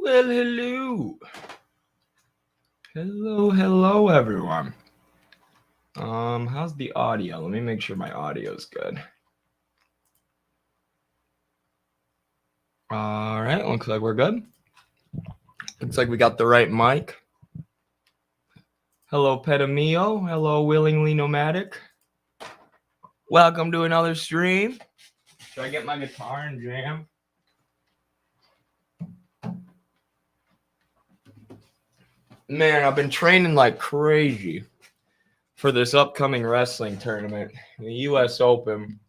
Well, hello. Hello, everyone. How's the audio? Let me make sure my audio is good. All right, looks like we're good. Looks like we got the right mic. Hello, Petamio. Hello, Willingly Nomadic. Welcome to another stream. Should I get my guitar and jam? Man, I've been training like crazy for this upcoming wrestling tournament, the U.S. Open.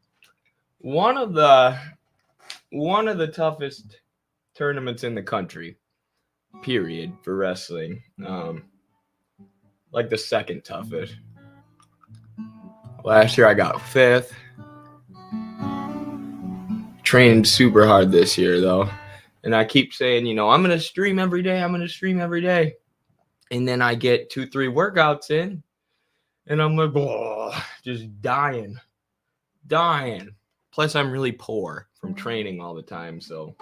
One of the toughest tournaments in the country, period, for wrestling. Like the second toughest. Last year I got 5th. Trained super hard this year though. And I keep saying, I'm going to stream every day. And then I get 2-3 workouts in and I'm like, just dying. Plus I'm really poor from training all the time. So,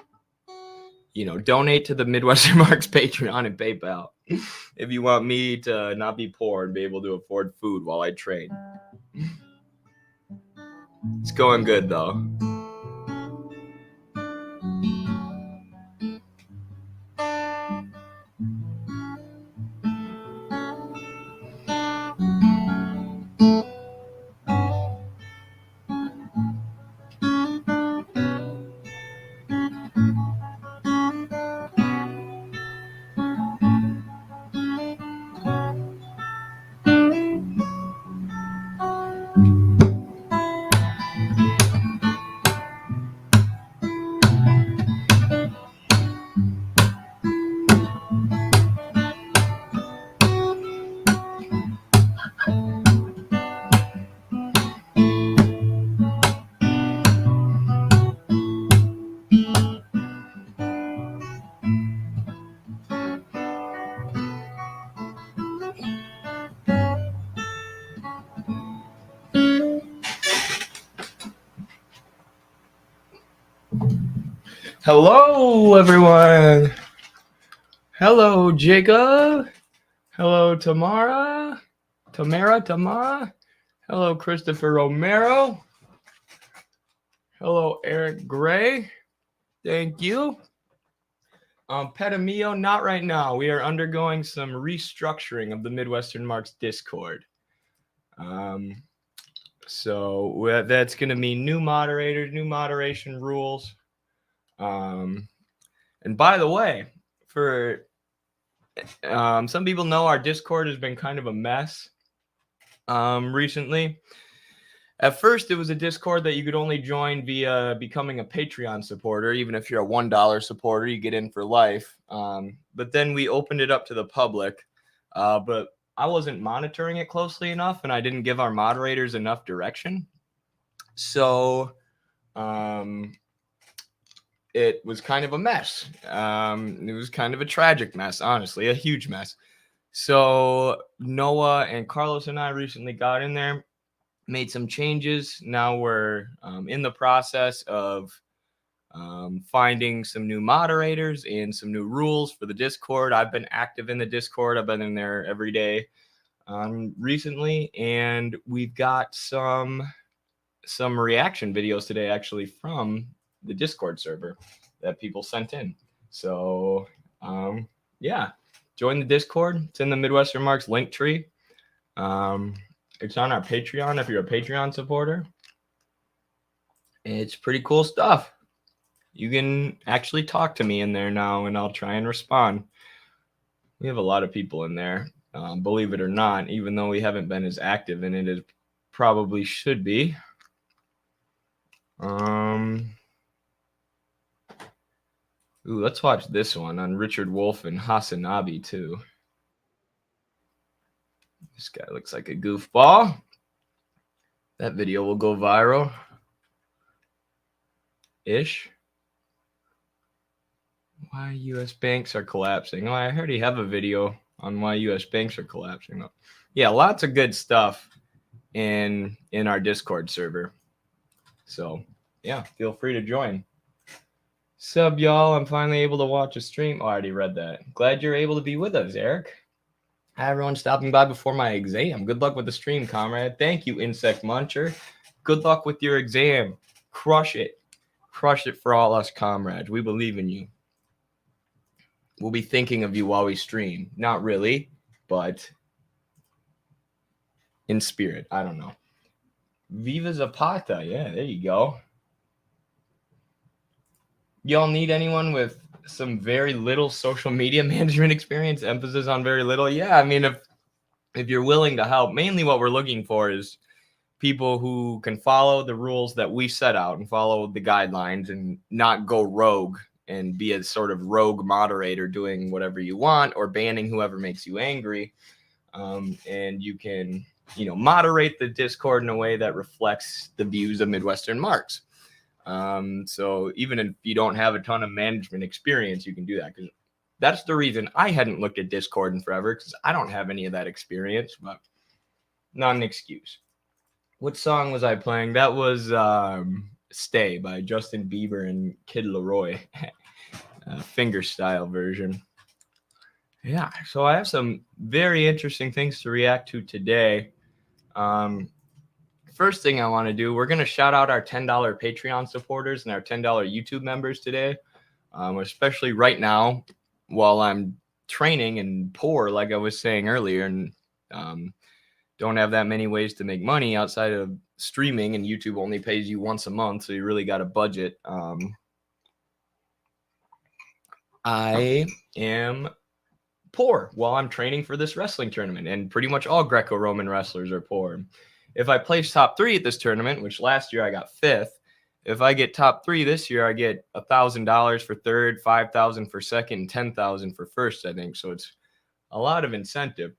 donate to the Midwestern Marks Patreon and PayPal if you want me to not be poor and be able to afford food while I train. It's going good though. Hello, everyone. Hello, Jacob. Hello, Tamara. Hello, Christopher Romero. Hello, Eric Gray. Thank you. Petamio, not right now. We are undergoing some restructuring of the Midwestern Marks Discord. So that's going to mean new moderators, new moderation rules. And by the way, for some people know our Discord has been kind of a mess recently. At first, it was a Discord that you could only join via becoming a Patreon supporter. Even if you're a $1 supporter, you get in for life. But then we opened it up to the public. But I wasn't monitoring it closely enough, and I didn't give our moderators enough direction. So it was kind of a mess. It was kind of a tragic mess, honestly, a huge mess. So Noah and Carlos and I recently got in there, made some changes. Now we're in the process of finding some new moderators and some new rules for the Discord. I've been active in the Discord. I've been in there every day recently, and we've got some reaction videos today actually from the Discord server that people sent in. So yeah, join the Discord. It's in the Midwestern Marks link tree. It's on our Patreon if you're a Patreon supporter. It's pretty cool stuff. You can actually talk to me in there now, and I'll try and respond. We have a lot of people in there, believe it or not, even though we haven't been as active in it as probably should be. Ooh, let's watch this one on Richard Wolff and Hasanabi too. This guy looks like a goofball. That video will go viral. Ish. Why U.S. banks are collapsing. Oh, I already have a video on why U.S. banks are collapsing. Yeah, lots of good stuff in our Discord server. So, yeah, feel free to join. Sub, y'all. I'm finally able to watch a stream. Oh, I already read that. Glad you're able to be with us, Eric. Hi, everyone stopping by before my exam. Good luck with the stream, comrade. Thank you, Insect Muncher. Good luck with your exam. Crush it. Crush it for all us comrades. We believe in you. We'll be thinking of you while we stream. Not really, but in spirit. I don't know. Viva Zapata. Yeah, there you go. Y'all need anyone with some very little social media management experience? Emphasis on very little. Yeah, I mean, if you're willing to help, mainly what we're looking for is people who can follow the rules that we set out and follow the guidelines and not go rogue and be a sort of rogue moderator doing whatever you want or banning whoever makes you angry. And you can, moderate the Discord in a way that reflects the views of Midwestern Marx. So even if you don't have a ton of management experience, you can do that, because that's the reason I hadn't looked at Discord in forever, because I don't have any of that experience, but not an excuse. What song was I playing? That was Stay by Justin Bieber and Kid Laroi, finger style version. Yeah, so I have some very interesting things to react to today. First thing I want to do, we're going to shout out our $10 Patreon supporters and our $10 YouTube members today, especially right now while I'm training and poor, like I was saying earlier, and don't have that many ways to make money outside of streaming, and YouTube only pays you once a month, so you really got a budget. I am poor while I'm training for this wrestling tournament, and pretty much all Greco-Roman wrestlers are poor. If I place top 3 at this tournament, which last year I got 5th, if I get top 3 this year, I get $1,000 for third, $5,000 for second, and $10,000 for first, I think. So it's a lot of incentive.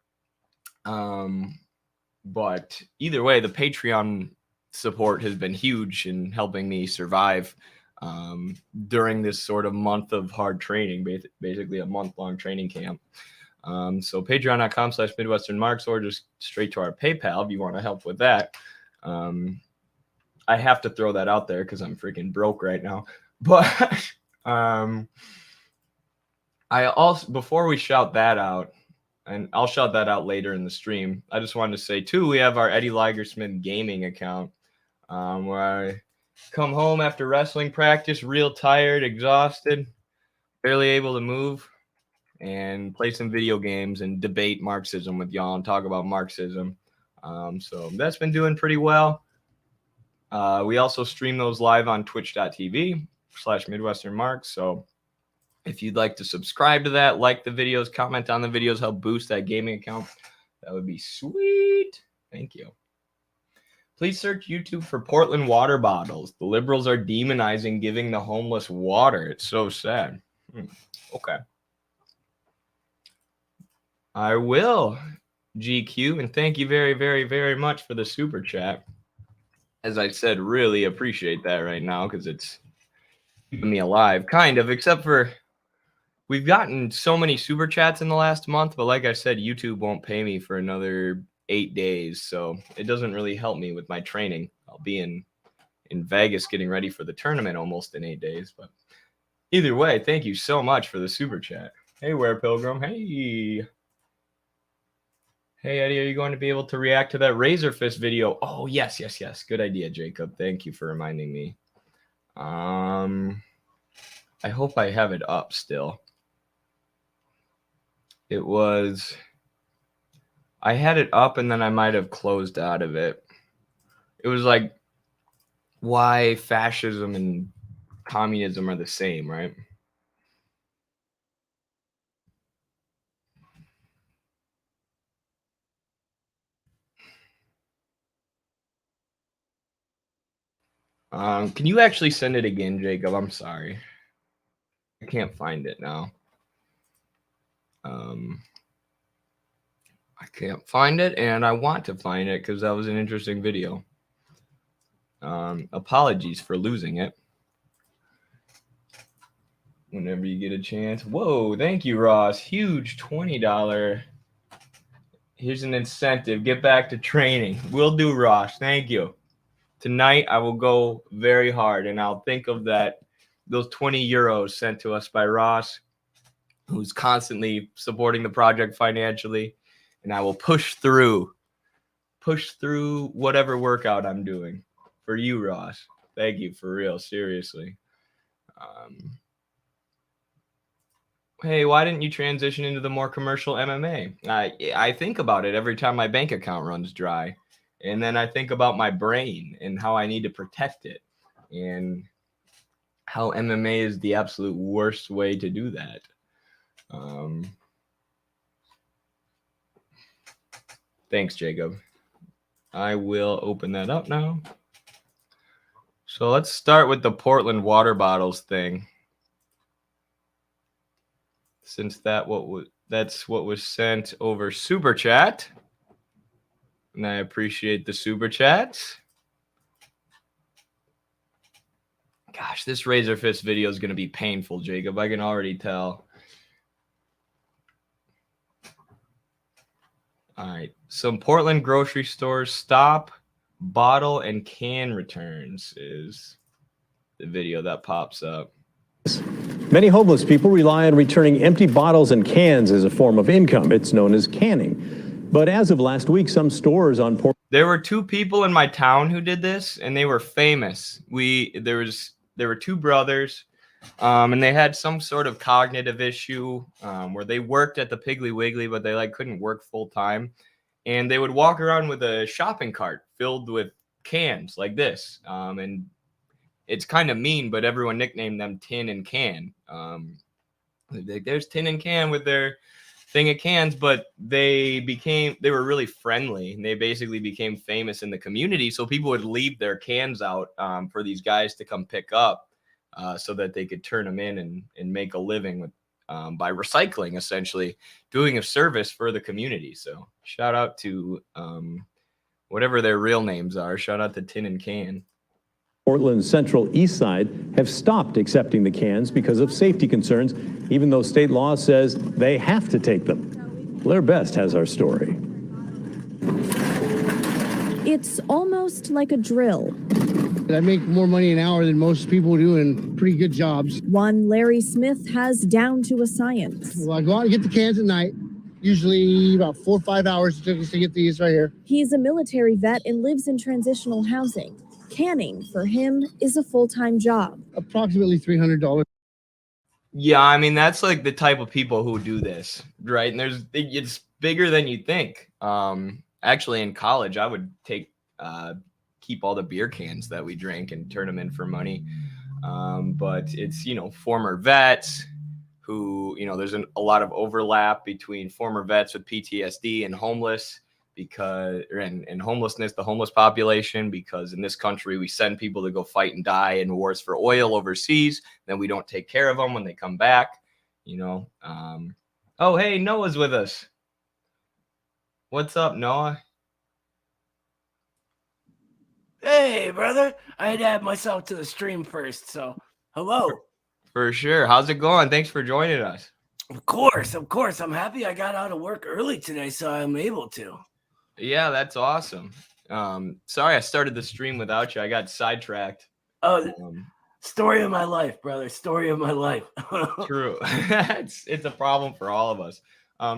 But either way, the Patreon support has been huge in helping me survive during this sort of month of hard training, basically a month-long training camp. So patreon.com/MidwesternMarx, or just straight to our PayPal if you want to help with that. I have to throw that out there because I'm freaking broke right now. But I also, before we shout that out, and I'll shout that out later in the stream, I just wanted to say, too, we have our Eddie Ligersmith gaming account, where I come home after wrestling practice real tired, exhausted, barely able to move, and play some video games and debate Marxism with y'all and talk about Marxism. So that's been doing pretty well. We also stream those live on twitch.tv/MidwesternMarx. So if you'd like to subscribe to that, like the videos, comment on the videos, help boost that gaming account, that would be sweet. Thank you. Please search YouTube for Portland water bottles. The liberals are demonizing giving the homeless water. It's so sad. Okay. I will, GQ, and thank you very, very, very much for the super chat. As I said, really appreciate that right now, because it's keeping me alive, kind of, except for we've gotten so many super chats in the last month, but like I said, YouTube won't pay me for another 8 days, so it doesn't really help me with my training. I'll be in Vegas getting ready for the tournament almost in 8 days, but either way, thank you so much for the super chat. Hey, Ware Pilgrim. Hey. Hey, Eddie, are you going to be able to react to that Razor Fist video? Oh, yes. Good idea, Jacob. Thank you for reminding me. I hope I have it up still. I had it up and then I might have closed out of it. It was like why fascism and communism are the same, right? Can you actually send it again, Jacob? I'm sorry. I can't find it now. I can't find it, and I want to find it because that was an interesting video. Apologies for losing it. Whenever you get a chance. Whoa, thank you, Ross. Huge $20. Here's an incentive. Get back to training. Will do, Ross. Thank you. Tonight, I will go very hard, and I'll think of that those 20 euros sent to us by Ross, who's constantly supporting the project financially, and I will push through whatever workout I'm doing for you, Ross. Thank you, for real, seriously. Hey, why didn't you transition into the more commercial MMA? I think about it every time my bank account runs dry. And then I think about my brain and how I need to protect it. And how MMA is the absolute worst way to do that. Thanks, Jacob. I will open that up now. So let's start with the Portland water bottles thing. Since that's what was sent over Super Chat. And I appreciate the Super Chats. Gosh, this Razor Fist video is going to be painful, Jacob. I can already tell. All right. Some Portland grocery stores stop bottle and can returns is the video that pops up. Many homeless people rely on returning empty bottles and cans as a form of income. It's known as canning. But as of last week, some stores on Portland... There were two people in my town who did this, and they were famous. There were two brothers, and they had some sort of cognitive issue where they worked at the Piggly Wiggly, but they couldn't work full time. And they would walk around with a shopping cart filled with cans like this. And it's kind of mean, but everyone nicknamed them Tin and Can. There's Tin and Can with their thing of cans, but they were really friendly, and they basically became famous in the community. So people would leave their cans out for these guys to come pick up so that they could turn them in and make a living with by recycling, essentially doing a service for the community. So shout out to whatever their real names are. Shout out to Tin and Can. Portland's Central East Side have stopped accepting the cans because of safety concerns, even though state law says they have to take them. Blair Best has our story. It's almost like a drill. I make more money an hour than most people do in pretty good jobs. One Larry Smith has down to a science. Well, I go out and get the cans at night. Usually about 4 or 5 hours it took us to get these right here. He's a military vet and lives in transitional housing. Canning, for him, is a full-time job. Approximately $300. Yeah, I mean, that's like the type of people who do this, right? And it's bigger than you think. Actually, in college, I would keep all the beer cans that we drank and turn them in for money. But it's, former vets who, there's a lot of overlap between former vets with PTSD and homeless and homelessness, the homeless population, because in this country, we send people to go fight and die in wars for oil overseas. Then we don't take care of them when they come back, Oh, hey, Noah's with us. What's up, Noah? Hey, brother. I had to add myself to the stream first, so hello. For sure. How's it going? Thanks for joining us. Of course. I'm happy I got out of work early today, so I'm able to. Yeah, that's awesome. Sorry I started the stream without you. I got sidetracked. Oh, story of my life, brother. Story of my life. True. It's a problem for all of us.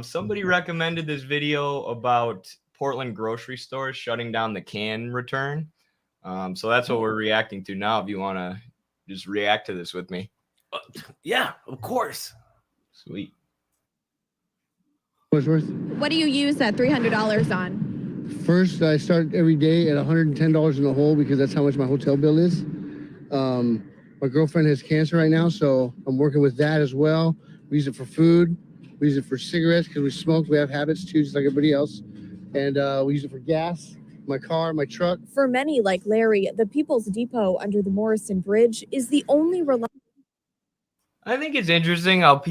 Somebody recommended this video about Portland grocery stores shutting down the can return. So that's what we're reacting to now. If you want to just react to this with me. Yeah, of course. Sweet. What do you use that $300 on? First, I start every day at $110 in the hole because that's how much my hotel bill is. My girlfriend has cancer right now, so I'm working with that as well. We use it for food. We use it for cigarettes because we smoke. We have habits too, just like everybody else. And we use it for gas, my car, my truck. For many like Larry, the People's Depot under the Morrison Bridge is the only reliable. I think it's interesting how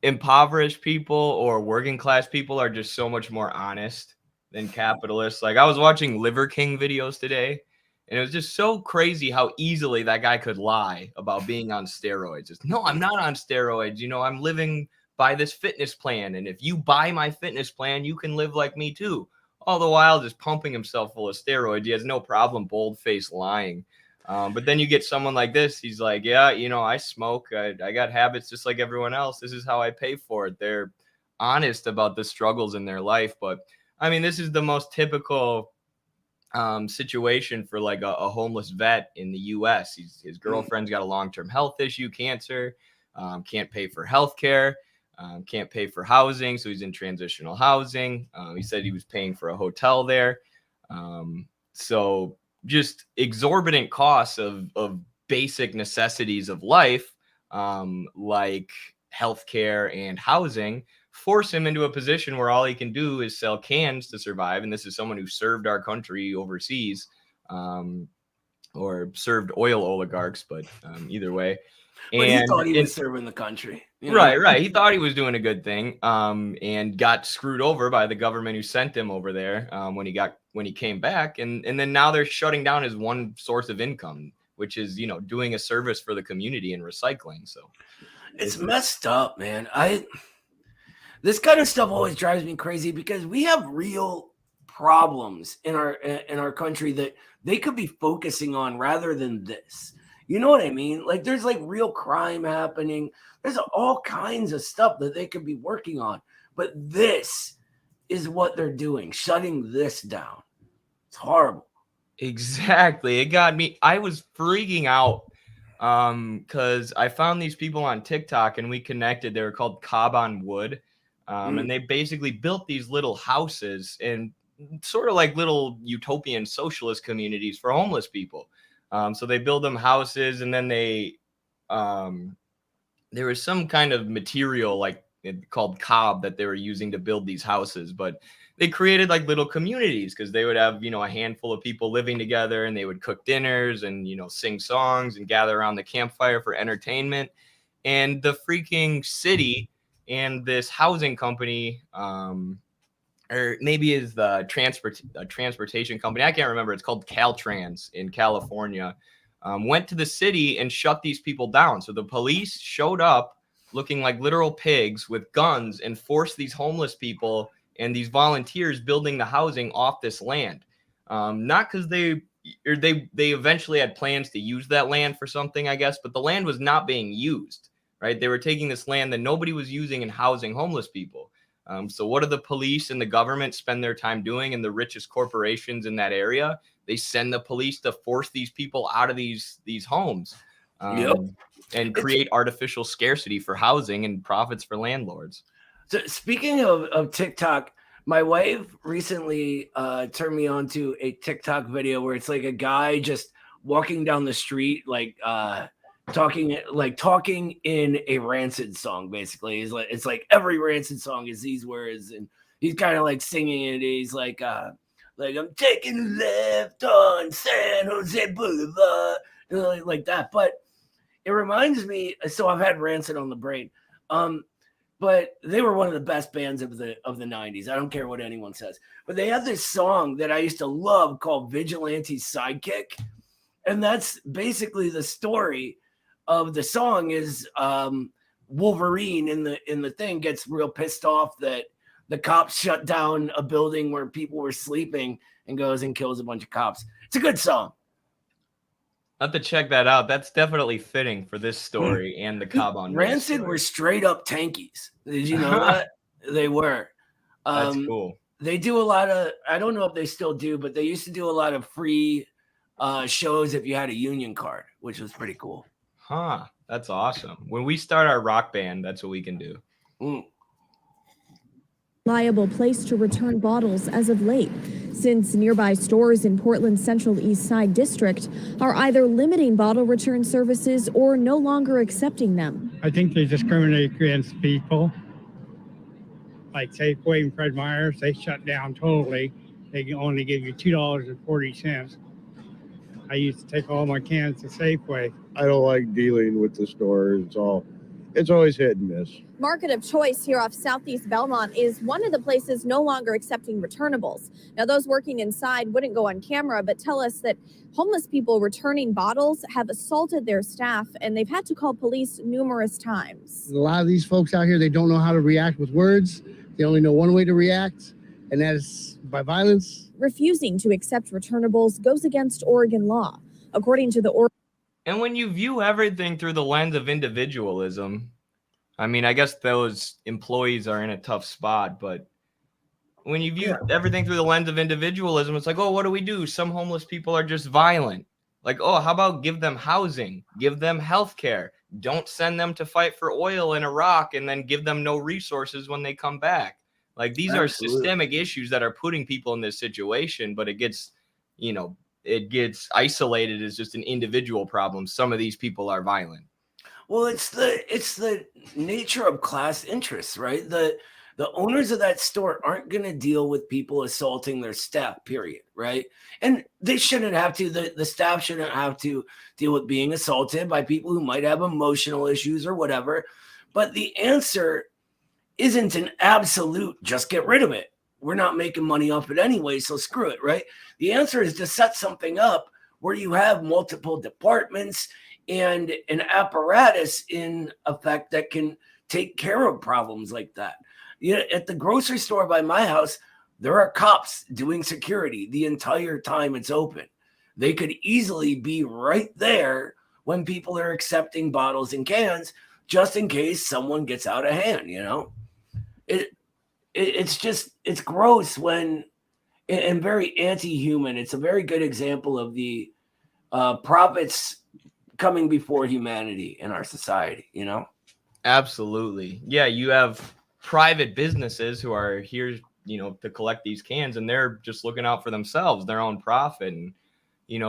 impoverished people or working class people are just so much more honest than capitalists. Like, I was watching Liver King videos today, and it was just so crazy how easily that guy could lie about being on steroids. It's, no, I'm not on steroids. I'm living by this fitness plan, and if you buy my fitness plan, you can live like me too. All the while just pumping himself full of steroids. He has no problem bold-faced lying. But then you get someone like this. He's like, yeah, I smoke. I got habits just like everyone else. This is how I pay for it. They're honest about the struggles in their life. But I mean, this is the most typical situation for like a homeless vet in the U.S. His girlfriend's got a long-term health issue, cancer, can't pay for health care, can't pay for housing. So he's in transitional housing. He said he was paying for a hotel there. So just exorbitant costs of basic necessities of life, like healthcare and housing, force him into a position where all he can do is sell cans to survive. And this is someone who served our country overseas, or served oil oligarchs, but either way. But he thought he was serving the country. Right. He thought he was doing a good thing, and got screwed over by the government who sent him over there when he came back. And then now they're shutting down his one source of income, which is, doing a service for the community and recycling. So it's messed up, man. This kind of stuff always drives me crazy because we have real problems in our country that they could be focusing on rather than this. You know what I mean? Like there's like real crime happening. There's all kinds of stuff that they could be working on. But this is what they're doing, shutting this down. It's horrible. Exactly. It got me. I was freaking out because I found these people on TikTok and we connected. They were called Cobb on Wood. And they basically built these little houses and sort of like little utopian socialist communities for homeless people. So they build them houses, and then there was some kind of material like called cob that they were using to build these houses, but they created like little communities because they would have, a handful of people living together, and they would cook dinners and, sing songs and gather around the campfire for entertainment. And the freaking city and this housing company, or maybe is the transportation company, I can't remember. It's called Caltrans in California. Went to the city and shut these people down. So the police showed up looking like literal pigs with guns and forced these homeless people and these volunteers building the housing off this land. Not because they eventually had plans to use that land for something, I guess, but the land was not being used, right? They were taking this land that nobody was using and housing homeless people. So what do the police and the government spend their time doing, and the richest corporations in that area? They send the police to force these people out of these homes, and create artificial scarcity for housing and profits for landlords. So speaking of TikTok, my wife recently turned me on to a TikTok video where it's like a guy just walking down the street, like talking in a Rancid song. Basically, it's like every Rancid song is these words, and he's kind of like singing it. He's like I'm taking a left on San Jose Boulevard, like that. But it reminds me. So I've had Rancid on the brain, but they were one of the best bands of the 90s. I don't care what anyone says, but they had this song that I used to love called Vigilante's Sidekick, and that's basically the story of the song. Is Wolverine in the thing gets real pissed off that the cops shut down a building where people were sleeping and goes and kills a bunch of cops. It's a good song. I have to check that out. That's definitely fitting for this story and the Cobb on Rancid were straight up tankies. Did you know that? They were. That's cool. They do a lot of, I don't know if they still do, but they used to do a lot of free shows if you had a union card, which was pretty cool. Huh. That's awesome. When we start our rock band, that's what we can do. Reliable place to return bottles as of late, since nearby stores in Portland's Central East Side district are either limiting bottle return services or no longer accepting them. I think they discriminate against people. Like Safeway and Fred Meyer's, they shut down totally. They can only give you $2.40. I used to take all my cans to Safeway. I don't like dealing with the store. It's always hit and miss. Market of Choice here off Southeast Belmont is one of the places no longer accepting returnables. Now, those working inside wouldn't go on camera, but tell us that homeless people returning bottles have assaulted their staff, and they've had to call police numerous times. A lot of these folks out here, they don't know how to react with words. They only know one way to react, and that is by violence. Refusing to accept returnables goes against Oregon law. According to the And when you view everything through the lens of individualism, I mean, I guess those employees are in a tough spot, but when you view everything through the lens of individualism, it's like, oh, what do? Some homeless people are just violent. Like, oh, how about give them housing, give them health care, don't send them to fight for oil in Iraq and then give them no resources when they come back. Like, these are systemic issues that are putting people in this situation, but it gets, it gets isolated as just an individual problem. Some of these people are violent. Well, it's the nature of class interests, right? The owners of that store aren't going to deal with people assaulting their staff, period, right? And they shouldn't have to. The staff shouldn't have to deal with being assaulted by people who might have emotional issues or whatever. But the answer isn't an absolute just get rid of it. We're not making money off it anyway, so screw it, right? The answer is to set something up where you have multiple departments and an apparatus in effect that can take care of problems like that. At the grocery store by my house, there are cops doing security the entire time it's open. They could easily be right there when people are accepting bottles and cans, just in case someone gets out of hand, It's gross and very anti-human. It's a very good example of the profits coming before humanity in our society, Absolutely. Yeah, you have private businesses who are here, to collect these cans, and they're just looking out for themselves, their own profit. And,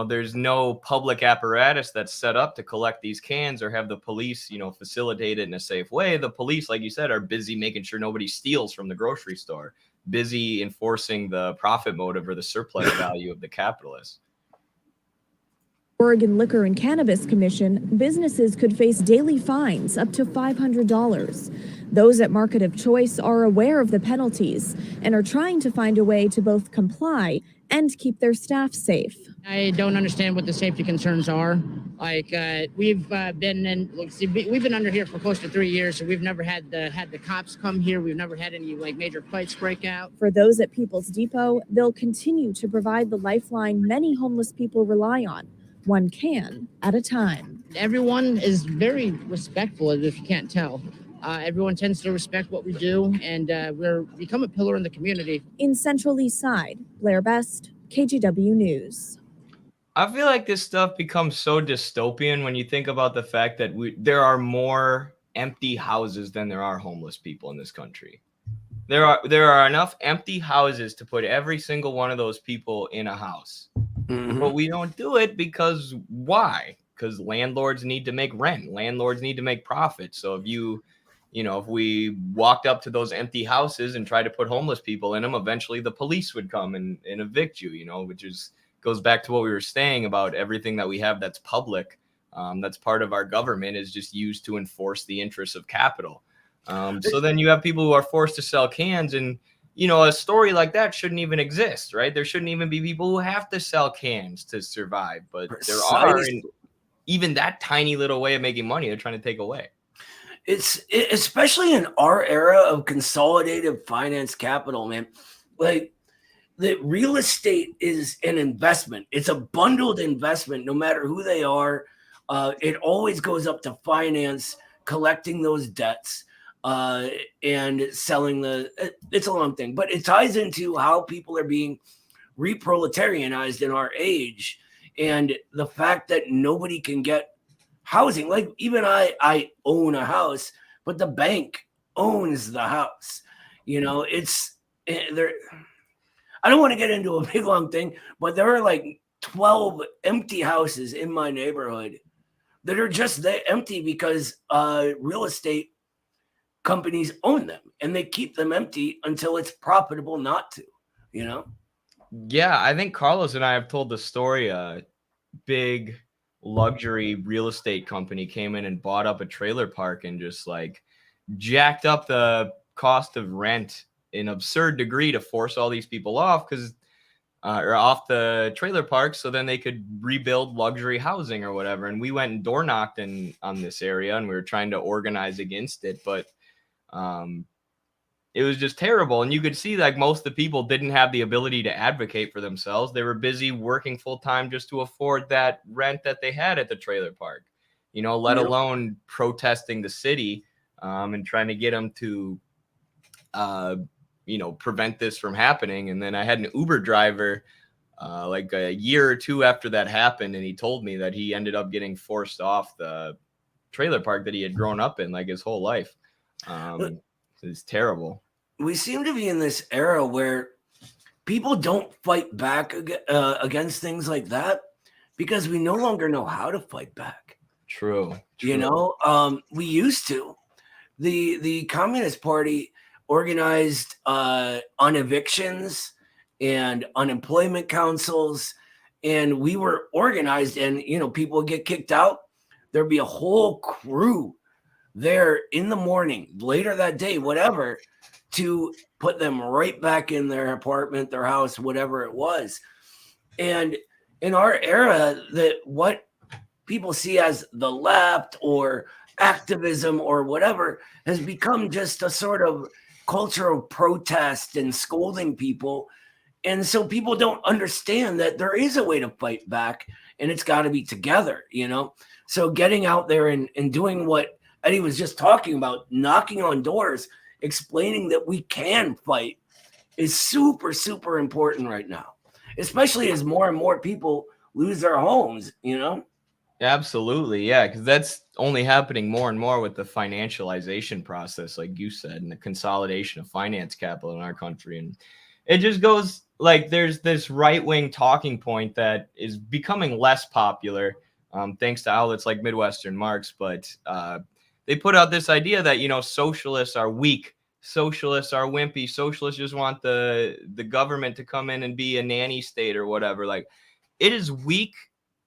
there's no public apparatus that's set up to collect these cans or have the police, facilitate it in a safe way. The police, like you said, are busy making sure nobody steals from the grocery store, busy enforcing the profit motive or the surplus value of the capitalists. Oregon Liquor and Cannabis Commission, businesses could face daily fines up to $500. Those at Market of Choice are aware of the penalties and are trying to find a way to both comply and keep their staff safe. I don't understand what the safety concerns are. Like we've been under here for close to 3 years, so we've never had the cops come here. We've never had any major fights break out. For those at People's Depot, they'll continue to provide the lifeline many homeless people rely on, one can at a time. Everyone is very respectful, if you can't tell. Everyone tends to respect what we do, and we're become a pillar in the community. In Central East Side, Blair Best, KGW News. I feel like this stuff becomes so dystopian when you think about the fact that there are more empty houses than there are homeless people in this country. There are enough empty houses to put every single one of those people in a house. Mm-hmm. But we don't do it because why? Because landlords need to make rent. Landlords need to make profit. So if we walked up to those empty houses and tried to put homeless people in them, eventually the police would come and evict you, which goes back to what we were saying about everything that we have that's public, that's part of our government, is just used to enforce the interests of capital. So then you have people who are forced to sell cans, and a story like that shouldn't even exist, right? There shouldn't even be people who have to sell cans to survive, but there are, and even that tiny little way of making money, they're trying to take away. It's especially in our era of consolidated finance capital, man. Like, the real estate is an investment. It's a bundled investment, no matter who they are. It always goes up to finance, collecting those debts, and selling it's a long thing, but it ties into how people are being reproletarianized in our age, and the fact that nobody can get housing. Like, even I own a house, but the bank owns the house. I don't want to get into a big long thing, but there are like 12 empty houses in my neighborhood that are just empty because real estate companies own them, and they keep them empty until it's profitable not to, Yeah, I think Carlos and I have told the story. A big luxury real estate company came in and bought up a trailer park and just jacked up the cost of rent in absurd degree to force all these people off or off the trailer park, so then they could rebuild luxury housing or whatever. And we went and door knocked on this area, and we were trying to organize against it. But it was just terrible. And you could see like most of the people didn't have the ability to advocate for themselves. They were busy working full time just to afford that rent that they had at the trailer park, let alone protesting the city and trying to get them to, prevent this from happening. And then I had an Uber driver like a year or two after that happened, and he told me that he ended up getting forced off the trailer park that he had grown up in like his whole life. It's terrible. We seem to be in this era where people don't fight back against things like that because we no longer know how to fight back. True. We used to. The Communist Party organized on evictions and unemployment councils, and we were organized, and people would get kicked out. There'd be a whole crew there in the morning, later that day, whatever, to put them right back in their apartment, their house, whatever it was. And in our era, that what people see as the left or activism or whatever has become just a sort of culture of protest and scolding people. And so people don't understand that there is a way to fight back, and it's got to be together, So getting out there and doing what Eddie was just talking about, knocking on doors, explaining that we can fight is super, super important right now, especially as more and more people lose their homes, Absolutely. Yeah. Because that's only happening more and more with the financialization process, like you said, and the consolidation of finance capital in our country. And it just goes like there's this right-wing talking point that is becoming less popular thanks to outlets like Midwestern Marx. But they put out this idea that, socialists are weak. Socialists are wimpy. Socialists just want the government to come in and be a nanny state or whatever. Like, it is weak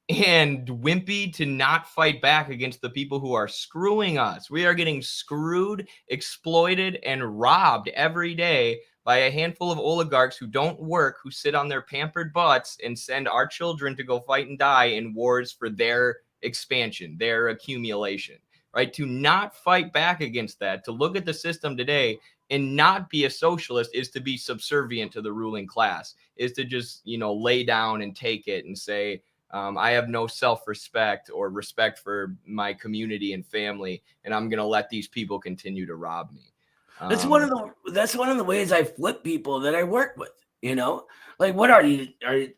and wimpy to not fight back against the people who are screwing us. We are getting screwed, exploited, and robbed every day by a handful of oligarchs who don't work, who sit on their pampered butts and send our children to go fight and die in wars for their expansion, their accumulation, right? To not fight back against that, to look at the system today and not be a socialist is to be subservient to the ruling class, is to just, lay down and take it and say, I have no self-respect or respect for my community and family, and I'm going to let these people continue to rob me. That's one of the ways I flip people that I work with, like, what are you?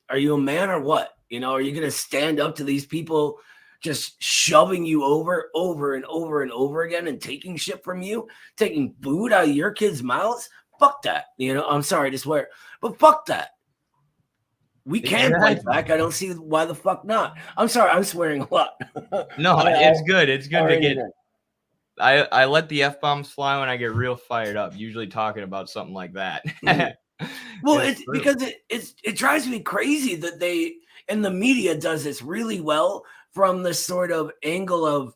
Are you a man or what? Are you going to stand up to these people just shoving you over and over and over again and taking shit from you, taking food out of your kids' mouths? Fuck that. I'm sorry to swear, but fuck that. We can fight back. I don't see why the fuck not. I'm sorry, I'm swearing a lot. No, it's good. It's good to get. I let the F-bombs fly when I get real fired up, usually talking about something like that. Well, it's because it drives me crazy that they and the media does this really well from this sort of angle of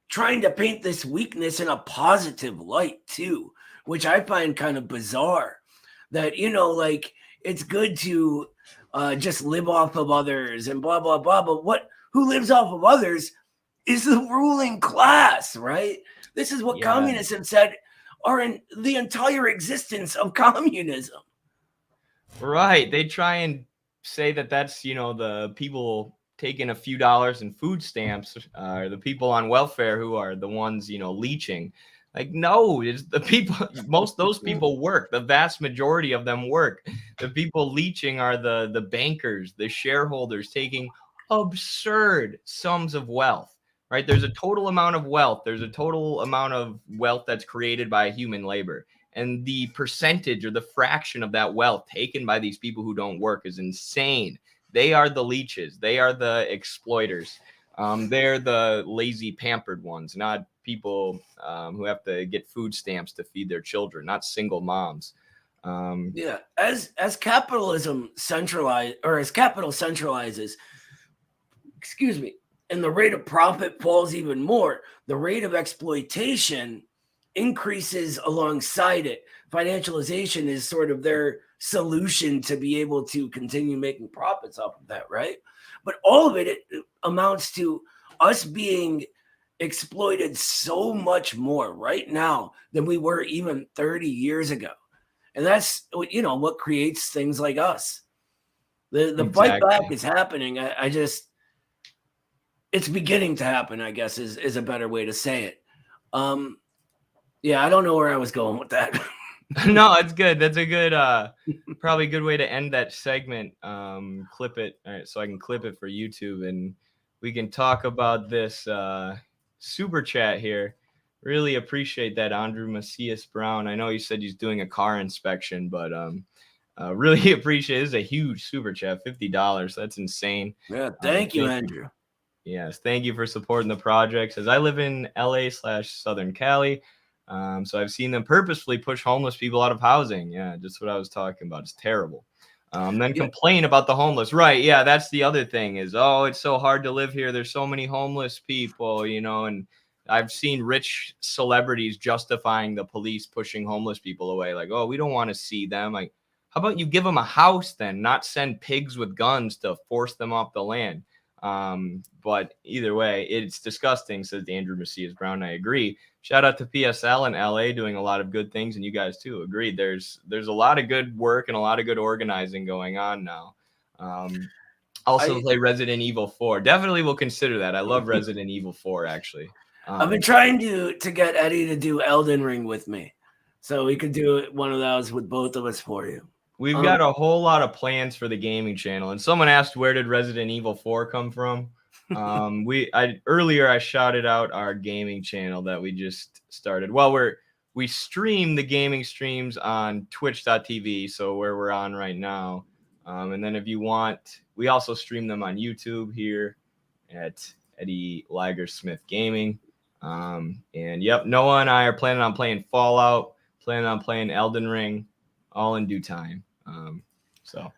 trying to paint this weakness in a positive light too, which I find kind of bizarre. That, like, it's good to just live off of others and blah, blah, blah. But who lives off of others is the ruling class, right? This is what communists have said are in the entire existence of communism. Right. They try and say that that's, the people taking a few dollars in food stamps, or the people on welfare who are the ones, leeching. Like, no, it's the people. Most of those people work. The vast majority of them work. The people leeching are the bankers, the shareholders taking absurd sums of wealth, right? There's a total amount of wealth. There's a total amount of wealth that's created by human labor. And the percentage or the fraction of that wealth taken by these people who don't work is insane. They are the leeches. They are the exploiters. They're the lazy, pampered ones, not people who have to get food stamps to feed their children, not single moms. As capitalism centralized, or as capital centralizes, and the rate of profit falls even more, the rate of exploitation increases alongside it. Financialization is sort of their solution to be able to continue making profits off of that, right? But all of it amounts to us being exploited so much more right now than we were even 30 years ago. And that's, what creates things like us. The fight back is happening. I just, it's beginning to happen, I guess, is a better way to say it. Yeah, I don't know where I was going with that. No, it's good. That's a good, probably a good way to end that segment. Clip it, all right, so I can clip it for YouTube, and we can talk about this super chat here. Really appreciate that, Andrew Macias Brown. I know you said he's doing a car inspection, but really appreciate it. This is a huge super chat, $50. That's insane. Yeah, thank you, Andrew. Yes, thank you for supporting the project. Says I live in LA/Southern Cali. So I've seen them purposefully push homeless people out of housing. Yeah, just what I was talking about. It's terrible. Then complain about the homeless. Right. Yeah, that's the other thing is, oh, it's so hard to live here. There's so many homeless people, and I've seen rich celebrities justifying the police pushing homeless people away. Like, oh, we don't want to see them. Like, how about you give them a house then, not send pigs with guns to force them off the land? But either way, it's disgusting, says Andrew Macias Brown. I agree. Shout out to PSL in LA doing a lot of good things, and you guys too. Agreed. There's a lot of good work and a lot of good organizing going on now. Also play Resident Evil 4. Definitely will consider that. I love Resident Evil 4 actually. I've been trying to get Eddie to do Elden Ring with me, so we could do one of those with both of us for you. We've got a whole lot of plans for the gaming channel, and someone asked where did Resident Evil 4 come from. Earlier I shouted out our gaming channel that we just started. Well, we stream the gaming streams on twitch.tv, so where we're on right now. And then if you want, we also stream them on YouTube here at Eddie Lagersmith Gaming. And yep, Noah and I are planning on playing Fallout, planning on playing Elden Ring, all in due time. So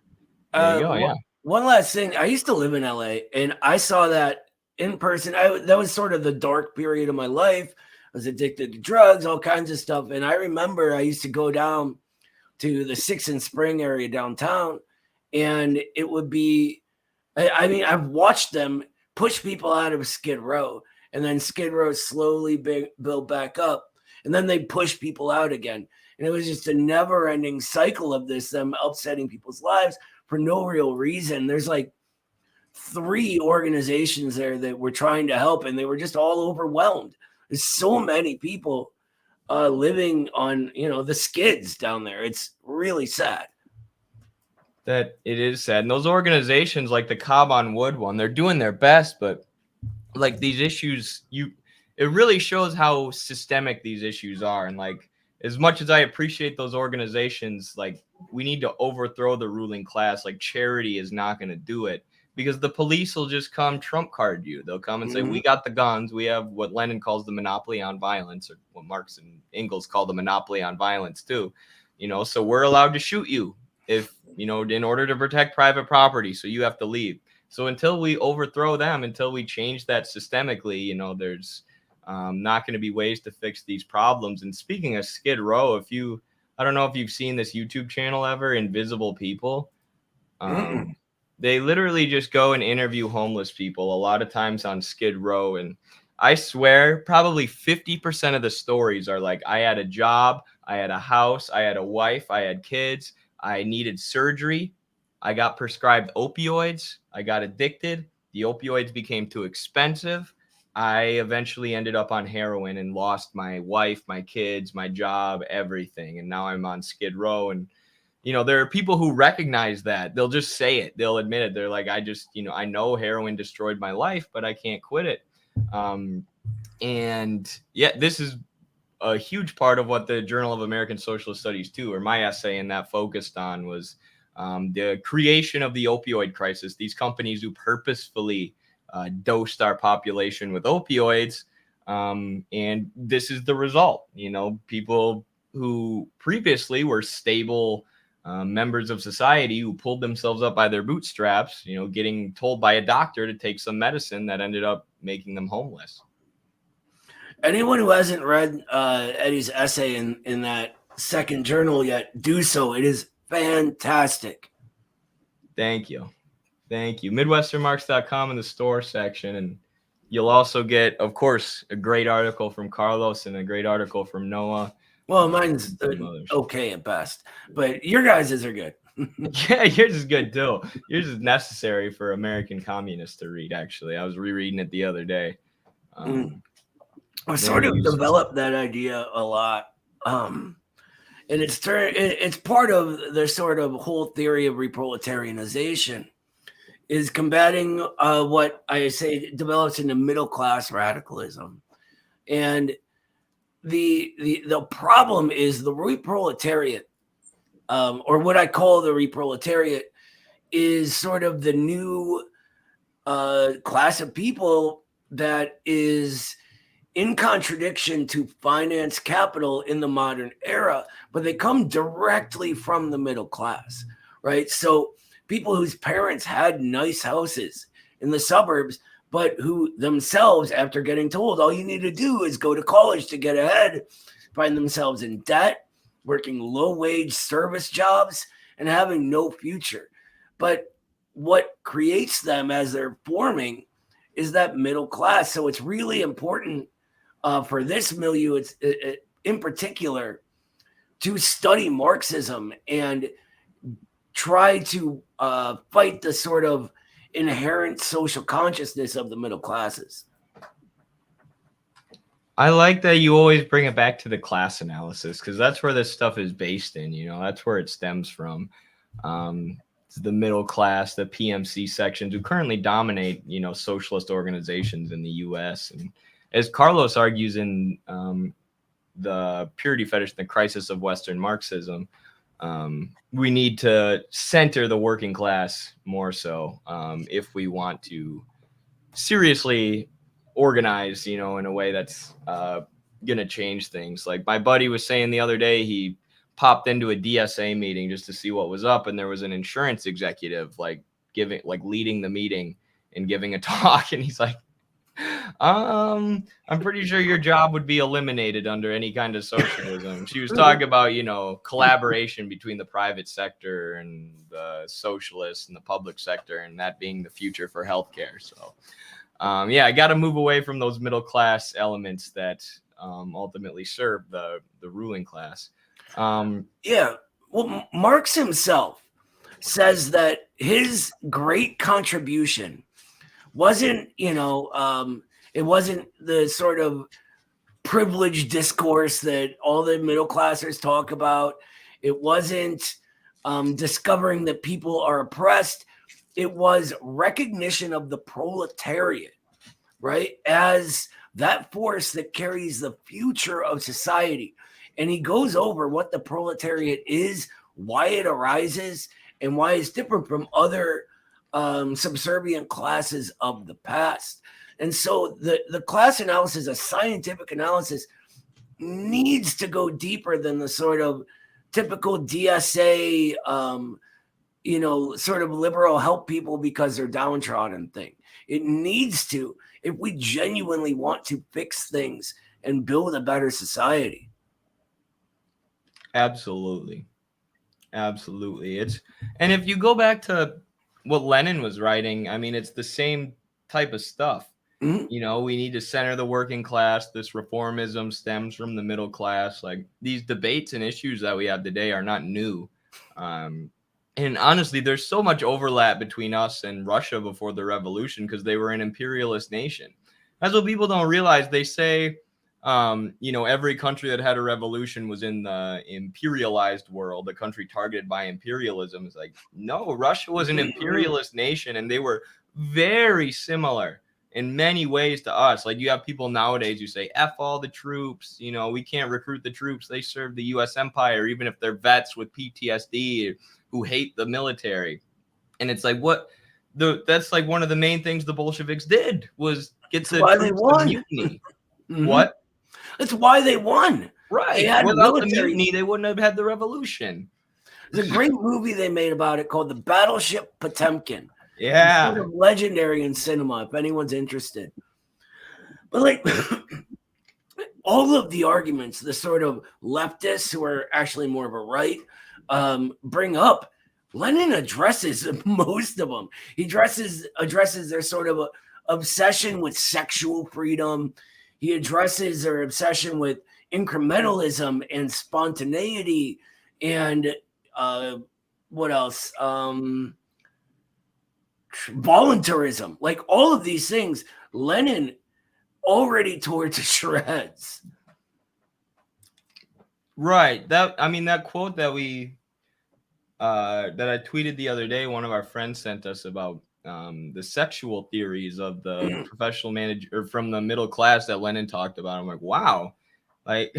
there you go. Yeah. One last thing. I used to live in LA, and I saw that in person. That was sort of the dark period of my life. I was addicted to drugs, all kinds of stuff. And I remember I used to go down to the 6th and Spring area downtown, and it would be, I've watched them push people out of Skid Row, and then Skid Row slowly build back up, and then they push people out again. And it was just a never-ending cycle of this, them upsetting people's lives for no real reason. There's like 3 organizations there that were trying to help, and they were just all overwhelmed. There's so many people living on, the skids down there. It's really sad. That it is sad. And those organizations like the Cobb on Wood one, they're doing their best, but like these issues, it really shows how systemic these issues are. And like, as much as I appreciate those organizations, like we need to overthrow the ruling class. Like charity is not going to do it, because the police will just come trump card you. They'll come and say, we got the guns. We have what Lenin calls the monopoly on violence, or what Marx and Engels call the monopoly on violence too. So we're allowed to shoot you if, in order to protect private property. So you have to leave. So until we overthrow them, until we change that systemically, there's not going to be ways to fix these problems. And speaking of Skid Row, I don't know if you've seen this YouTube channel ever, Invisible People. They literally just go and interview homeless people a lot of times on Skid Row. And I swear probably 50% of the stories are like, I had a job, I had a house, I had a wife, I had kids, I needed surgery, I got prescribed opioids, I got addicted, the opioids became too expensive, I eventually ended up on heroin and lost my wife, my kids, my job, everything. And now I'm on Skid Row. And, there are people who recognize that. They'll just say it. They'll admit it. They're like, I know heroin destroyed my life, but I can't quit it. And yeah, this is a huge part of what the Journal of American Socialist Studies too, or my essay in that focused on, was the creation of the opioid crisis. These companies who purposefully dosed our population with opioids. And this is the result. People who previously were stable members of society, who pulled themselves up by their bootstraps, getting told by a doctor to take some medicine that ended up making them homeless. Anyone who hasn't read Eddie's essay in that second journal yet, do so. It is fantastic. Thank you. Midwesternmarks.com in the store section. And You'll also get, of course, a great article from Carlos and a great article from Noah. Well, mine's okay at best, but your guys's are good. Yeah, yours is good too. Yours is necessary for American communists to read. Actually, I was rereading it the other day. I've sort of developed that idea a lot, and it's part of the sort of whole theory of reproletarianization, is combating what I say develops into middle class radicalism, and the problem is the reproletariat, or what I call the reproletariat, is sort of the new class of people that is in contradiction to finance capital in the modern era, but they come directly from the middle class, right? So people whose parents had nice houses in the suburbs, but who themselves, after getting told all you need to do is go to college to get ahead, find themselves in debt, working low-wage service jobs, and having no future. But what creates them as they're forming is that middle class. So it's really important for this milieu, in particular, to study Marxism and try to fight the sort of inherent social consciousness of the middle classes. I like that you always bring it back to the class analysis, because that's where this stuff is based in. You know, that's where it stems from. The middle class, the PMC sections, who currently dominate, you know, socialist organizations in the U.S. And as Carlos argues in the Purity Fetish and the Crisis of Western Marxism, we need to center the working class more so if we want to seriously organize, you know, in a way that's going to change things. Like my buddy was saying the other day, he popped into a DSA meeting just to see what was up, and there was an insurance executive leading the meeting and giving a talk, and he's like, I'm pretty sure your job would be eliminated under any kind of socialism. She was talking about, you know, collaboration between the private sector and the socialists and the public sector, and that being the future for healthcare. So yeah, I got to move away from those middle class elements that ultimately serve the ruling class. Yeah, well, Marx himself says that his great contribution wasn't, you know, it wasn't the sort of privileged discourse that all the middle classers talk about. It wasn't discovering that people are oppressed. It was recognition of the proletariat, right, as that force that carries the future of society. And he goes over what the proletariat is, why it arises, and why it's different from other subservient classes of the past. And so the class analysis, a scientific analysis, needs to go deeper than the sort of typical DSA, you know, sort of liberal help people because they're downtrodden thing. It needs to, if we genuinely want to fix things and build a better society. Absolutely. And if you go back to what Lenin was writing, I mean, it's the same type of stuff. Mm-hmm. You know, we need to center the working class. This reformism stems from the middle class. Like, these debates and issues that we have today are not new. And honestly, there's so much overlap between us and Russia before the revolution because they were an imperialist nation. That's what people don't realize. They say, you know, every country that had a revolution was in the imperialized world, the country targeted by imperialism. Is like, no, Russia was an imperialist nation, and they were very similar in many ways to us. Like, you have people nowadays who say, F all the troops, you know, we can't recruit the troops. They serve the U.S. empire, even if they're vets with PTSD who hate the military. And it's like, that's like one of the main things the Bolsheviks did was get the troops to mutiny. Mm-hmm. What? That's why they won. Right. Without the mutiny, they wouldn't have had the revolution. There's a great movie they made about it called The Battleship Potemkin. Yeah. It's sort of legendary in cinema, if anyone's interested. But like all of the arguments, the sort of leftists who are actually more of a right bring up, Lenin addresses most of them. He addresses their sort of obsession with sexual freedom. He addresses their obsession with incrementalism and spontaneity and what else? Voluntarism. Like all of these things, Lenin already tore to shreds. Right. That quote that that I tweeted the other day, one of our friends sent us about the sexual theories of the professional manager from the middle class that Lenin talked about. I'm like, wow, like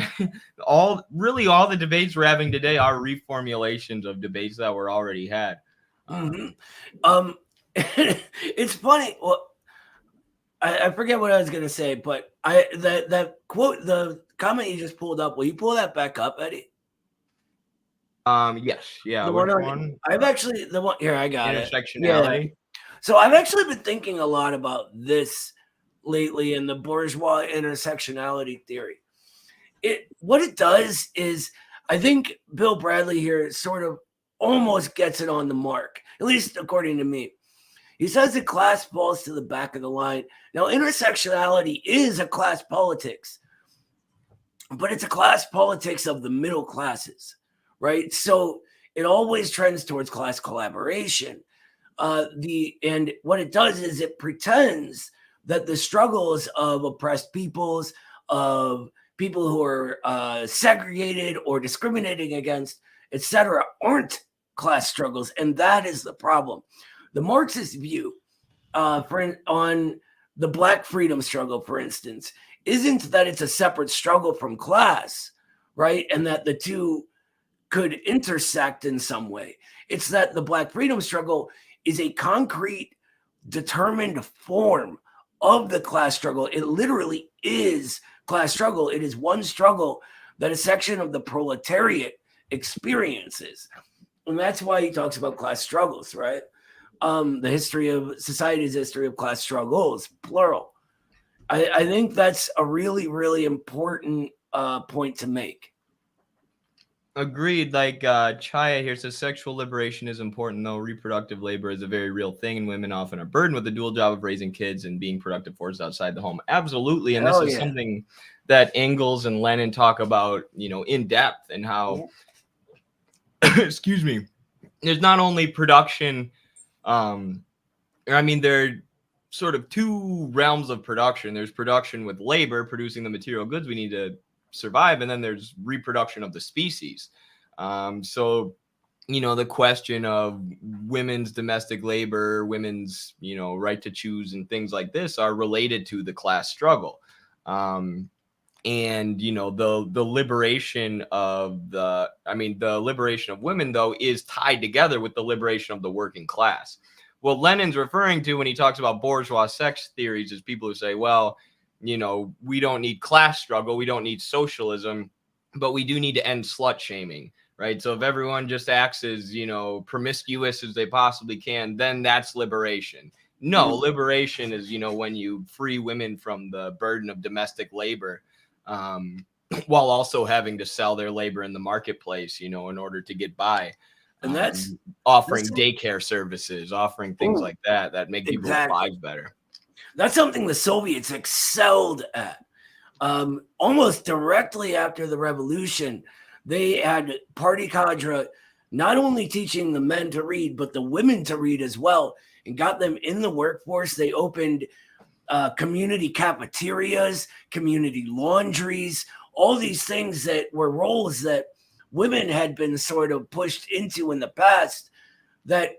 all the debates we're having today are reformulations of debates that were already had. It's funny. Well, I forget what I was gonna say, but that quote, the comment you just pulled up. Will you pull that back up, Eddie? Yes, yeah. The Which one? I've actually the one here. I got it. Intersectionality. Yeah. So I've actually been thinking a lot about this lately in the bourgeois intersectionality theory. What it does is, I think Bill Bradley here sort of almost gets it on the mark, at least according to me. He says the class falls to the back of the line. Now, intersectionality is a class politics, but it's a class politics of the middle classes, right? So it always trends towards class collaboration. And what it does is it pretends that the struggles of oppressed peoples, of people who are segregated or discriminating against, etc., aren't class struggles, and that is the problem. The Marxist view on the Black freedom struggle, for instance, isn't that it's a separate struggle from class, right? And that the two could intersect in some way. It's that the Black freedom struggle is a concrete, determined form of the class struggle. It literally is class struggle. It is one struggle that a section of the proletariat experiences. And that's why he talks about class struggles, right? The history of society's history of class struggles, plural. I think that's a really, really important point to make. Agreed. Like Chaya here says, sexual liberation is important, though reproductive labor is a very real thing, and women often are burdened with the dual job of raising kids and being productive forces outside the home. Absolutely. And this is something that Engels and Lenin talk about, in depth, and how, excuse me, there's not only production. There are sort of two realms of production. There's production with labor, producing the material goods we need to survive, and then there's reproduction of the species. So the question of women's domestic labor, women's right to choose, and things like this are related to the class struggle. And the liberation of the liberation of women, though, is tied together with the liberation of the working class. What Lenin's referring to when he talks about bourgeois sex theories is people who say, well, we don't need class struggle, we don't need socialism, but we do need to end slut shaming, right? So if everyone just acts as, promiscuous as they possibly can, then that's liberation. No, liberation is, when you free women from the burden of domestic labor, while also having to sell their labor in the marketplace, in order to get by. And that's offering daycare services, offering things like that make people's lives better. That's something the Soviets excelled at. Almost directly after the revolution, they had party cadre not only teaching the men to read, but the women to read as well, and got them in the workforce. They opened community cafeterias, community laundries, all these things that were roles that women had been sort of pushed into in the past, that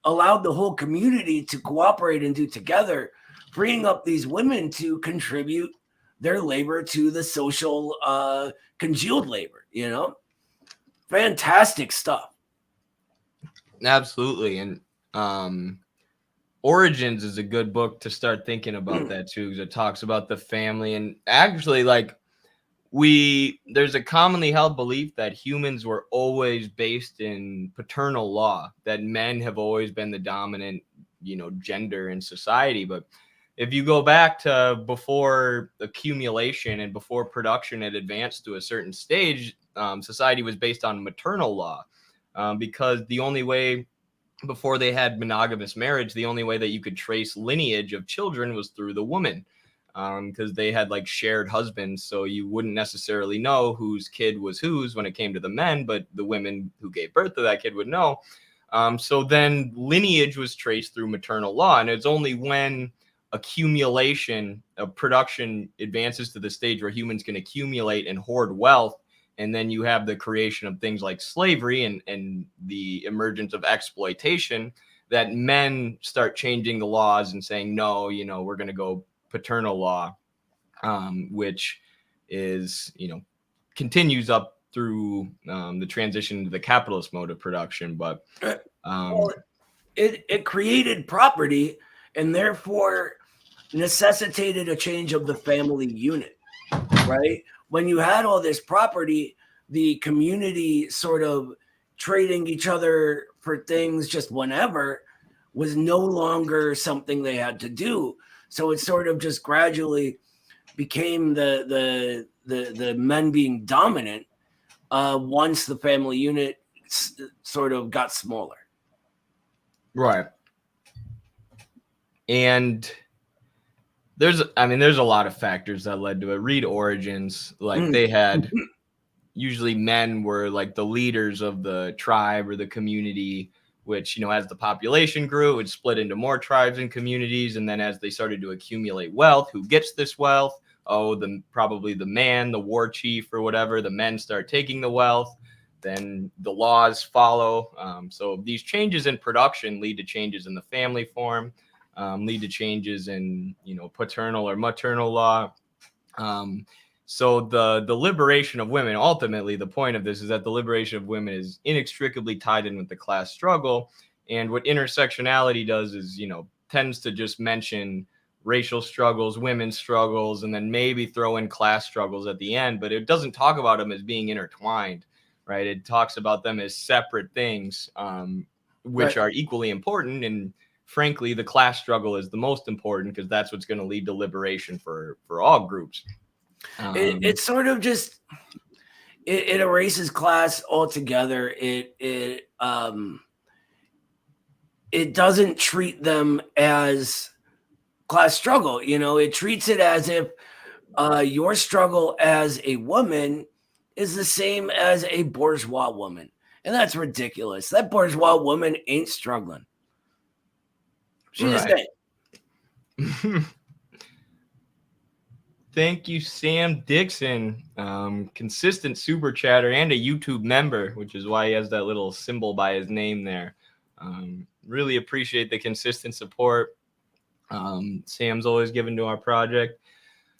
allowed the whole community to cooperate and do together, freeing up these women to contribute their labor to the social congealed labor, Fantastic stuff. Absolutely. And Origins is a good book to start thinking about that too, because it talks about the family. And actually, there's a commonly held belief that humans were always based in paternal law, that men have always been the dominant, gender in society. But if you go back to before accumulation and before production had advanced to a certain stage, society was based on maternal law, because the only way before they had monogamous marriage, the only way that you could trace lineage of children was through the woman, because they had like shared husbands. So you wouldn't necessarily know whose kid was whose when it came to the men, but the women who gave birth to that kid would know. So then lineage was traced through maternal law. And it's only when accumulation of production advances to the stage where humans can accumulate and hoard wealth, and then you have the creation of things like slavery and the emergence of exploitation, that men start changing the laws and saying, no, we're going to go paternal law, which is, continues up through the transition to the capitalist mode of production. But well, it created property and therefore necessitated a change of the family unit, right? When you had all this property, the community sort of trading each other for things just whenever was no longer something they had to do. So it sort of just gradually became the men being dominant once the family unit sort of got smaller. Right. And there's a lot of factors that led to it. Read Origins, like they had, usually men were like the leaders of the tribe or the community, which, as the population grew, it would split into more tribes and communities. And then as they started to accumulate wealth, who gets this wealth? Oh, probably the man, the war chief or whatever. The men start taking the wealth. Then the laws follow. So these changes in production lead to changes in the family form, lead to changes in, paternal or maternal law. So the liberation of women, ultimately, the point of this is that the liberation of women is inextricably tied in with the class struggle. And what intersectionality does is, tends to just mention racial struggles, women's struggles, and then maybe throw in class struggles at the end. But it doesn't talk about them as being intertwined, right? It talks about them as separate things, which are equally important. And frankly, the class struggle is the most important because that's what's going to lead to liberation for all groups. It's sort of just it erases class altogether. It doesn't treat them as class struggle. It treats it as if your struggle as a woman is the same as a bourgeois woman, and that's ridiculous. That bourgeois woman ain't struggling. She just ain't. Thank you, Sam Dixon, consistent super chatter and a YouTube member, which is why he has that little symbol by his name there. Really appreciate the consistent support. Sam's always given to our project.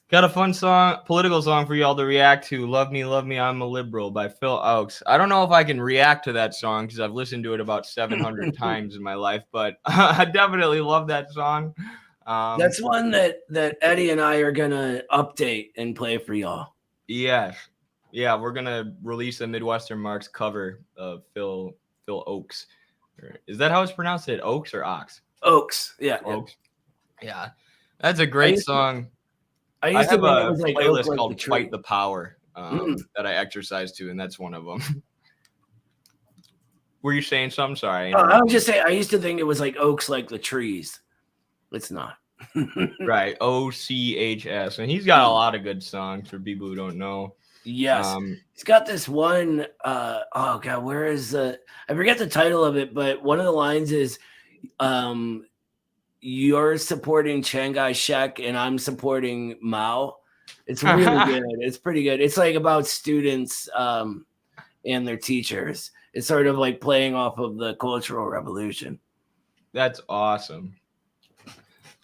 Got a fun political song for y'all to react to. Love Me, I'm a Liberal by Phil Oakes. I don't know if I can react to that song because I've listened to it about 700 times in my life, but I definitely love that song. That's one that Eddie and I are gonna update and play for y'all. Yes. Yeah, we're gonna release a Midwestern Marks cover of Phil Oakes. Is that how it's pronounced? It Oakes or Ox? Oakes. Yeah. Oakes. Yeah. That's a great song. I have a like playlist called Fight the Power that I exercise to, and that's one of them. Were you saying something? Sorry. I was just saying, I used to think it was like oaks like the trees. It's not. Right. OCHS. And he's got a lot of good songs for people who don't know. Yes. He's got this one. Oh, God, where is I forget the title of it, but one of the lines is you're supporting Chiang Kai-shek and I'm supporting Mao. It's really good. It's pretty good. It's like about students and their teachers. It's sort of like playing off of the Cultural Revolution. That's awesome.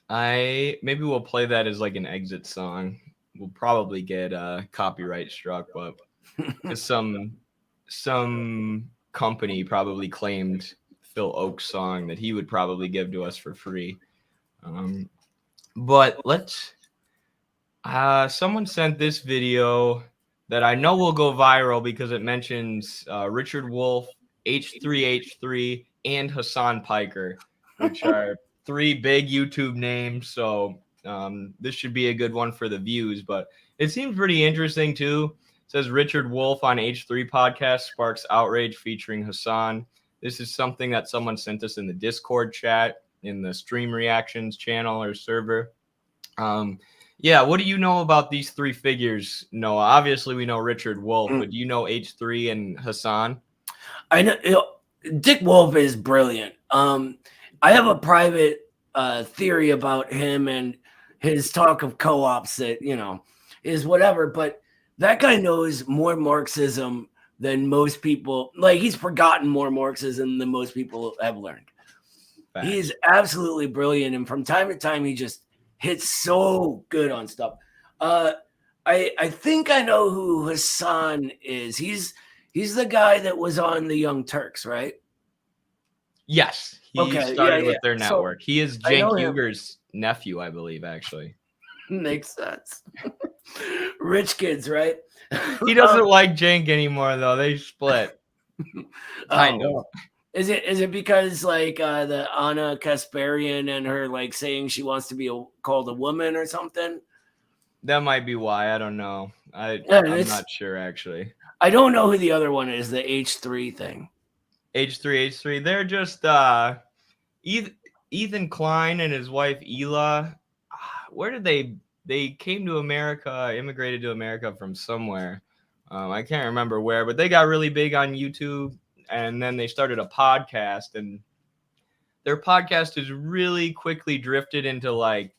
Maybe we'll play that as like an exit song. We'll probably get copyright struck, but some company probably claimed Phil Oakes' song that he would probably give to us for free. But let's. Someone sent this video that I know will go viral because it mentions Richard Wolff, H3H3, and Hassan Piker, which are three big YouTube names. So this should be a good one for the views. But it seems pretty interesting too. It says Richard Wolff on H3 podcast sparks outrage featuring Hassan. This is something that someone sent us in the Discord chat, in the stream reactions channel or server. Yeah, what do you know about these three figures, Noah? Obviously, we know Richard Wolff, but do you know H3 and Hassan? I know, Dick Wolf is brilliant. I have a private theory about him and his talk of co-ops that, is whatever, but that guy knows more Marxism than most people. Like, he's forgotten more Marxism than most people have learned. Facts. He is absolutely brilliant, and from time to time he just hits so good on stuff. I think I know who Hassan is. He's the guy that was on the Young Turks, right? Yes, he Okay, started yeah, with their yeah. So, network. He is I know Cenk him. Uger's nephew, I believe, actually. Makes sense. Rich kids, right? He doesn't like Cenk anymore, though. They split. Kind of. Well, is it because like the Anna Kasparian and her like saying she wants to be called a woman or something? That might be why. I don't know. I'm not sure, actually. I don't know who the other one is, the H3 thing. H3. They're just Ethan Klein and his wife Ela. Where did they came to America, immigrated to America from somewhere. I can't remember where, but they got really big on YouTube, and then they started a podcast, and their podcast has really quickly drifted into like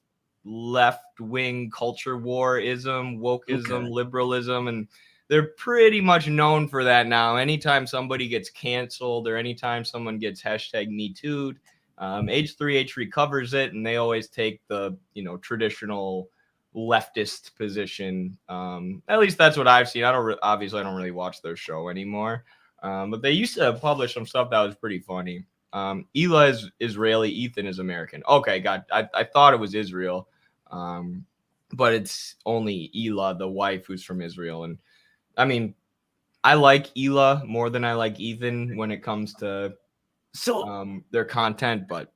left-wing culture warism, wokeism, liberalism, and they're pretty much known for that now. Anytime somebody gets canceled or anytime someone gets #MeToo'd, H3 covers it, and they always take the traditional leftist position. At least that's what I've seen. Obviously I don't really watch their show anymore, but they used to publish some stuff that was pretty funny. Ela is Israeli, Ethan is American. Okay, God, I thought it was Israel, but it's only Ela, the wife, who's from Israel. And I mean, I like Ela more than I like Ethan when it comes to their content, but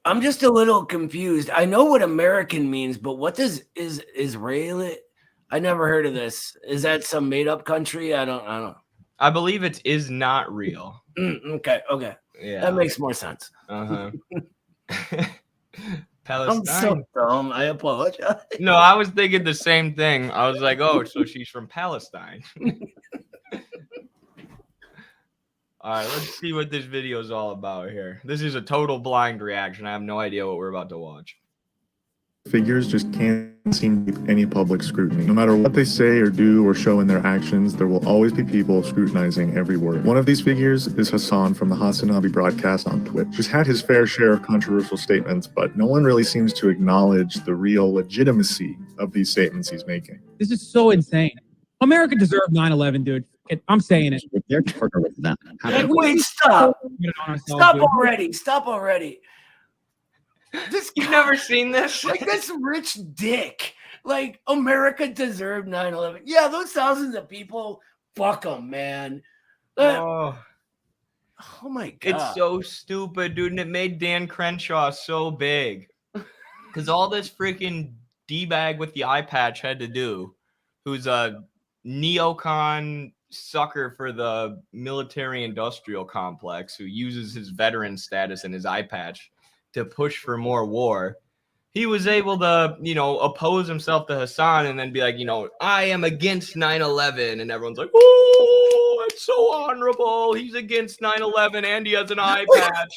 I'm just a little confused. I know what American means, but what is Israeli? I never heard of this. Is that some made up country? I don't know. I believe it is not real. Okay. Yeah, that makes more sense. Palestine. I'm so dumb. I apologize. No, I was thinking the same thing. I was like, oh, so she's from Palestine. All right, let's see what this video is all about here. This is a total blind reaction. I have no idea what we're about to watch. Figures just can't seem to keep any public scrutiny. No matter what they say or do or show in their actions, there will always be people scrutinizing every word. One of these figures is Hassan from the Hassanabi broadcast on Twitch. He's had his fair share of controversial statements, but no one really seems to acknowledge the real legitimacy of these statements he's making. This is so insane. America deserved 9/11, dude. I'm saying it. They're partner with them. Wait, stop. Stop already. Stop already. You've never seen this? Like, this rich dick. Like, America deserved 9/11. Yeah, those thousands of people, fuck them, man. Oh my God. It's so stupid, dude. And it made Dan Crenshaw so big. Because all this freaking D-bag with the eye patch had to do, who's a neocon sucker for the military-industrial complex, who uses his veteran status and his eye patch to push for more war. He was able to, oppose himself to Hassan and then be like, I am against 9/11. And everyone's like, oh, it's so honorable. He's against 9/11 and he has an eye patch.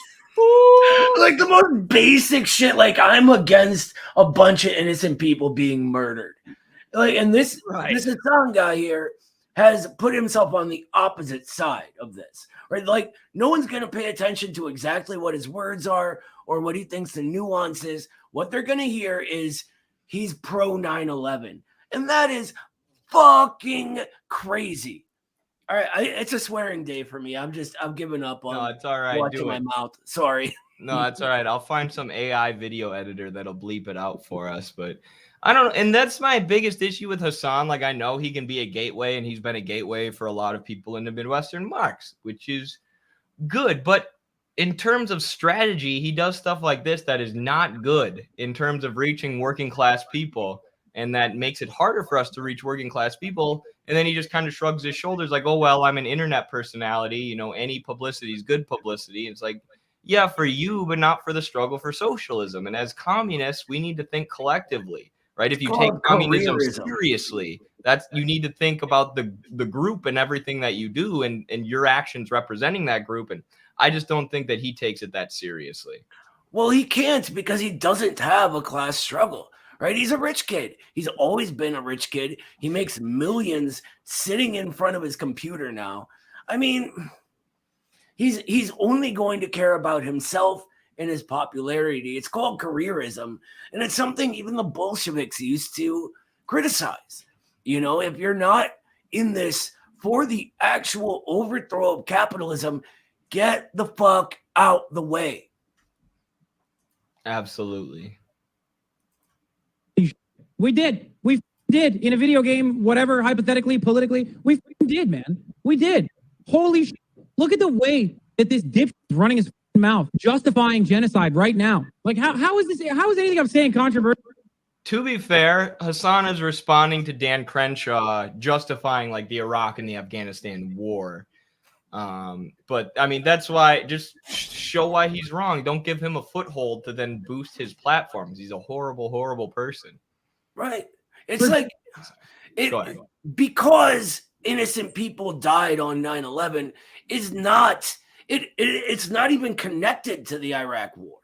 Like the most basic shit. Like, I'm against a bunch of innocent people being murdered. Like, and this Hassan guy here has put himself on the opposite side of this, right? Like, no one's going to pay attention to exactly what his words are or what he thinks the nuance is. What they're going to hear is he's pro 9/11. And that is fucking crazy. All right. It's a swearing day for me. I'm giving up on it's all right. watching my mouth. Sorry. No, it's all right. I'll find some AI video editor that'll bleep it out for us. But I don't know. And that's my biggest issue with Hassan. Like, I know he can be a gateway, and he's been a gateway for a lot of people in the Midwestern Marx, which is good. But in terms of strategy, he does stuff like this that is not good in terms of reaching working class people and that makes it harder for us to reach working class people. And then he just kind of shrugs his shoulders like, oh, well, I'm an internet personality. You know, any publicity is good publicity. It's like, yeah, for you, but not for the struggle for socialism. And as communists, we need to think collectively, right? If you take communism seriously, that's you need to think about the group and everything that you do and your actions representing that group. And I just don't think that he takes it that seriously. Well, he can't because he doesn't have a class struggle, right? He's a rich kid. He's always been a rich kid. He makes millions sitting in front of his computer now. I mean, he's only going to care about himself and his popularity. It's called careerism, and it's something even the Bolsheviks used to criticize. You know, if you're not in this for the actual overthrow of capitalism, get the fuck out the way. Absolutely. We did. We did in a video game, whatever, hypothetically, politically. We did, man. We did. Holy shit. Look at the way that this dip is running his mouth, justifying genocide right now. Like, how is this? How is anything I'm saying controversial? To be fair, Hassan is responding to Dan Crenshaw, justifying like the Iraq and the Afghanistan war. But I mean, that's why, just show why he's wrong. Don't give him a foothold to then boost his platforms. He's a horrible, horrible person. Right. It's like because innocent people died on 9/11 is not it's not even connected to the Iraq war.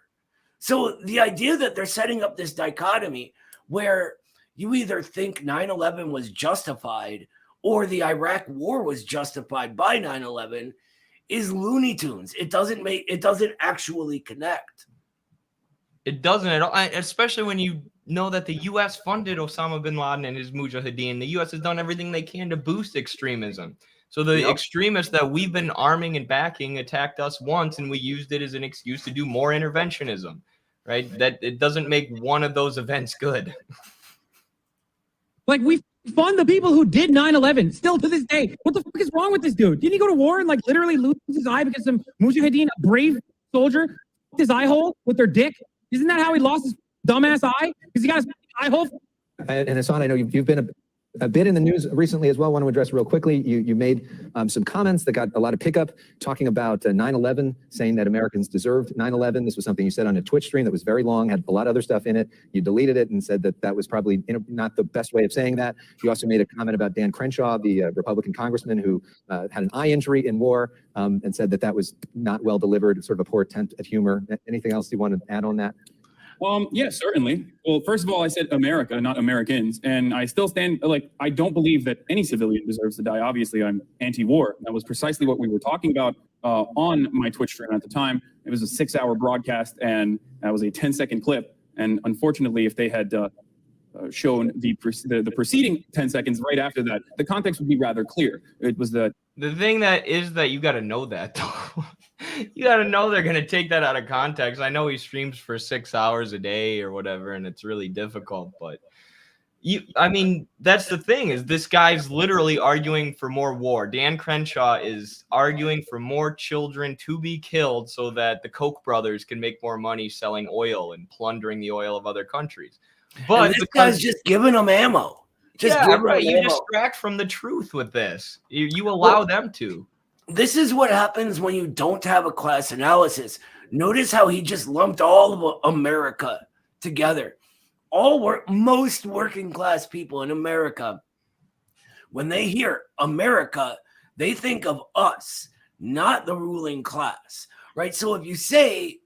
So the idea that they're setting up this dichotomy where you either think 9/11 was justified or the Iraq war was justified by 9/11 is Looney Tunes. It doesn't actually connect. It doesn't at all, especially when you know that the U.S. funded Osama bin Laden and his Mujahideen. The U.S. has done everything they can to boost extremism. So the extremists that we've been arming and backing attacked us once, and we used it as an excuse to do more interventionism, right? That it doesn't make one of those events good. Like, we fund the people who did 9/11 still to this day. What the fuck is wrong with this dude? Didn't he go to war and like literally lose his eye because some Mujahideen, a brave soldier, fucked his eye hole with their dick? Isn't that how he lost his dumbass eye? Because he got his eye hole. And Hassan, I know you've been a bit in the news recently as well. I want to address real quickly. You made some comments that got a lot of pickup talking about 9/11, saying that Americans deserved 9/11. This was something you said on a Twitch stream that was very long, had a lot of other stuff in it. You deleted it and said that that was probably not the best way of saying that. You also made a comment about Dan Crenshaw, the Republican congressman who had an eye injury in war, and said that that was not well delivered, sort of a poor attempt at humor. Anything else you want to add on that? Yes, certainly. Well, first of all, I said America, not Americans. And I still stand, like, I don't believe that any civilian deserves to die. Obviously, I'm anti-war. That was precisely what we were talking about on my Twitch stream at the time. It was a 6-hour broadcast, and that was a 10-second clip. And unfortunately, if they had shown the preceding 10 seconds right after that, the context would be rather clear. It was the thing that you got to know that, though. You got to know they're going to take that out of context. I know he streams for 6 hours a day or whatever, and it's really difficult, but I mean, that's the thing, is this guy's literally arguing for more war. Dan Crenshaw is arguing for more children to be killed so that the Koch brothers can make more money selling oil and plundering the oil of other countries. But this guy's just giving them ammo. You distract from the truth with this. You allow them to. This is what happens when you don't have a class analysis. Notice how he just lumped all of America together. Most working class people in America, when they hear America, they think of us, not the ruling class, right? So if you say,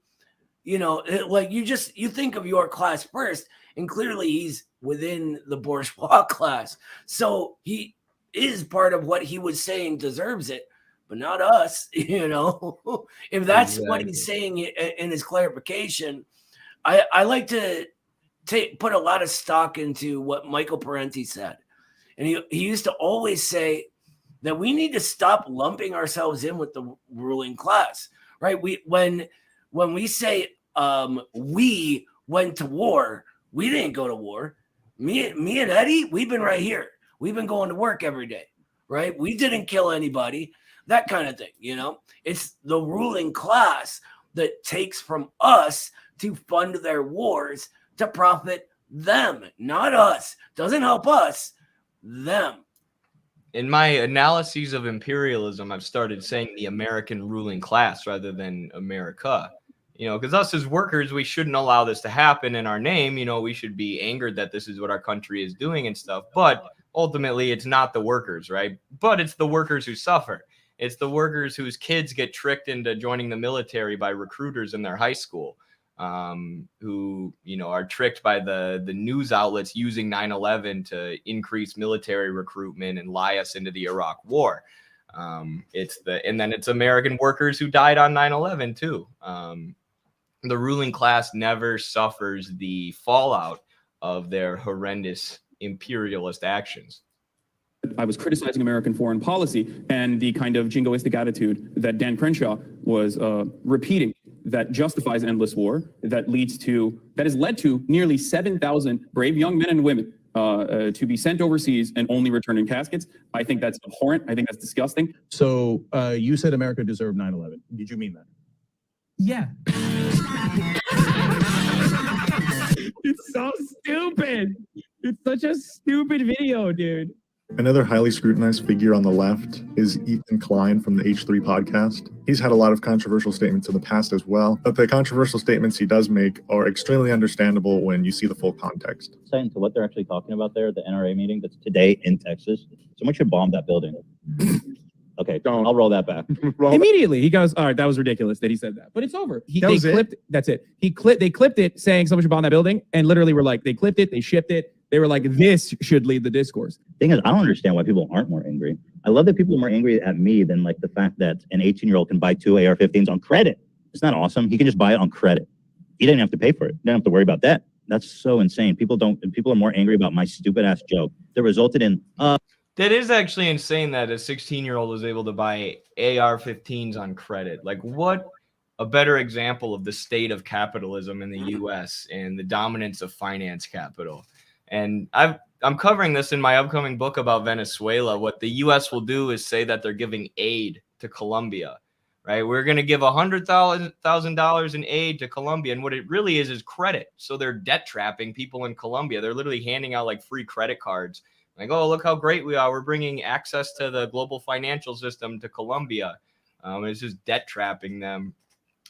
like you think of your class first, and clearly he's within the bourgeois class. So he is part of what he was saying deserves it, but not us, If that's what he's saying in his clarification, I like to put a lot of stock into what Michael Parenti said. And he used to always say that we need to stop lumping ourselves in with the ruling class, right? When we say we went to war, we didn't go to war. Me and Eddie, we've been right here. We've been going to work every day, right? We didn't kill anybody, that kind of thing, It's the ruling class that takes from us to fund their wars to profit Them, not us. Doesn't help us. Them. In my analyses of imperialism, I've started saying the American ruling class rather than America. Because us as workers, we shouldn't allow this to happen in our name. We should be angered that this is what our country is doing and stuff. But ultimately, it's not the workers, right? But it's the workers who suffer. It's the workers whose kids get tricked into joining the military by recruiters in their high school, who, are tricked by the news outlets using 9/11 to increase military recruitment and lie us into the Iraq War. And then it's American workers who died on 9/11 too. The ruling class never suffers the fallout of their horrendous imperialist actions. I was criticizing American foreign policy and the kind of jingoistic attitude that Dan Crenshaw was repeating that justifies endless war, that has led to nearly 7,000 brave young men and women to be sent overseas and only return in caskets. I think that's abhorrent. I think that's disgusting. So you said America deserved 9/11. Did you mean that? Yeah. It's so stupid. It's such a stupid video, dude. Another highly scrutinized figure on the left is Ethan Klein from the H3 podcast. He's had a lot of controversial statements in the past as well, but the controversial statements he does make are extremely understandable when you see the full context. To what they're actually talking about there, the NRA meeting that's today in Texas, someone should bomb that building. Okay, I'll roll that back. Immediately, he goes, "All right, that was ridiculous that he said that, but it's over." That's it. They clipped it saying someone should bomb that building, and literally were like, they clipped it, they shipped it. They were like, "This should lead the discourse." Thing is, I don't understand why people aren't more angry. I love that people are more angry at me than like the fact that an 18-year-old can buy 2 AR-15s on credit. It's not awesome. He can just buy it on credit. He didn't have to pay for it. He didn't have to worry about that. That's so insane. People are more angry about my stupid ass joke that resulted in That is actually insane that a 16-year-old was able to buy AR-15s on credit. Like, what a better example of the state of capitalism in the U.S. and the dominance of finance capital. And I'm covering this in my upcoming book about Venezuela. What the U.S. will do is say that they're giving aid to Colombia, right? We're going to give $100,000 in aid to Colombia. And what it really is credit. So they're debt trapping people in Colombia. They're literally handing out like free credit cards. Like, oh, look how great we are. We're bringing access to the global financial system to Colombia. It's just debt trapping them.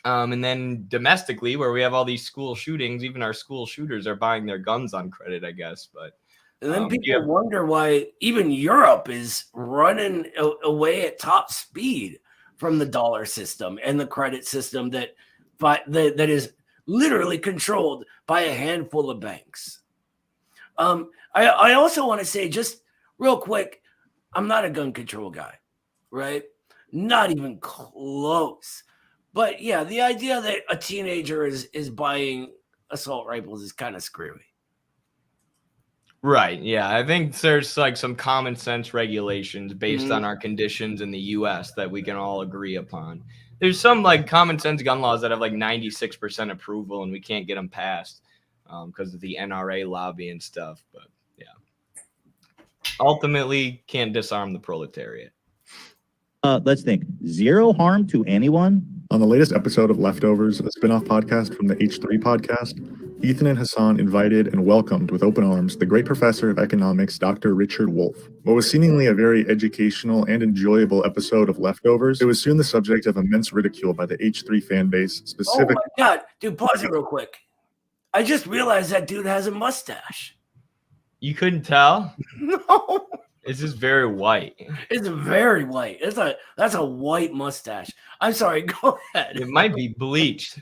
And then domestically, where we have all these school shootings, even our school shooters are buying their guns on credit, I guess. But and then people wonder why even Europe is running away at top speed from the dollar system and the credit system that is literally controlled by a handful of banks. I also want to say, just real quick, I'm not a gun control guy, right? Not even close. But yeah, the idea that a teenager is buying assault rifles is kind of screwy. Right. Yeah. I think there's like some common sense regulations based on our conditions in the U.S. that we can all agree upon. There's some like common sense gun laws that have like 96% approval and we can't get them passed because of the NRA lobby and stuff. But yeah, ultimately can't disarm the proletariat. Let's think. Zero harm to anyone? On the latest episode of Leftovers, a spin-off podcast from the H3 podcast, Ethan and Hassan invited and welcomed with open arms the great professor of economics, Dr. Richard Wolff. What was seemingly a very educational and enjoyable episode of Leftovers, it was soon the subject of immense ridicule by the H3 fan base, specifically. Oh my God, dude, pause it real quick. I just realized that dude has a mustache. You couldn't tell? No. It's just very white. It's very white. That's a white mustache. I'm sorry. Go ahead. It might be bleached.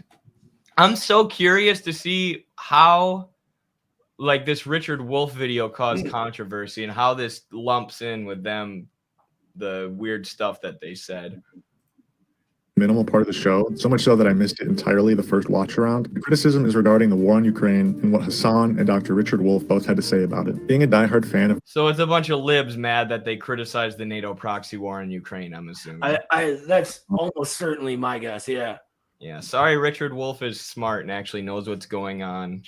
I'm so curious to see how, like, this Richard Wolff video caused controversy and how this lumps in with them, the weird stuff that they said. Minimal part of the show, so much so that I missed it entirely the first watch around. The criticism is regarding the war on Ukraine and what Hassan and Dr. Richard Wolff both had to say about it. Being a diehard fan of... So it's a bunch of libs mad that they criticized the NATO proxy war in Ukraine, I'm assuming. That's almost certainly my guess, yeah. Yeah, sorry Richard Wolff is smart and actually knows what's going on.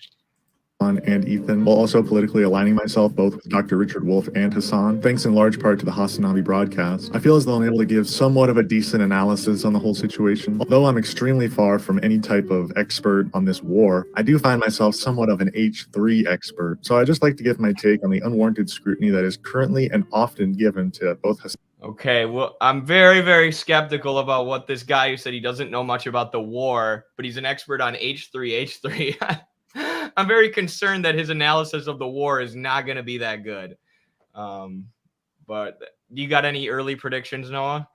and Ethan, while also politically aligning myself both with Dr. Richard Wolff and Hassan, thanks in large part to the Hasanabi broadcast. I feel as though I'm able to give somewhat of a decent analysis on the whole situation. Although I'm extremely far from any type of expert on this war, I do find myself somewhat of an H3 expert. So I just like to give my take on the unwarranted scrutiny that is currently and often given to both Hassan. Okay, well, I'm very, very skeptical about what this guy who said he doesn't know much about the war, but he's an expert on H3. I'm very concerned that his analysis of the war is not going to be that good. But you got any early predictions, Noah?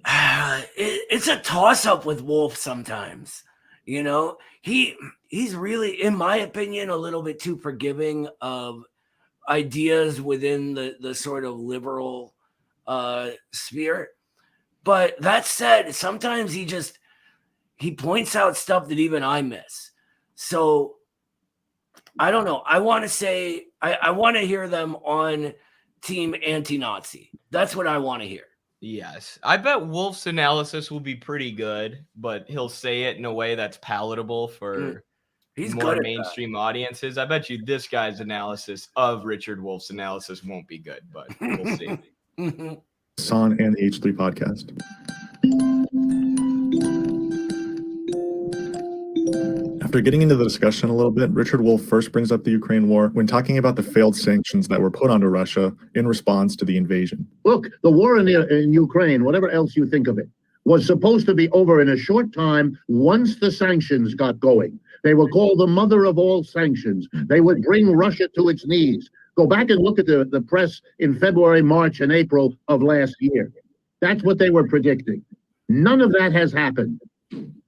It's a toss-up with Wolff sometimes. You know, he's really, in my opinion, a little bit too forgiving of ideas within the sort of liberal sphere. But that said, sometimes he points out stuff that even I miss. So I don't know. I want to say I want to hear them on team anti-Nazi. That's what I want to hear. Yes. I bet Wolff's analysis will be pretty good, but he'll say it in a way that's palatable for He's more good at mainstream audiences. I bet you this guy's analysis of Richard Wolff's analysis won't be good, but we'll see. Hassan and the H3 podcast. After getting into the discussion a little bit, Richard Wolff first brings up the Ukraine war when talking about the failed sanctions that were put onto Russia in response to the invasion. Look, the war in Ukraine, whatever else you think of it, was supposed to be over in a short time once the sanctions got going. They were called the mother of all sanctions. They would bring Russia to its knees. Go back and look at the press in February, March, and April of last year. That's what they were predicting. None of that has happened.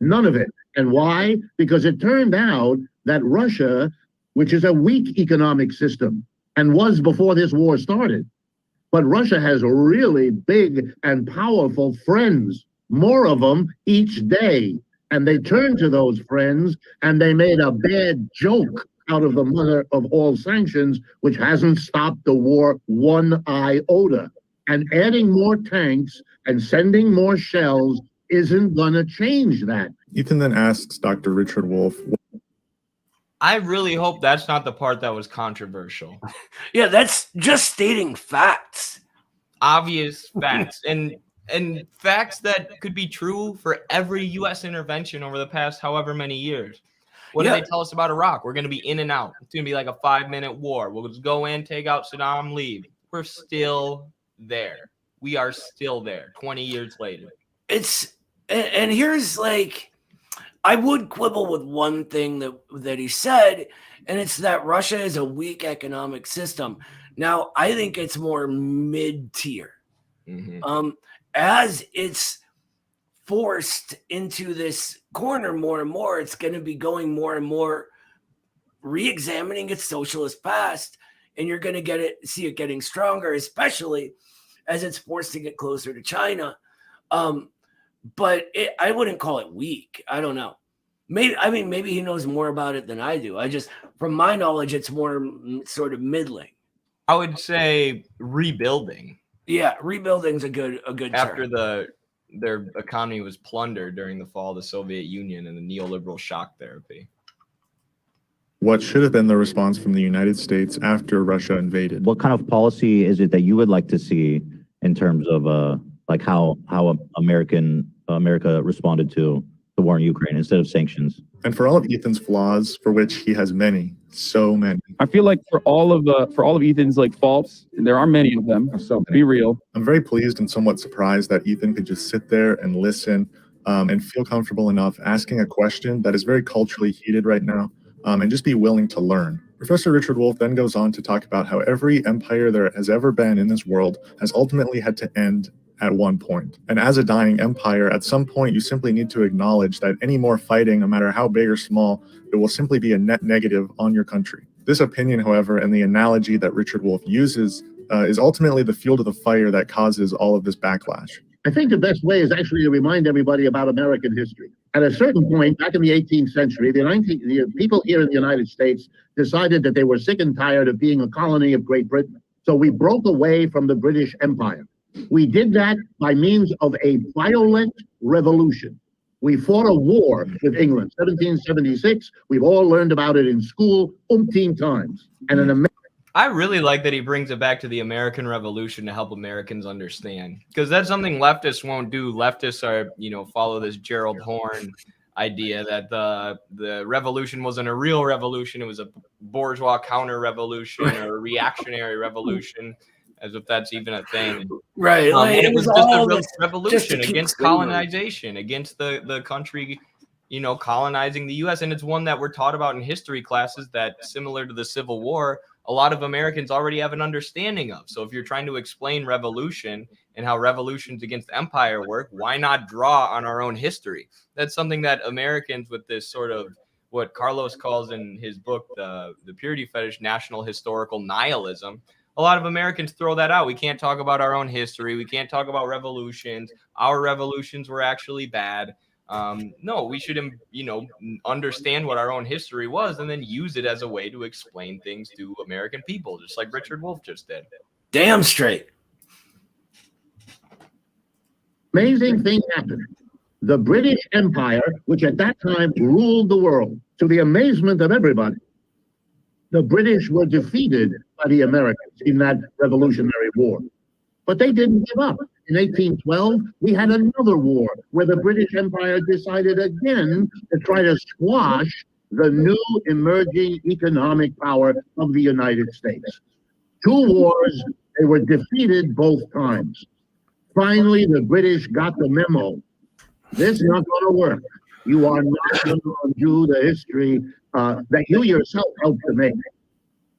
None of it. And why? Because it turned out that Russia, which is a weak economic system and was before this war started, but Russia has really big and powerful friends, more of them each day. And they turned to those friends and they made a bad joke out of the mother of all sanctions, which hasn't stopped the war one iota. And adding more tanks and sending more shells isn't going to change that. Ethan then asks Dr. Richard Wolff. I really hope that's not the part that was controversial. Yeah, that's just stating facts. Obvious facts. And facts that could be true for every U.S. intervention over the past however many years. What did they tell us about Iraq? We're going to be in and out. It's going to be like a 5-minute war. We'll just go in, take out Saddam, leave. We're still there. We are still there 20 years later. And here's like, I would quibble with one thing that he said, and it's that Russia is a weak economic system. Now, I think it's more mid-tier. As it's forced into this corner more and more, it's going to be going more and more re-examining its socialist past, and you're going to see it getting stronger, especially as it's forced to get closer to China. But I wouldn't call it weak. I don't know. Maybe he knows more about it than I do. From my knowledge, it's more sort of middling. I would say rebuilding. Yeah, rebuilding's a good after term. Their economy was plundered during the fall of the Soviet Union and the neoliberal shock therapy. What should have been the response from the United States after Russia invaded? What kind of policy is it that you would like to see in terms of like how America responded to the war in Ukraine instead of sanctions? And for all of Ethan's flaws, for which he has many, so many. I feel like for all of Ethan's like faults, there are many of them. So be real. I'm very pleased and somewhat surprised that Ethan could just sit there and listen and feel comfortable enough asking a question that is very culturally heated right now, and just be willing to learn. Professor Richard Wolff then goes on to talk about how every empire there has ever been in this world has ultimately had to end at one point. And as a dying empire, at some point, you simply need to acknowledge that any more fighting, no matter how big or small, it will simply be a net negative on your country. This opinion, however, and the analogy that Richard Wolff uses is ultimately the fuel to the fire that causes all of this backlash. I think the best way is actually to remind everybody about American history. At a certain point, back in the 18th century, the people here in the United States decided that they were sick and tired of being a colony of Great Britain. So we broke away from the British Empire. We did that by means of a violent revolution. We fought a war with England, 1776. We've all learned about it in school umpteen times. And an I really like that he brings it back to the American Revolution to help Americans understand, because that's something leftists won't do. Leftists are, follow this Gerald Horne idea that the revolution wasn't a real revolution. It was a bourgeois counter revolution or a reactionary revolution, as if that's even a thing. Right. And it was just a revolution just against colonization, against the country, colonizing the U.S. And it's one that we're taught about in history classes that, similar to the Civil War, a lot of Americans already have an understanding of. So if you're trying to explain revolution and how revolutions against empire work, why not draw on our own history? That's something that Americans, with this sort of what Carlos calls in his book, the Purity Fetish, national historical nihilism, a lot of Americans throw that out. We can't talk about our own history. We can't talk about revolutions. Our revolutions were actually bad. No, we should, understand what our own history was and then use it as a way to explain things to American people, just like Richard Wolff just did. Damn straight. amazing thing happened. The British Empire, which at that time ruled the world, to the amazement of everybody, the British were defeated by the Americans in that Revolutionary War. But they didn't give up. In 1812, we had another war where the British Empire decided again to try to squash the new emerging economic power of the United States. 2 wars, they were defeated both times. Finally, the British got the memo. This is not going to work. You are not going to undo the history that you yourself helped to make.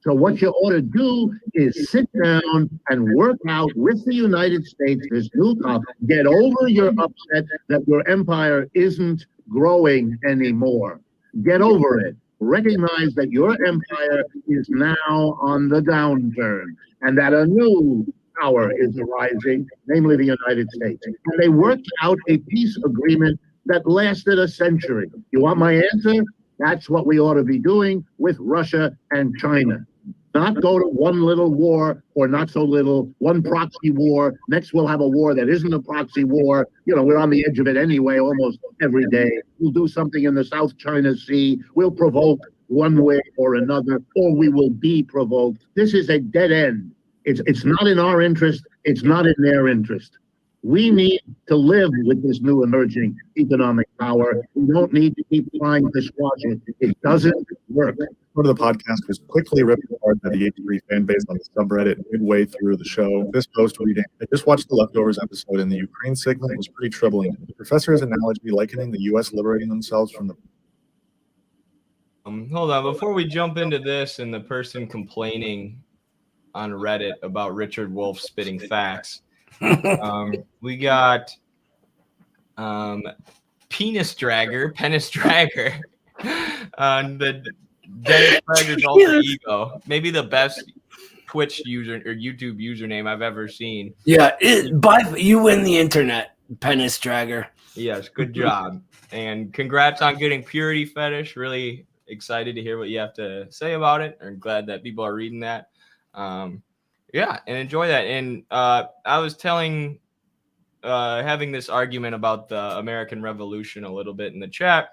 So what you ought to do is sit down and work out with the United States this new topic. Get over your upset that your empire isn't growing anymore. Get over it. Recognize that your empire is now on the downturn and that a new power is arising, namely the United States. And they worked out a peace agreement that lasted a century. You want my answer? That's what we ought to be doing with Russia and China. Not go to one little war or not so little, one proxy war. Next, we'll have a war that isn't a proxy war. You know, we're on the edge of it anyway, almost every day. We'll do something in the South China Sea. We'll provoke one way or another, or we will be provoked. This is a dead end. It's not in our interest. It's not in their interest. We need to live with this new emerging economic power. We don't need to keep trying to squash it. It doesn't work. Part of the podcast was quickly ripped apart by the H3 fan base on the subreddit midway through the show. This post reading, I just watched the Leftovers episode and the Ukraine segment was pretty troubling. The professor's analogy likening the U.S. liberating themselves from the... Hold on, before we jump into this and the person complaining on Reddit about Richard Wolff spitting facts, we got Penis Dragger, the Dennis Prager's alter ego, maybe the best Twitch user or YouTube username I've ever seen. Yeah, you win the internet, Penis Dragger. Yes, good job. And congrats on getting Purity Fetish. Really excited to hear what you have to say about it. I'm glad that people are reading that. Yeah, and enjoy that. And I was having this argument about the American Revolution a little bit in the chat.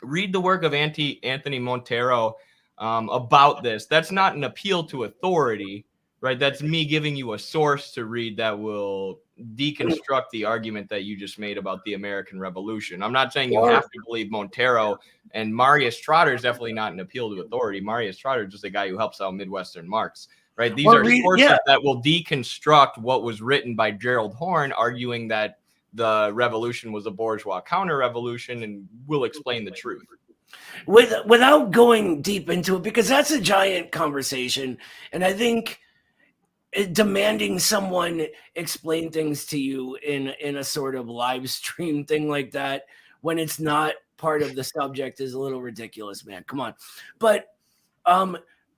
Read the work of Anthony Montero about this. That's not an appeal to authority, right? That's me giving you a source to read that will deconstruct the argument that you just made about the American Revolution. I'm not saying you have to believe Montero, and Marius Trotter is definitely not an appeal to authority. Marius Trotter is just a guy who helps out Midwestern Marx. Right. These are sources that will deconstruct what was written by Gerald Horne, arguing that the revolution was a bourgeois counter-revolution, and will explain the truth. Without going deep into it, because that's a giant conversation. And I think demanding someone explain things to you in a sort of live stream thing like that, when it's not part of the subject, is a little ridiculous, man. Come on. But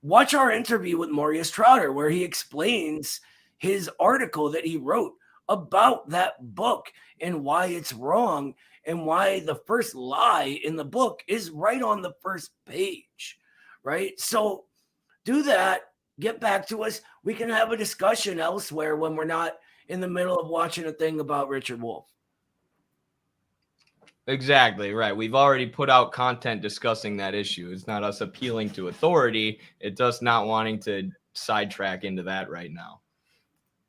watch our interview with Marius Trotter, where he explains his article that he wrote about that book and why it's wrong and why the first lie in the book is right on the first page, right? So do that. Get back to us. We can have a discussion elsewhere when we're not in the middle of watching a thing about Richard Wolff. Exactly, right. We've already put out content discussing that issue. It's not us appealing to authority. It's us not wanting to sidetrack into that right now.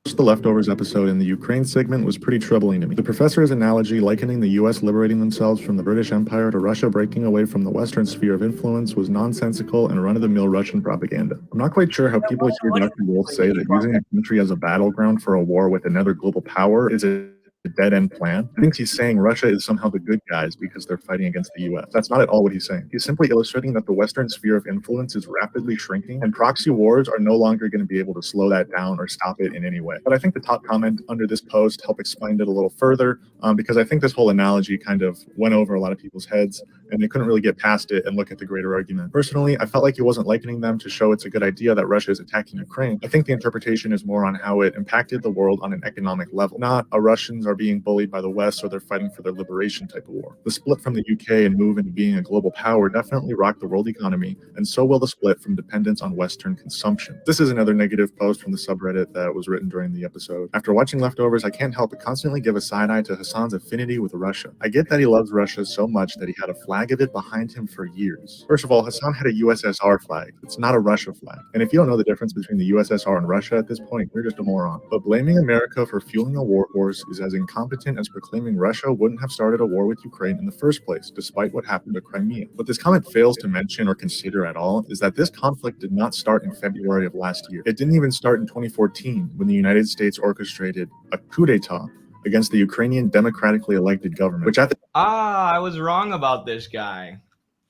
The leftovers episode in the Ukraine segment was pretty troubling to me. The professor's analogy likening the US liberating themselves from the British Empire to Russia breaking away from the Western sphere of influence was nonsensical and run-of-the-mill Russian propaganda. I'm not quite sure how people hear Dr. Wolf say that using a country as a battleground for a war with another global power is a dead-end plan. I think he's saying Russia is somehow the good guys because they're fighting against the US. That's not at all what he's saying. He's simply illustrating that the Western sphere of influence is rapidly shrinking, and proxy wars are no longer going to be able to slow that down or stop it in any way. But I think the top comment under this post helped explain it a little further, because I think this whole analogy kind of went over a lot of people's heads, and they couldn't really get past it and look at the greater argument. Personally, I felt like he wasn't likening them to show it's a good idea that Russia is attacking Ukraine. I think the interpretation is more on how it impacted the world on an economic level, not a Russians are being bullied by the West or they're fighting for their liberation type of war. The split from the UK and move into being a global power definitely rocked the world economy, and so will the split from dependence on Western consumption. This is another negative post from the subreddit that was written during the episode. After watching Leftovers, I can't help but constantly give a side eye to Hassan's affinity with Russia. I get that he loves Russia so much that he had a flag of it behind him for years. First of all, Hassan had a USSR flag. It's not a Russia flag. And if you don't know the difference between the USSR and Russia at this point, you're just a moron. But blaming America for fueling a war horse is as incompetent as proclaiming Russia wouldn't have started a war with Ukraine in the first place, despite what happened to Crimea. What this comment fails to mention or consider at all is that this conflict did not start in February of last year. It didn't even start in 2014 when the United States orchestrated a coup d'etat against the Ukrainian democratically elected government, which at the I was wrong about this guy.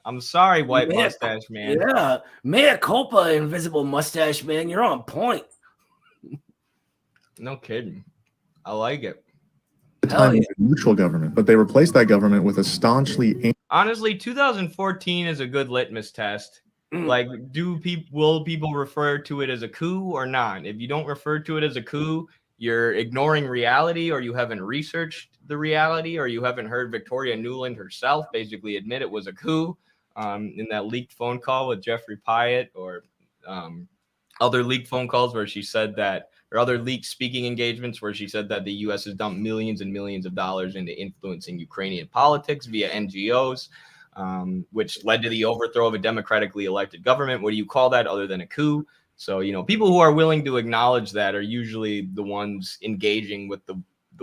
I'm sorry, white mustache man. Yeah, mea culpa, invisible mustache man. You're on point. No kidding. I like it. time was a neutral government, but they replaced that government with a staunchly honestly 2014 is a good litmus test. Like, will people refer to it as a coup or not? If you don't refer to it as a coup, you're ignoring reality, or you haven't researched the reality, or you haven't heard Victoria Nuland herself basically admit it was a coup in that leaked phone call with Jeffrey Pyatt, or other leaked phone calls where she said that, or other leaked speaking engagements where she said that the U.S. has dumped millions and millions of dollars into influencing Ukrainian politics via NGOs, which led to the overthrow of a democratically elected government. What do you call that other than a coup? So, you know, people who are willing to acknowledge that are usually the ones engaging with the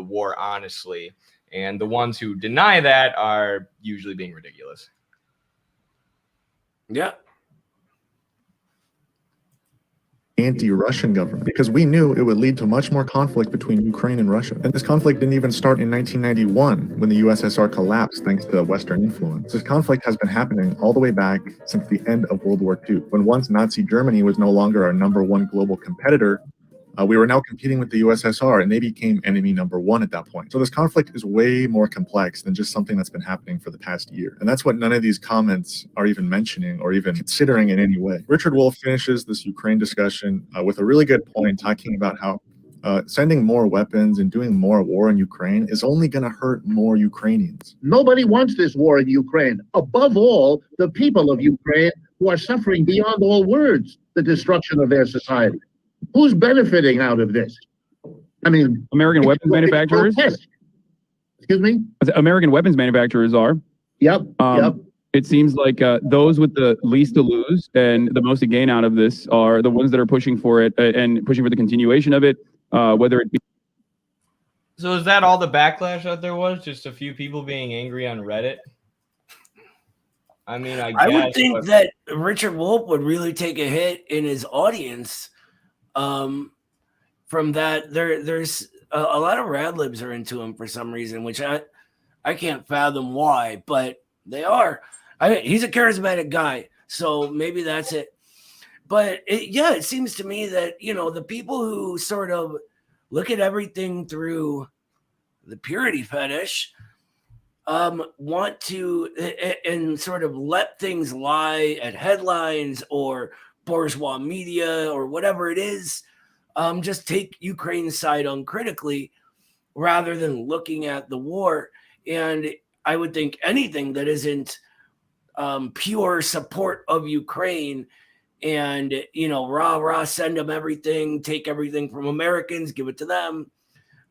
war honestly. And the ones who deny that are usually being ridiculous. Yeah. Anti-Russian government, because we knew it would lead to much more conflict between Ukraine and Russia. And this conflict didn't even start in 1991 when the USSR collapsed thanks to Western influence. This conflict has been happening all the way back since the end of World War II, when once Nazi Germany was no longer our #1 global competitor. We were now competing with the USSR, and they became enemy #1 at that point. So this conflict is way more complex than just something that's been happening for the past year. And that's what none of these comments are even mentioning or even considering in any way. Richard Wolff finishes this Ukraine discussion with a really good point, talking about how sending more weapons and doing more war in Ukraine is only going to hurt more Ukrainians. Nobody wants this war in Ukraine. Above all, the people of Ukraine who are suffering beyond all words the destruction of their society. Who's benefiting out of this? I mean, American weapons manufacturers. Excuse me? American weapons manufacturers are. Yep. Yep. It seems like those with the least to lose and the most to gain out of this are the ones that are pushing for it and pushing for the continuation of it, whether it be. So is that all the backlash that there was? Just a few people being angry on Reddit? I mean, I would think that Richard Wolff would really take a hit in his audience. From that, there's a lot of rad libs are into him for some reason, which I can't fathom why, but they are. He's a charismatic guy, so maybe that's it. But it seems to me that, you know, the people who sort of look at everything through the purity fetish want to and sort of let things lie at headlines or bourgeois media or whatever it is, just take Ukraine's side uncritically rather than looking at the war. And I would think anything that isn't pure support of Ukraine and, you know, rah, send them everything, take everything from Americans, give it to them,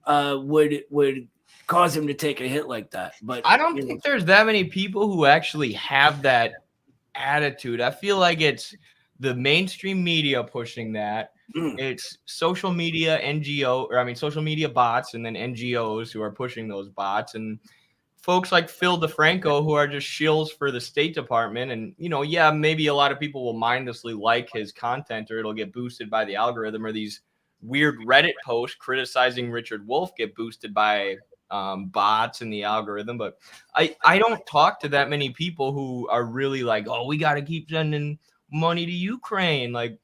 would cause him to take a hit like that. But I don't think there's that many people who actually have that attitude. I feel like it's the mainstream media pushing that. It's social media social media bots, and then NGOs who are pushing those bots, and folks like Phil DeFranco who are just shills for the State Department. And, yeah, maybe a lot of people will mindlessly like his content, or it'll get boosted by the algorithm, or these weird Reddit posts criticizing Richard Wolff get boosted by bots in the algorithm. But I don't talk to that many people who are really like, oh, we got to keep sending money to Ukraine. Like,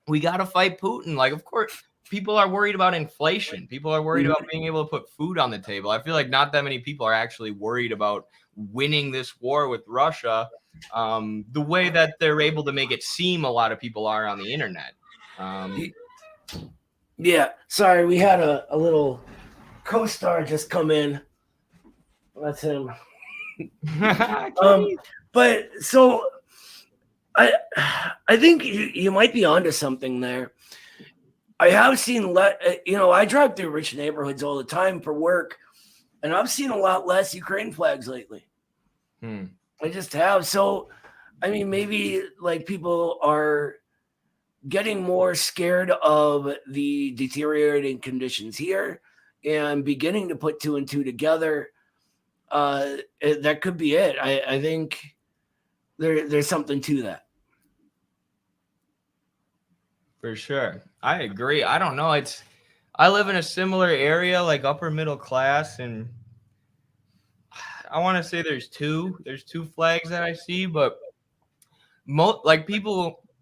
we got to fight Putin. Like, of course, people are worried about inflation. People are worried about being able to put food on the table. I feel like not that many people are actually worried about winning this war with Russia the way that they're able to make it seem a lot of people are on the internet. Yeah, sorry, we had a little co-star just come in. That's him. But so I think you might be onto something there. I have seen, I drive through rich neighborhoods all the time for work, and I've seen a lot less Ukraine flags lately. I just have. So, I mean, maybe like people are getting more scared of the deteriorating conditions here and beginning to put two and two together. That could be it. I think there's something to that. For sure. I agree. I don't know. I live in a similar area, like upper middle class, and I want to say there's two flags that I see, but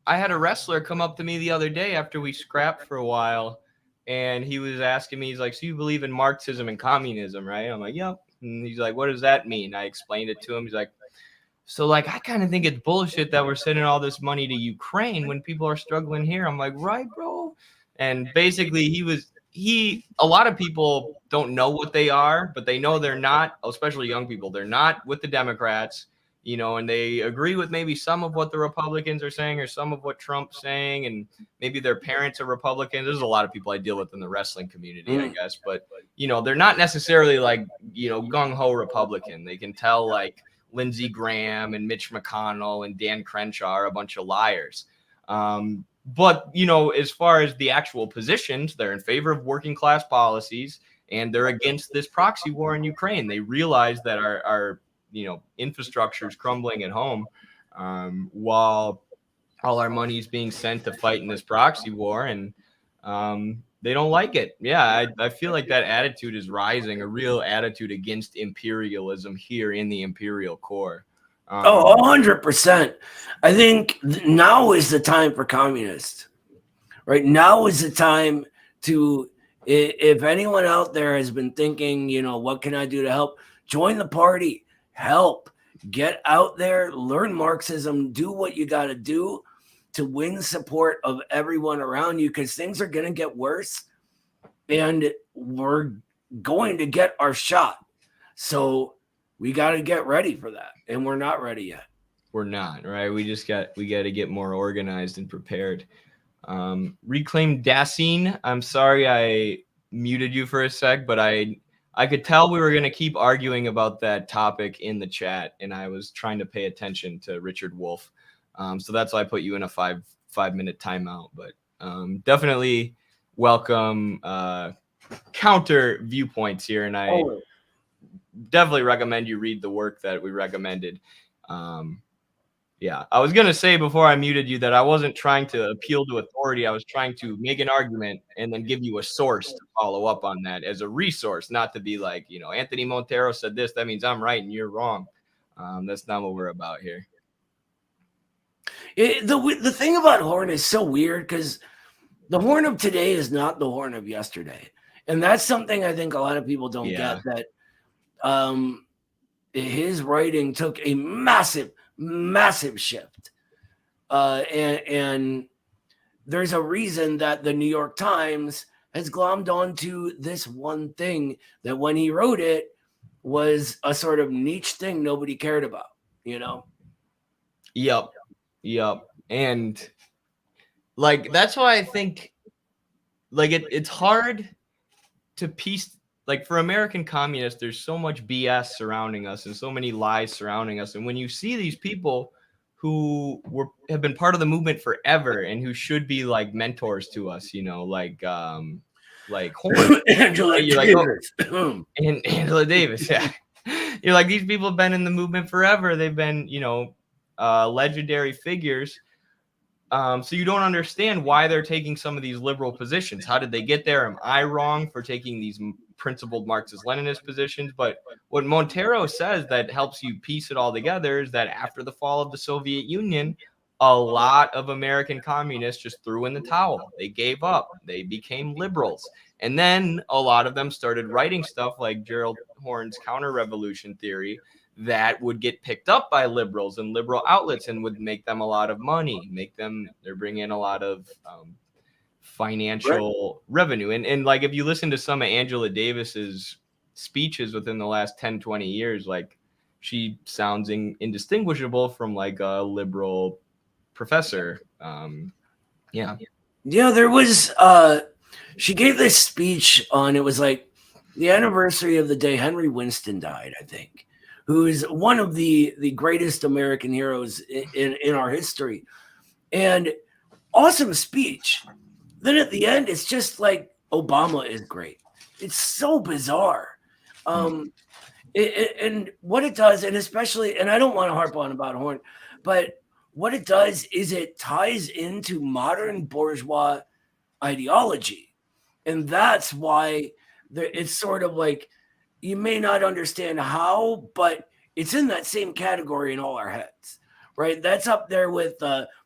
I had a wrestler come up to me the other day after we scrapped for a while, and he was asking me, he's like, so you believe in Marxism and communism, right? I'm like, yep. And he's like, what does that mean? I explained it to him. He's like, so like, I kind of think it's bullshit that we're sending all this money to Ukraine when people are struggling here. I'm like, right, bro. And basically a lot of people don't know what they are, but they know they're not, especially young people, they're not with the Democrats, and they agree with maybe some of what the Republicans are saying or some of what Trump's saying. And maybe their parents are Republicans. There's a lot of people I deal with in the wrestling community, I guess, but they're not necessarily like, gung-ho Republican. They can tell like Lindsey Graham and Mitch McConnell and Dan Crenshaw are a bunch of liars. But, as far as the actual positions, they're in favor of working class policies, and they're against this proxy war in Ukraine. They realize that our infrastructure is crumbling at home, while all our money is being sent to fight in this proxy war. And they don't like it. Yeah, I feel like that attitude is rising, a real attitude against imperialism here in the imperial core. 100%. I think now is the time for communists. Right now is the time to, if anyone out there has been thinking, what can I do to help? Join the party, help, get out there, learn Marxism, do what you got to do to win support of everyone around you, because things are going to get worse and we're going to get our shot. So we got to get ready for that. And we're not ready yet. We're not, right? We got to get more organized and prepared. Reclaim Dassine. I'm sorry I muted you for a sec, but I could tell we were going to keep arguing about that topic in the chat, and I was trying to pay attention to Richard Wolff. So that's why I put you in a five-minute timeout. But definitely welcome counter viewpoints here, and I definitely recommend you read the work that we recommended. Yeah, I was going to say before I muted you that I wasn't trying to appeal to authority. I was trying to make an argument and then give you a source to follow up on that as a resource, not to be like, Anthony Montero said this, that means I'm right and you're wrong. That's not what we're about here. The thing about Horn is so weird, because the Horn of today is not the Horn of yesterday. And that's something I think a lot of people don't get, that his writing took a massive shift. And there's a reason that the New York Times has glommed onto this one thing that when he wrote it was a sort of niche thing nobody cared about, Yep. And like, that's why I think like it's hard to piece like for American communists, there's so much BS surrounding us and so many lies surrounding us. And when you see these people who have been part of the movement forever and who should be like mentors to us, you know, like Horn, Angela you're like, Davis. oh, and Angela Davis, yeah. You're like, these people have been in the movement forever. They've been, you know, legendary figures. So you don't understand why they're taking some of these liberal positions. How did they get there? Am I wrong for taking these principled Marxist-Leninist positions? But what Montero says that helps you piece it all together is that after the fall of the Soviet Union, a lot of American communists just threw in the towel. They gave up. They became liberals. And then a lot of them started writing stuff like Gerald Horne's counter-revolution theory that would get picked up by liberals and liberal outlets and would make them a lot of money, they're bringing in a lot of financial revenue. And like, if you listen to some of Angela Davis's speeches within the last 10, 20 years, like she sounds indistinguishable from like a liberal professor. Yeah. Yeah, there was, she gave this speech on, it was like the anniversary of the day Henry Winston died, I think, who is one of the greatest American heroes in our history. And awesome speech. Then at the end, it's just like Obama is great. It's so bizarre. And what it does, and especially, and I don't want to harp on about Horn, but what it does is it ties into modern bourgeois ideology. And that's why it's sort of like, you may not understand how, but it's in that same category in all our heads, right? That's up there with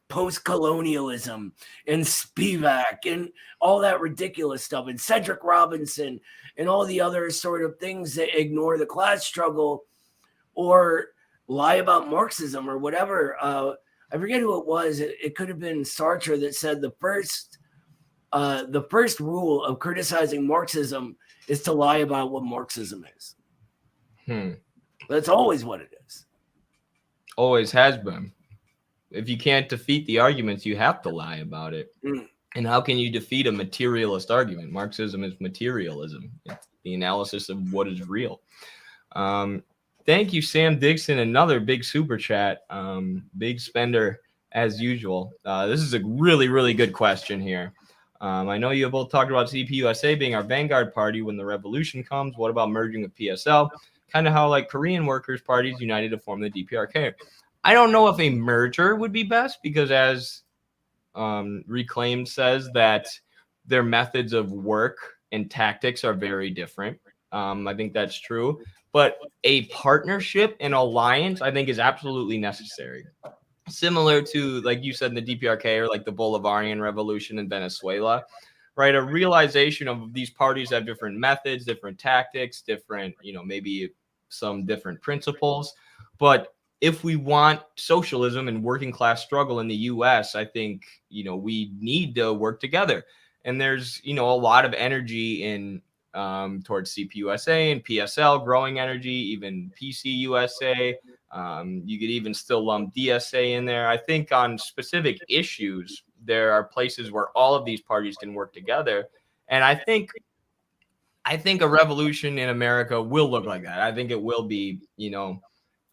post-colonialism and Spivak and all that ridiculous stuff, and Cedric Robinson and all the other sort of things that ignore the class struggle or lie about Marxism or whatever. I forget who it was. It could have been Sartre that said the first rule of criticizing Marxism is to lie about what Marxism is. That's always what it is. Always has been. If you can't defeat the arguments, you have to lie about it. And how can you defeat a materialist argument? Marxism is materialism. It's the analysis of what is real. Thank you, Sam Dixon. Another big super chat. Big spender as usual. This is a really, really good question here. I know you both talked about CPUSA being our vanguard party when the revolution comes. What about merging with PSL? Kind of how like Korean workers' parties united to form the DPRK. I don't know if a merger would be best because, as Reclaimed says, that their methods of work and tactics are very different. I think that's true. But a partnership and alliance, I think, is absolutely necessary. Similar to, like you said, in the DPRK or like the Bolivarian Revolution in Venezuela, right? A realization of these parties have different methods, different tactics, different, maybe some different principles. But if we want socialism and working class struggle in the US, I think, we need to work together. And there's, a lot of energy in towards CPUSA and PSL, growing energy, even PCUSA. You could even still lump DSA in there. I think on specific issues, there are places where all of these parties can work together. And I think a revolution in America will look like that. I think it will be,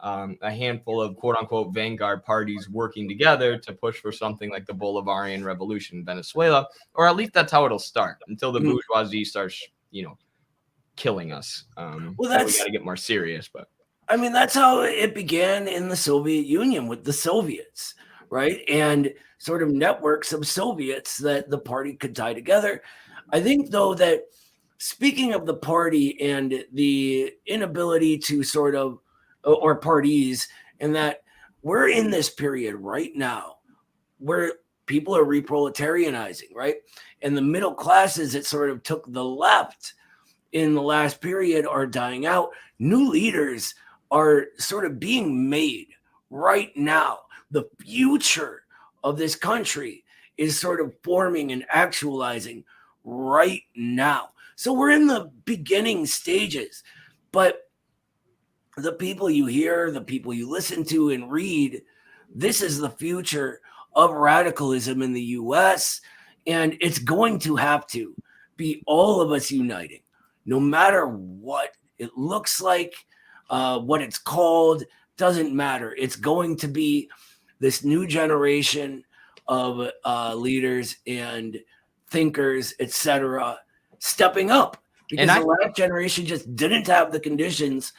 a handful of quote unquote vanguard parties working together to push for something like the Bolivarian Revolution in Venezuela, or at least that's how it'll start until the bourgeoisie starts, killing us. Well, we got to get more serious, but. I mean, that's how it began in the Soviet Union with the Soviets, right? And sort of networks of Soviets that the party could tie together. I think, though, that speaking of the party and the inability to sort of, or parties, and that we're in this period right now where people are reproletarianizing, right? And the middle classes that sort of took the left in the last period are dying out. New leaders are sort of being made right now. The future of this country is sort of forming and actualizing right now. So we're in the beginning stages, but the people you hear, the people you listen to and read, this is the future of radicalism in the US. And it's going to have to be all of us uniting, no matter what it looks like, what it's called, doesn't matter. It's going to be this new generation of leaders and thinkers, etc., stepping up, because the last generation just didn't have the conditions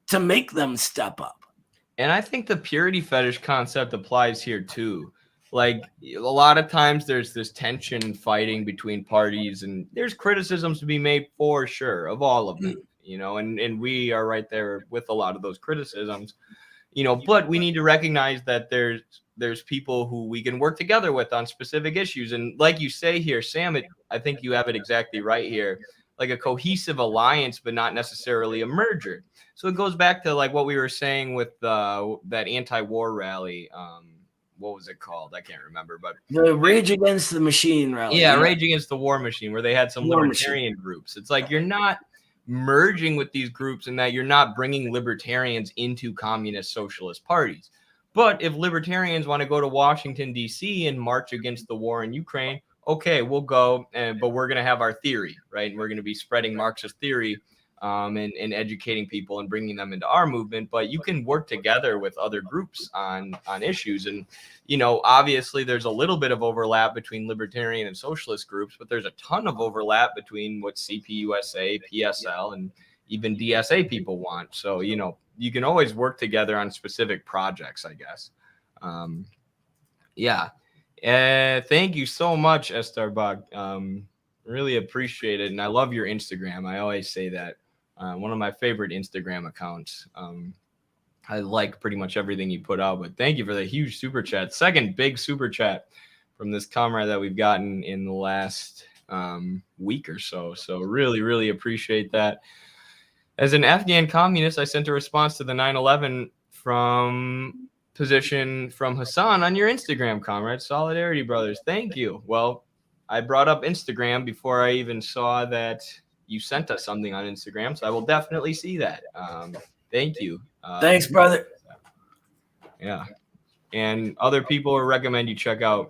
to make them step up. And I think the purity fetish concept applies here too. Like a lot of times there's this tension and fighting between parties, and there's criticisms to be made for sure of all of them, you know, and we are right there with a lot of those criticisms, you know, but we need to recognize that there's people who we can work together with on specific issues. And like you say here, Sam, I think you have it exactly right here, like a cohesive alliance, but not necessarily a merger. So it goes back to like what we were saying with that anti-war rally. What was it called? I can't remember, but the Rage Against the Machine rally. Yeah, Rage Against the War Machine, where they had some libertarian groups. It's like you're not merging with these groups, and that you're not bringing libertarians into communist socialist parties. But if libertarians want to go to Washington, D.C. and march against the war in Ukraine, okay, we'll go, but we're going to have our theory, right? And we're going to be spreading Marxist theory and educating people and bringing them into our movement. But you can work together with other groups on issues. And, you know, obviously there's a little bit of overlap between libertarian and socialist groups, but there's a ton of overlap between what CPUSA, PSL, and even DSA people want. So, you know, you can always work together on specific projects, I guess. Yeah. Thank you so much, Estarbach. Really appreciate it. And I love your Instagram. I always say that. One of my favorite Instagram accounts. I like pretty much everything you put out, but thank you for the huge super chat. Second big super chat from this comrade that we've gotten in the last week or so. So really, really appreciate that. As an Afghan communist, I sent a response to the 9/11 position from Hassan on your Instagram, comrade. Solidarity Brothers. Thank you. Well, I brought up Instagram before I even saw that you sent us something on Instagram, so I will definitely see that. Thank you. Thanks, brother. Yeah. And other people recommend you check out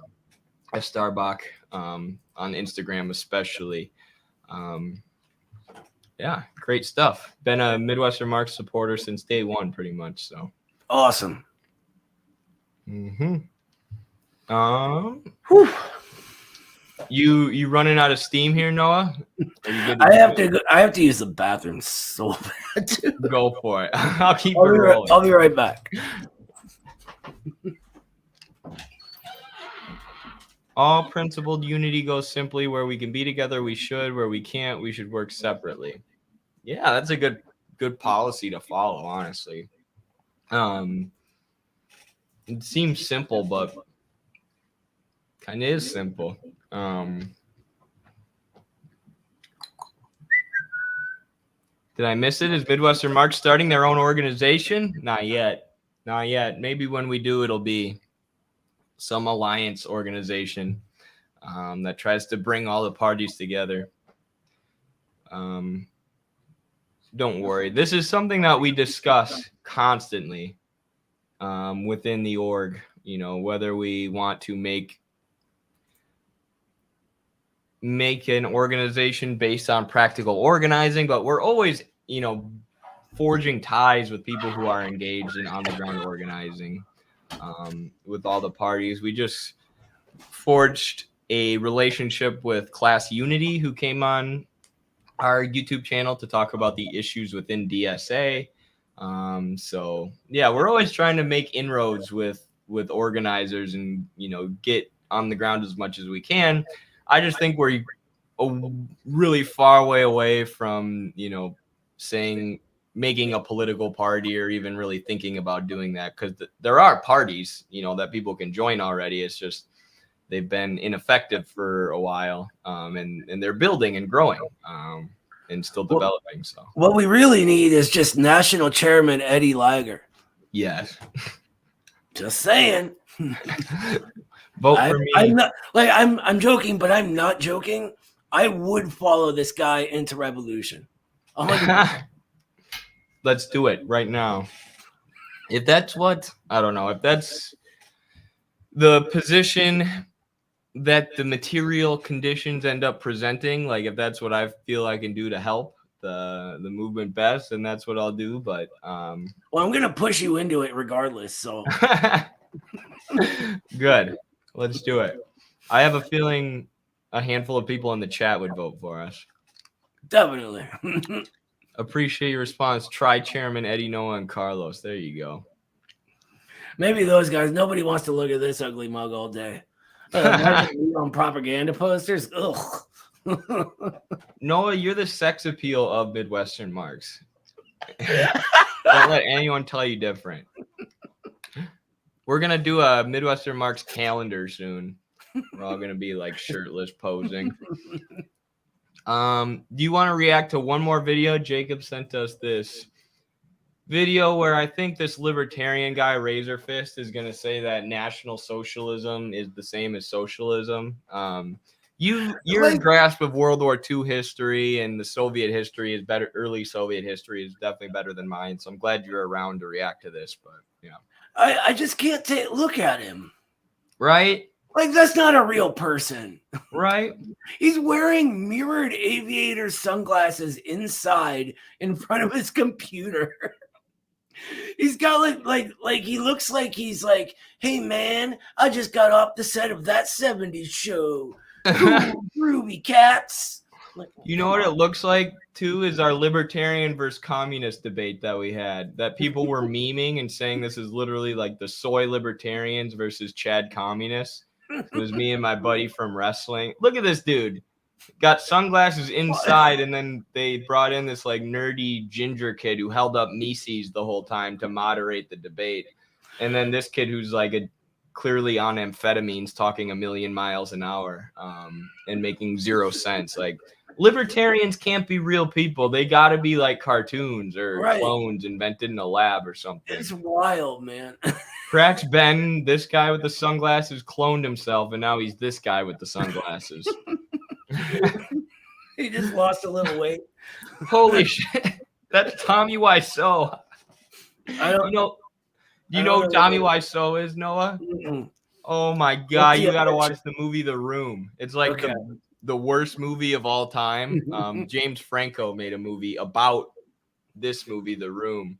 Estarbach on Instagram especially. Yeah, great stuff. Been a Midwestern Marx supporter since day one, pretty much. So awesome. You running out of steam here, Noah? I have to use the bathroom so bad too. Go for it. I'll keep it rolling. I'll be right back. All principled unity goes simply: where we can be together, we should; where we can't, we should work separately. Yeah, that's a good policy to follow, honestly. It seems simple, but kind of is simple. Did I miss it? Is Midwestern Marx starting their own organization? Not yet. Not yet. Maybe when we do, it'll be some alliance organization that tries to bring all the parties together. Don't worry. This is something that we discuss constantly within the org, you know, whether we want to make an organization based on practical organizing, but we're always, you know, forging ties with people who are engaged in on the ground organizing with all the parties. We just forged a relationship with Class Unity, who came on our YouTube channel to talk about the issues within DSA. So yeah, we're always trying to make inroads with organizers and, you know, get on the ground as much as we can. I just think we're a really far way away from, you know, making a political party or even really thinking about doing that, because there are parties, you know, that people can join already. It's just they've been ineffective for a while, and they're building and growing and still developing. So what we really need is just National Chairman Eddie Lager. Yes. Just saying. Vote for me. I'm joking, but I'm not joking. I would follow this guy into revolution. Let's do it right now. If that's I don't know, if that's the position that the material conditions end up presenting, like if that's what I feel I can do to help, the movement best, and that's what I'll do. But well, I'm gonna push you into it regardless. So good, let's do it. I have a feeling a handful of people in the chat would vote for us. Definitely. Appreciate your response. Try Chairman Eddie, Noah, and Carlos. There you go. Maybe those guys. Nobody wants to look at this ugly mug all day. On propaganda posters. Ugh. Noah, you're the sex appeal of Midwestern Marx. Don't let anyone tell you different. We're gonna do a Midwestern Marx calendar soon. We're all gonna be like shirtless posing. Do you want to react to one more video? Jacob sent us this video where I think this libertarian guy, Razor Fist, is going to say that National Socialism is the same as socialism. Your grasp of World War II history and the Soviet history is better. Early Soviet history is definitely better than mine. So I'm glad you're around to react to this. But yeah, I just can't look at him. Right? Like, that's not a real person. Right? He's wearing mirrored aviator sunglasses inside in front of his computer. He's got like he looks like he's like, hey man, I just got off the set of That 70s Show. Groovy cats. Like, you know what it looks like too is our libertarian versus communist debate that we had, that people were memeing and saying this is literally like the soy libertarians versus Chad communists. It was me and my buddy from wrestling. Look at this dude. Got sunglasses inside, and then they brought in this like nerdy ginger kid who held up Mises the whole time to moderate the debate. And then this kid who's like clearly on amphetamines talking a million miles an hour and making 0 sense. Like, libertarians can't be real people. They got to be like cartoons or clones invented in a lab or something. It's wild, man. Cracks Ben, this guy with the sunglasses, cloned himself, and now he's this guy with the sunglasses. He just lost a little weight. Holy shit. That's Tommy Wiseau. I don't know. You know who Tommy Wiseau is, Noah? Oh my God. You got to watch the movie The Room. It's like the worst movie of all time. James Franco made a movie about this movie, The Room.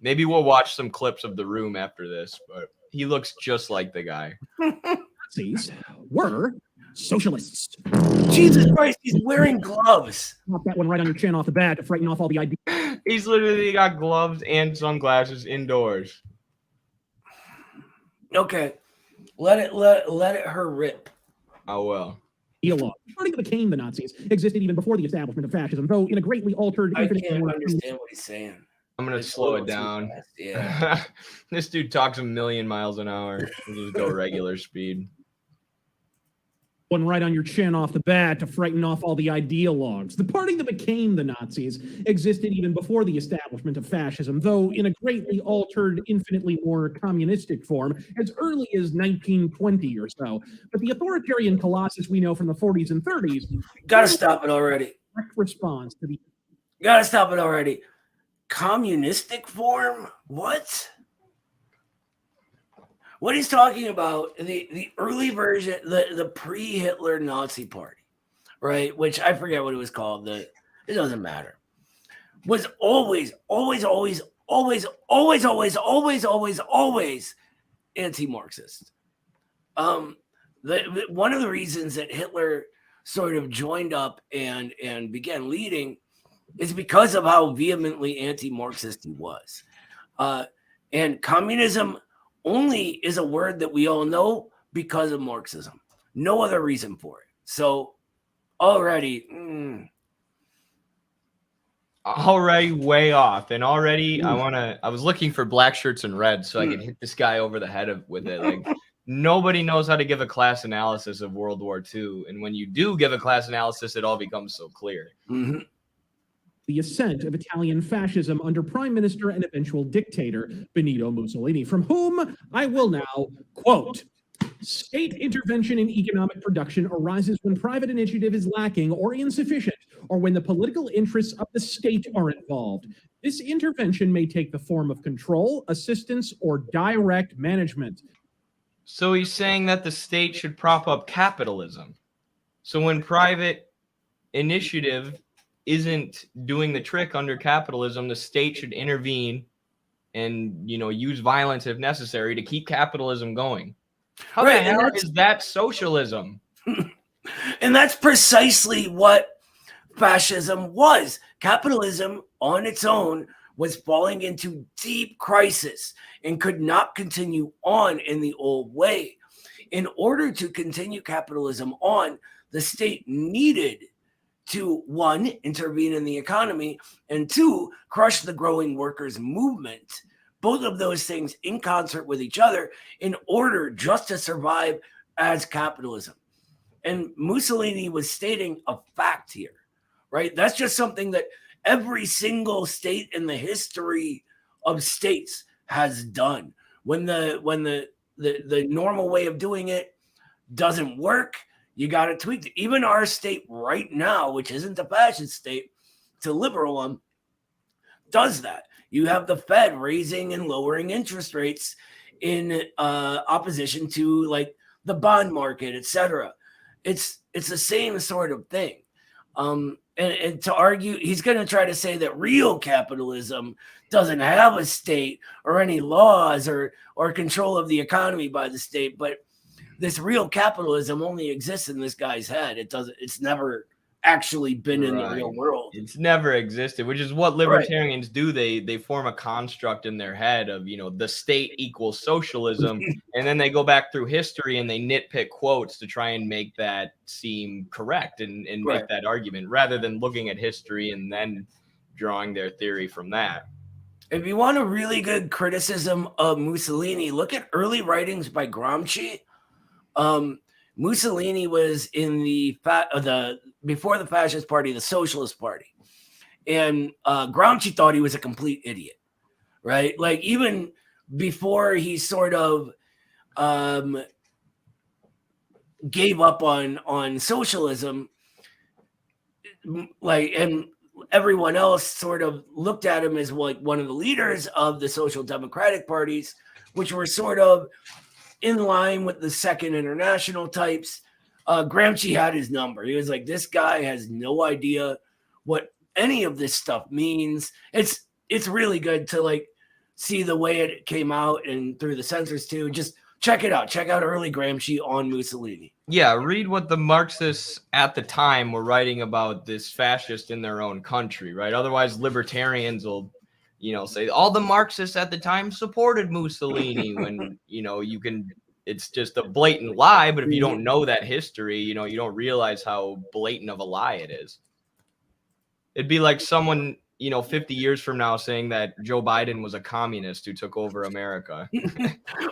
Maybe we'll watch some clips of The Room after this, but he looks just like the guy. Nazis were socialists. Jesus Christ, he's wearing gloves. Pop that one right on your chin off the bat to frighten off all the ideas. He's literally got gloves and sunglasses indoors. Okay, let it her rip. Oh well. The party that became the Nazis existed even before the establishment of fascism, though in a greatly altered. I can't understand what he's saying. I'm gonna slow it down. Yeah. This dude talks a million miles an hour. We'll just go regular speed. One right on your chin off the bat to frighten off all the ideologues. The party that became the Nazis existed even before the establishment of fascism, though in a greatly altered, infinitely more communistic form as early as 1920 or so. But the authoritarian colossus we know from the 40s and 30s. Gotta stop it already. Response to the. Gotta stop it already. Communistic form? What? What he's talking about, the early version, the pre-Hitler Nazi party, right? Which I forget what it was called. It doesn't matter. Was always anti-Marxist. One of the reasons that Hitler sort of joined up and began leading is because of how vehemently anti-Marxist he was. And communism only is a word that we all know because of Marxism. No other reason for it. So already way off. And already I was looking for black shirts and red so I could hit this guy over the head with it. Like, nobody knows how to give a class analysis of World War II. And when you do give a class analysis, it all becomes so clear. Mm-hmm. The ascent of Italian fascism under Prime Minister and eventual dictator Benito Mussolini, from whom I will now quote, "State intervention in economic production arises when private initiative is lacking or insufficient, or when the political interests of the state are involved. This intervention may take the form of control, assistance, or direct management." So he's saying that the state should prop up capitalism. So when private initiative isn't doing the trick under capitalism, the state should intervene and, you know, use violence if necessary to keep capitalism going. How Right, the and hell that's- is that socialism? And that's precisely what fascism was. Capitalism on its own was falling into deep crisis and could not continue on in the old way. In order to continue capitalism on, the state needed to, one, intervene in the economy, and two, crush the growing workers' movement. Both of those things in concert with each other in order just to survive as capitalism. And Mussolini was stating a fact here, right? That's just something that every single state in the history of states has done. When the normal way of doing it doesn't work, you got to tweak it. Even our state right now, which isn't a fascist state, it's a liberal one, does that. You have the Fed raising and lowering interest rates in opposition to like the bond market, etc. It's the same sort of thing. And to argue, he's going to try to say that real capitalism doesn't have a state or any laws or control of the economy by the state, but this real capitalism only exists in this guy's head. It's never actually been in the real world. It's never existed, which is what libertarians do. They form a construct in their head of, you know, the state equals socialism, and then they go back through history and they nitpick quotes to try and make that seem correct and make that argument, rather than looking at history and then drawing their theory from that. If you want a really good criticism of Mussolini, look at early writings by Gramsci. Mussolini was in before the Fascist Party, the Socialist Party, and Gramsci thought he was a complete idiot, right? Like even before he sort of gave up on socialism, like, and everyone else sort of looked at him as like one of the leaders of the social democratic parties, which were sort of in line with the Second International types. Gramsci had his number. He was like, this guy has no idea what any of this stuff means. It's really good to like see the way it came out and through the censors too. Just check it out. Check out early Gramsci on Mussolini. Yeah, read what the Marxists at the time were writing about this fascist in their own country, right? Otherwise, libertarians will, you know, say all the Marxists at the time supported Mussolini when, you know, it's just a blatant lie. But if you don't know that history, you know, you don't realize how blatant of a lie it is. It'd be like someone, you know, 50 years from now saying that Joe Biden was a communist who took over America.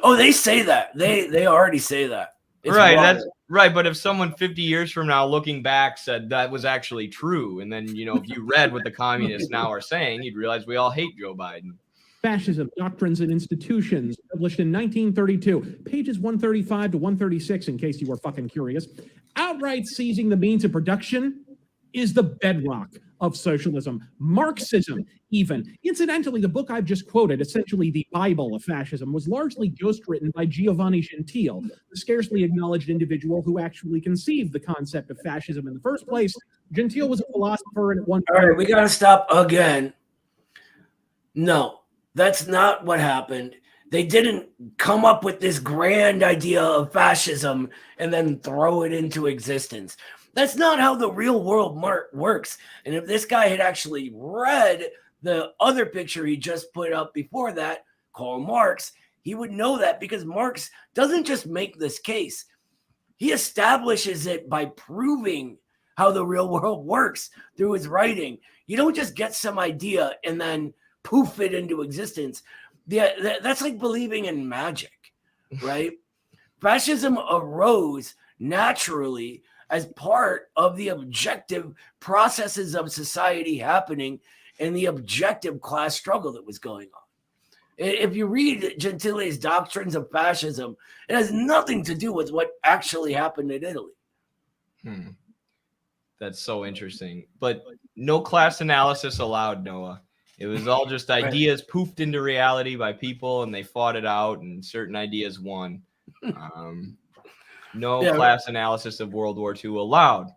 Oh, they say that. They already say that. It's right. wrong. That's right. But if someone 50 years from now looking back said that was actually true, and then, you know, if you read what the communists now are saying, you'd realize we all hate Joe Biden. Fascism, Doctrines and Institutions, published in 1932, pages 135 to 136, in case you were fucking curious. Outright seizing the means of production is the bedrock of socialism. Marxism, even. Incidentally, the book I've just quoted, essentially the Bible of fascism, was largely ghostwritten by Giovanni Gentile, the scarcely acknowledged individual who actually conceived the concept of fascism in the first place. Gentile was a philosopher, and at one point... All right, we got to stop again. No. That's not what happened. They didn't come up with this grand idea of fascism and then throw it into existence. That's not how the real world works. And if this guy had actually read the other picture he just put up before that, Karl Marx, he would know that, because Marx doesn't just make this case. He establishes it by proving how the real world works through his writing. You don't just get some idea and then poof it into existence. That's like believing in magic, right? Fascism arose naturally as part of the objective processes of society happening and the objective class struggle that was going on. If you read Gentile's Doctrines of Fascism, it has nothing to do with what actually happened in Italy. That's so interesting. But no class analysis allowed, Noah. It was all just ideas poofed into reality by people, and they fought it out, and certain ideas won. No class analysis of World War II allowed.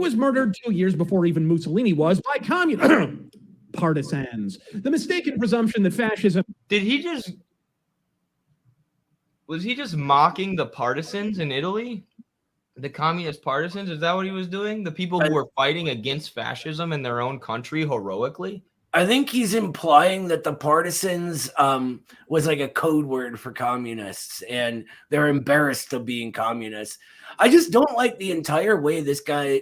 was murdered 2 years before even Mussolini was by communist partisans. The mistaken presumption that fascism... Was he just mocking the partisans in Italy? The communist partisans? Is that what he was doing? The people who were fighting against fascism in their own country heroically? I think he's implying that the partisans was like a code word for communists, and they're embarrassed of being communists. I just don't like the entire way this guy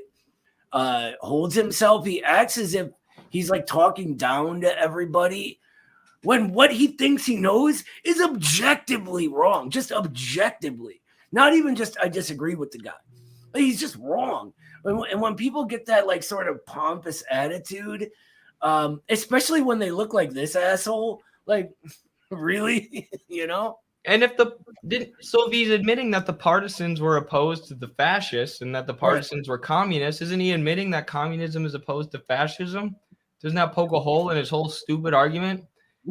holds himself. He acts as if he's like talking down to everybody, when what he thinks he knows is objectively wrong, just objectively. Not even just I disagree with the guy. He's just wrong. And when people get that like sort of pompous attitude, especially when they look like this asshole, like really, you know? And if he's admitting that the partisans were opposed to the fascists and that the partisans were communists, isn't he admitting that communism is opposed to fascism? Doesn't that poke a hole in his whole stupid argument?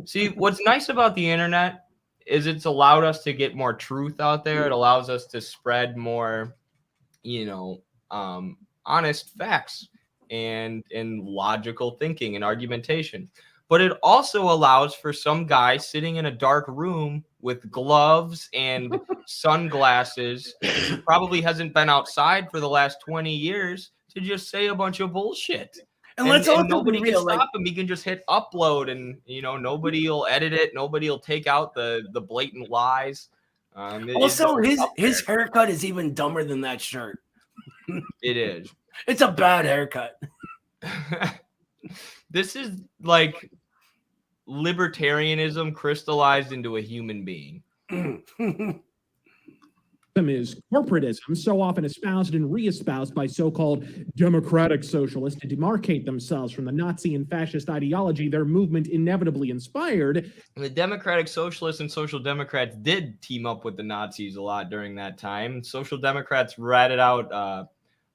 See, what's nice about the internet is it's allowed us to get more truth out there. It allows us to spread more, honest facts and logical thinking and argumentation. But it also allows for some guy sitting in a dark room with gloves and sunglasses, who probably hasn't been outside for the last 20 years, to just say a bunch of bullshit. And nobody can stop him. He can just hit upload, and nobody will edit it. Nobody will take out the blatant lies. Also, his haircut is even dumber than that shirt. It is. It's a bad haircut. This is like libertarianism crystallized into a human being. Is corporatism, so often espoused and re-espoused by so-called democratic socialists to demarcate themselves from the Nazi and fascist ideology their movement inevitably inspired. The democratic socialists and social democrats did team up with the Nazis a lot during that time. Social democrats ratted out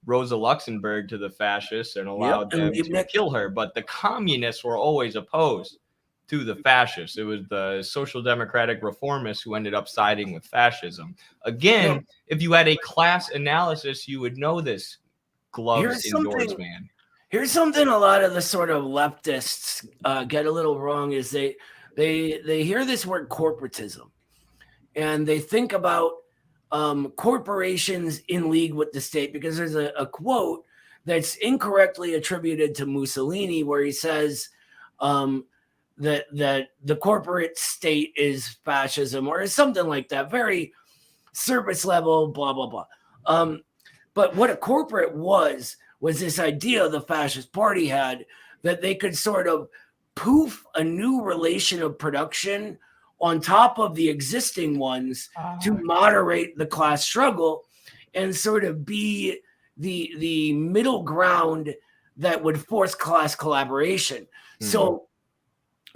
Rosa Luxemburg to the fascists and allowed them to kill her, but the communists were always opposed to the fascists. It was the social democratic reformists who ended up siding with fascism. Again, if you had a class analysis, you would know this. Gloves indoors, man. Here's something a lot of the sort of leftists get a little wrong is they hear this word corporatism and they think about corporations in league with the state, because there's a quote that's incorrectly attributed to Mussolini where he says that the corporate state is fascism or something like that, very surface level, blah, blah, blah. But what a corporate was this idea the fascist party had that they could sort of poof a new relation of production on top of the existing ones to moderate the class struggle and sort of be the middle ground that would force class collaboration. Mm-hmm. So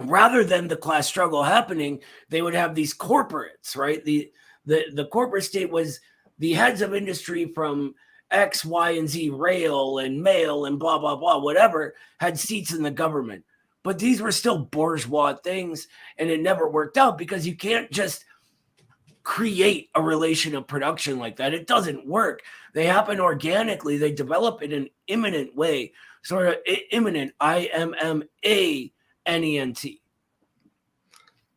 rather than the class struggle happening, they would have these corporates, right? The corporate state was the heads of industry from X, Y, and Z, rail and mail and blah, blah, blah, whatever, had seats in the government. But these were still bourgeois things, and it never worked out because you can't just create a relation of production like that. It doesn't work. They happen organically. They develop in an imminent way, sort of imminent, IMMANENT.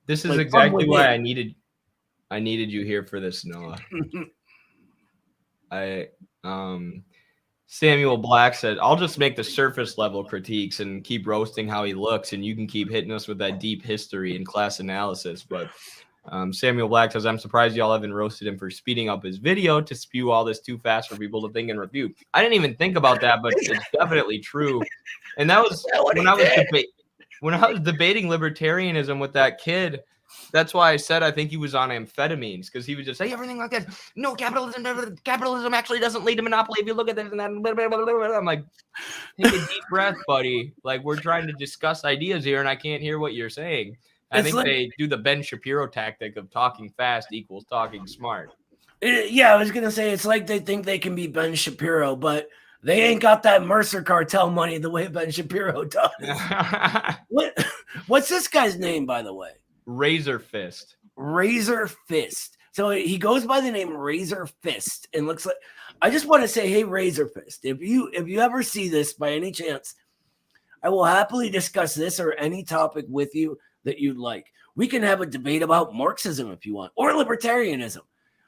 This is exactly why I needed you here for this, Noah. Samuel Black said, I'll just make the surface level critiques and keep roasting how he looks, and you can keep hitting us with that deep history and class analysis. But Samuel Black says, I'm surprised y'all haven't roasted him for speeding up his video to spew all this too fast for people to think and review. I didn't even think about that, but it's definitely true. And that was when I was debating libertarianism with that kid. That's why I said I think he was on amphetamines, because he would just say everything like that. No, capitalism actually doesn't lead to monopoly. If you look at this and that, blah, blah, blah, blah. I'm like, take a deep breath, buddy. Like, we're trying to discuss ideas here, and I can't hear what you're saying. I think they do the Ben Shapiro tactic of talking fast equals talking smart. Yeah, I was gonna say it's like they think they can be Ben Shapiro, but they ain't got that Mercer cartel money the way Ben Shapiro does. What's this guy's name, by the way? Razor Fist. Razor Fist. So he goes by the name Razor Fist and looks like I just want to say, hey, Razor Fist, if you ever see this by any chance, I will happily discuss this or any topic with you that you'd like. We can have a debate about Marxism if you want, or libertarianism,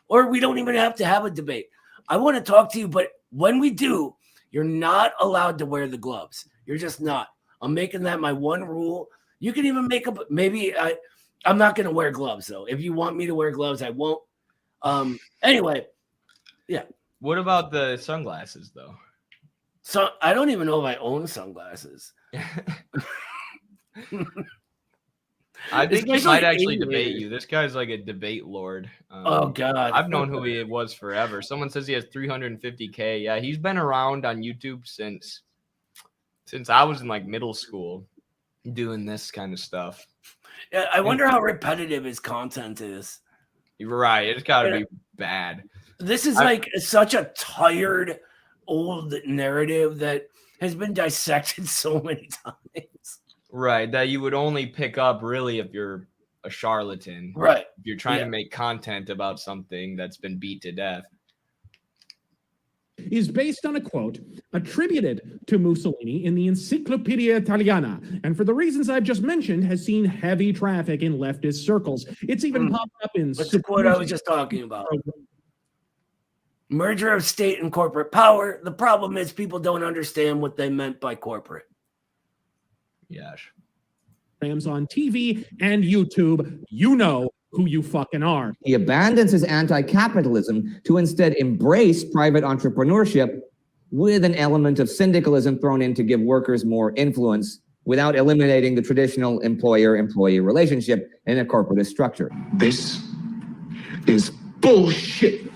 or we don't even have to have a debate. I want to talk to you, but when we do, you're not allowed to wear the gloves. You're just not. I'm making that my one rule. You can even make up, maybe I'm not going to wear gloves, though. If you want me to wear gloves, I won't. Anyway, yeah. What about the sunglasses, though? So I don't even know if I own sunglasses. I think he Especially might actually aviators. debate you. This guy's like a debate lord. Oh, God. I've known who he was forever. Someone says he has 350K. Yeah, he's been around on YouTube since I was in like middle school doing this kind of stuff. Yeah, I wonder how repetitive his content is. You're right. It's got to be bad. This is like such a tired, old narrative that has been dissected so many times. Right. That you would only pick up really if you're a charlatan. Right. If you're trying to make content about something that's been beat to death. Is based on a quote attributed to Mussolini in the Encyclopedia Italiana, and for the reasons I've just mentioned, has seen heavy traffic in leftist circles. It's even popped up in. What's the quote I was just talking about? Merger of state and corporate power. The problem is people don't understand what they meant by corporate. Yes. On TV and YouTube, you know who you fucking are. He abandons his anti-capitalism to instead embrace private entrepreneurship with an element of syndicalism thrown in to give workers more influence without eliminating the traditional employer-employee relationship in a corporatist structure. This is bullshit.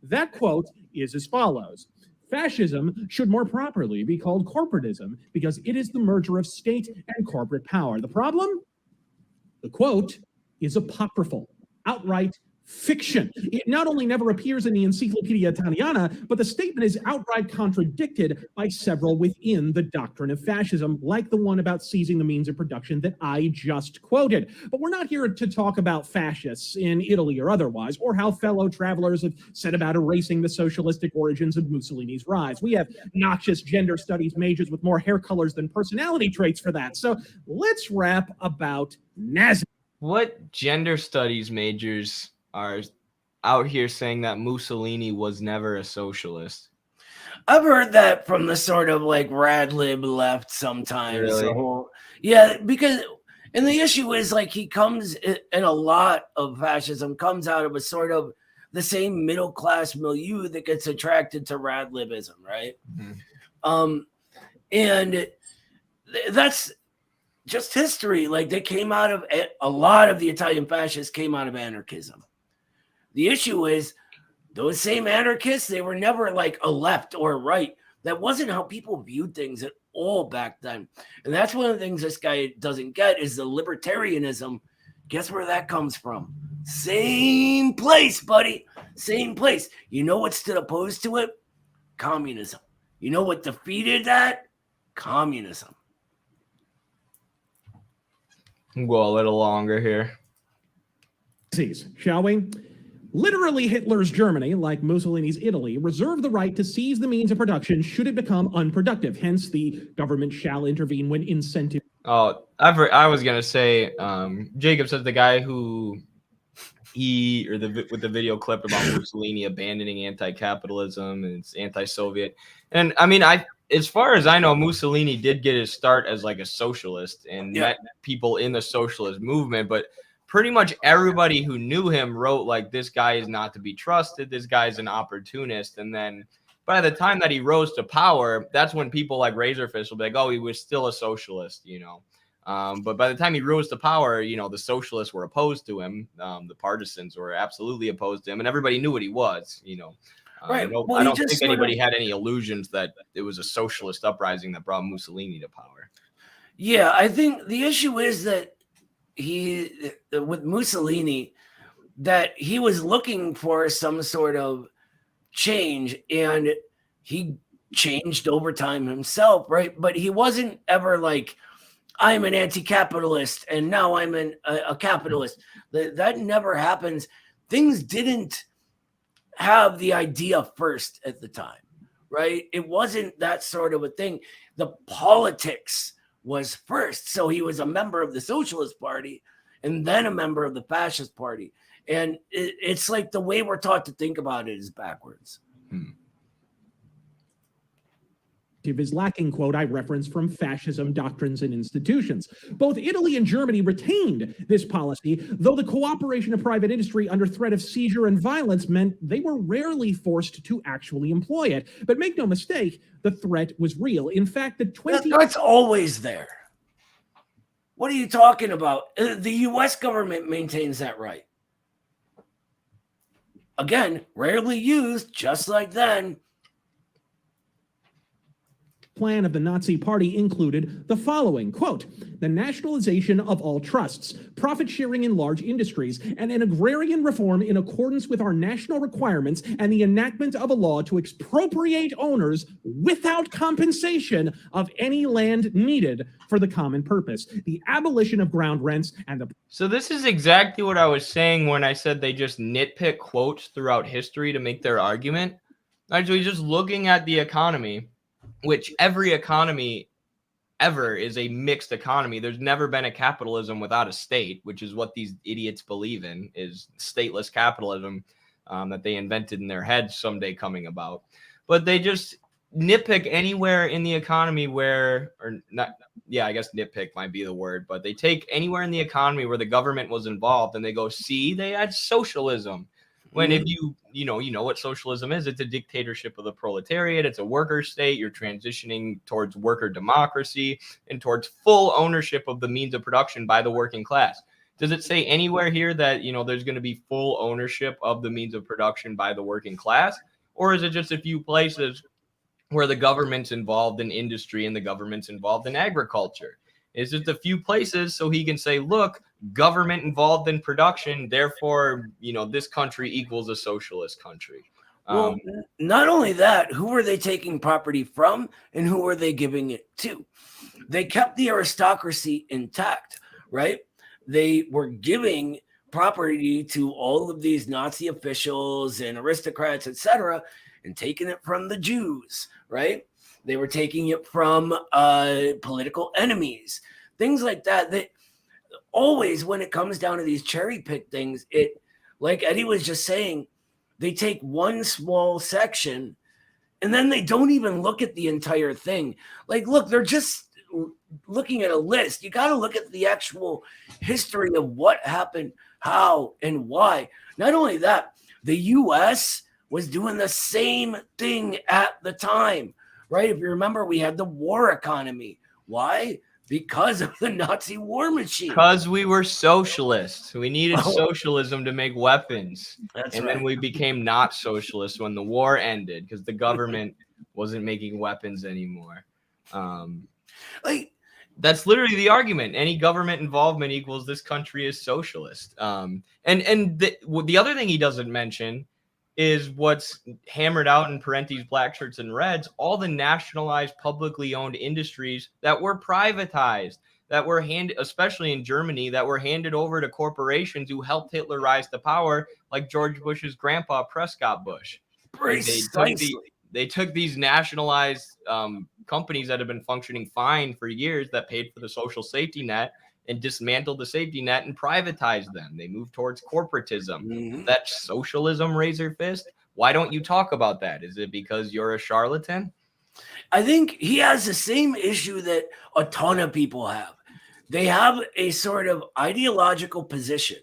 That quote is as follows. Fascism should more properly be called corporatism because it is the merger of state and corporate power. The problem? The quote is apocryphal, outright fiction. It not only never appears in the Encyclopedia Italiana, but the statement is outright contradicted by several within the doctrine of fascism, like the one about seizing the means of production that I just quoted. But we're not here to talk about fascists in Italy or otherwise, or how fellow travelers have said about erasing the socialistic origins of Mussolini's rise. We have noxious gender studies majors with more hair colors than personality traits for that. So let's rap about Nazi. What gender studies majors are out here saying that Mussolini was never a socialist? I've heard that from the sort of like rad lib left sometimes. Really? Yeah, because, and the issue is like he comes in a lot of fascism comes out of a sort of the same middle class milieu that gets attracted to rad libism, right? Mm-hmm. And that's just history. Like they came out of a lot of the Italian fascists came out of anarchism. The issue is those same anarchists, they were never like a left or a right. That wasn't how people viewed things at all back then. And that's one of the things this guy doesn't get is the libertarianism. Guess where that comes from? Same place, buddy. Same place. You know what stood opposed to it? Communism. You know what defeated that? Communism. We'll go a little longer here. Shall we? Literally, Hitler's Germany, like Mussolini's Italy, reserved the right to seize the means of production should it become unproductive. Hence, the government shall intervene when incentive. Oh, I was gonna say, Jacob says the guy who with the video clip about Mussolini abandoning anti-capitalism and it's anti-Soviet. And I mean, as far as I know, Mussolini did get his start as like a socialist and met people in the socialist movement, but pretty much everybody who knew him wrote like, this guy is not to be trusted. This guy's an opportunist. And then by the time that he rose to power, that's when people like Razorfist will be like, oh, he was still a socialist, you know. But by the time he rose to power, you know, the socialists were opposed to him. The partisans were absolutely opposed to him, and everybody knew what he was, you know. Right. I don't think anybody had any illusions that it was a socialist uprising that brought Mussolini to power. Yeah, I think the issue is that with Mussolini, that he was looking for some sort of change, and he changed over time himself, right? But he wasn't ever like, I'm an anti-capitalist and now I'm a capitalist. That never happens. Things didn't have the idea first at the time, right? It wasn't that sort of a thing. The politics was first. So he was a member of the Socialist Party and then a member of the Fascist Party. And it's like the way we're taught to think about it is backwards. Is lacking, quote, I reference from fascism doctrines and institutions. Both Italy and Germany retained this policy, though the cooperation of private industry under threat of seizure and violence meant they were rarely forced to actually employ it. But make no mistake, the threat was real. In fact, the It's always there. What are you talking about? The U.S. government maintains that right. Again, rarely used, just like then. Plan of the Nazi Party included the following, quote, the nationalization of all trusts, profit sharing in large industries, and an agrarian reform in accordance with our national requirements, and the enactment of a law to expropriate owners without compensation of any land needed for the common purpose, the abolition of ground rents, and the... So this is exactly what I was saying when I said they just nitpick quotes throughout history to make their argument. Actually, just looking at the economy, which every economy ever is a mixed economy. There's never been a capitalism without a state, which is what these idiots believe in, is stateless capitalism that they invented in their heads someday coming about. But they just nitpick anywhere in the economy where, or not, yeah, I guess nitpick might be the word, but they take anywhere in the economy where the government was involved and they go, see, they had socialism. When if you know what socialism is, it's a dictatorship of the proletariat. It's a worker state. You're transitioning towards worker democracy and towards full ownership of the means of production by the working class. Does it say anywhere here that, there's going to be full ownership of the means of production by the working class? Or is it just a few places where the government's involved in industry and the government's involved in agriculture? It's just a few places so he can say, look, government involved in production, therefore, this country equals a socialist country. Well, not only that, who were they taking property from and who were they giving it to? They kept the aristocracy intact, right? They were giving property to all of these Nazi officials and aristocrats, etc., and taking it from the Jews, right? They were taking it from political enemies, things like that. That always, when it comes down to these cherry pick things, it, like Eddie was just saying, they take one small section and then they don't even look at the entire thing. Like, look, they're just looking at a list. You got to look at the actual history of what happened, how, and why. Not only that, the U.S. was doing the same thing at the time. Right? If you remember, we had the war economy. Why? Because of the Nazi war machine. Because we were socialists. We needed socialism to make weapons. That's and right. then we became not socialists when the war ended because the government wasn't making weapons anymore. That's literally the argument. Any government involvement equals this country is socialist. And the other thing he doesn't mention is what's hammered out in parentheses, black shirts and reds, all the nationalized, publicly owned industries that were privatized, that were handed, especially in Germany, that were handed over to corporations who helped Hitler rise to power, like George Bush's grandpa, Prescott Bush. They took these nationalized companies that have been functioning fine for years that paid for the social safety net and dismantled the safety net and privatized them. They moved towards corporatism. That's socialism, razor fist. Why don't you talk about that? Is it because you're a charlatan? I think he has the same issue that a ton of people have. They have a sort of ideological position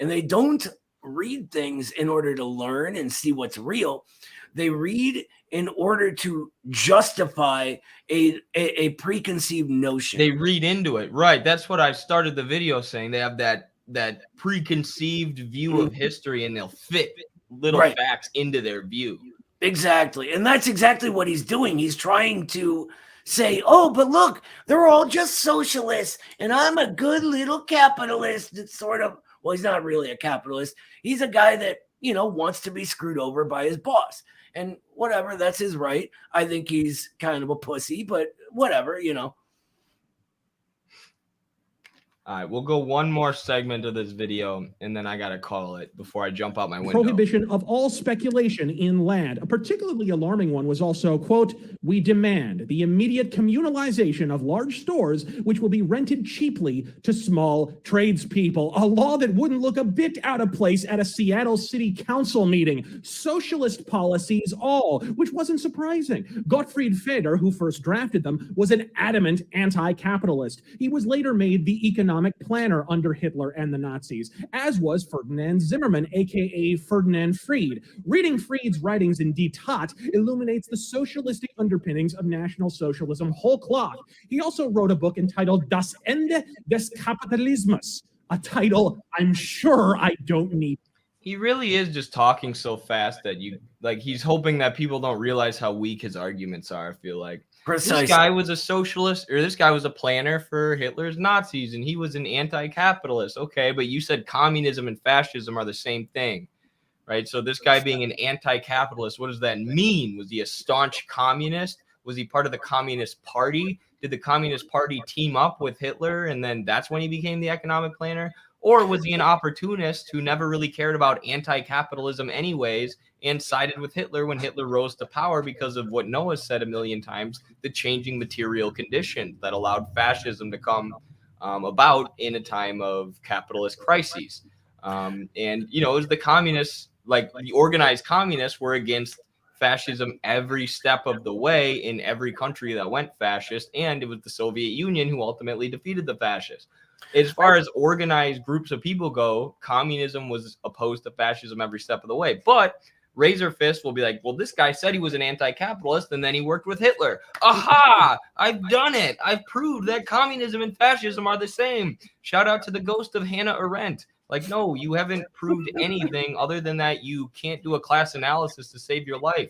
and they don't read things in order to learn and see what's real. They read in order to justify a preconceived notion. They read into it. Right. That's what I started the video saying. They have that preconceived view of history and they'll fit little facts into their view. Exactly. And that's exactly what he's doing. He's trying to say, oh, but look, they're all just socialists and I'm a good little capitalist. It's sort of, well, he's not really a capitalist. He's a guy that, wants to be screwed over by his boss. And whatever, that's his right. I think he's kind of a pussy, but whatever, All right, we'll go one more segment of this video, and then I gotta call it before I jump out my window. Prohibition of all speculation in land. A particularly alarming one was also, quote, we demand the immediate communalization of large stores which will be rented cheaply to small tradespeople. A law that wouldn't look a bit out of place at a Seattle City Council meeting. Socialist policies all, which wasn't surprising. Gottfried Feder, who first drafted them, was an adamant anti-capitalist. He was later made the economic planner under Hitler and the Nazis, as was Ferdinand Zimmermann, aka Ferdinand Fried. Reading Fried's writings in Die Tat illuminates the socialistic underpinnings of National Socialism whole cloth. He also wrote a book entitled Das Ende des Kapitalismus, a title I'm sure I don't need. He really is just talking so fast that he's hoping that people don't realize how weak his arguments are. I feel like Precisely. This guy was a socialist, or this guy was a planner for Hitler's Nazis, and he was an anti-capitalist. Okay, but you said communism and fascism are the same thing, right? So this guy being an anti-capitalist, what does that mean? Was he a staunch communist? Was he part of the Communist Party? Did the Communist Party team up with Hitler, and then that's when he became the economic planner? Or was he an opportunist who never really cared about anti-capitalism anyways and sided with Hitler when Hitler rose to power because of what Noah said a million times, the changing material conditions that allowed fascism to come about in a time of capitalist crises? And, you know, it was the communists, like the organized communists were against fascism every step of the way in every country that went fascist. And it was the Soviet Union who ultimately defeated the fascists. As far as organized groups of people go, communism was opposed to fascism every step of the way. But Razor Fist will be like, well, this guy said he was an anti-capitalist, and then he worked with Hitler. Aha! I've done it. I've proved that communism and fascism are the same. Shout out to the ghost of Hannah Arendt. Like, no, you haven't proved anything other than that you can't do a class analysis to save your life.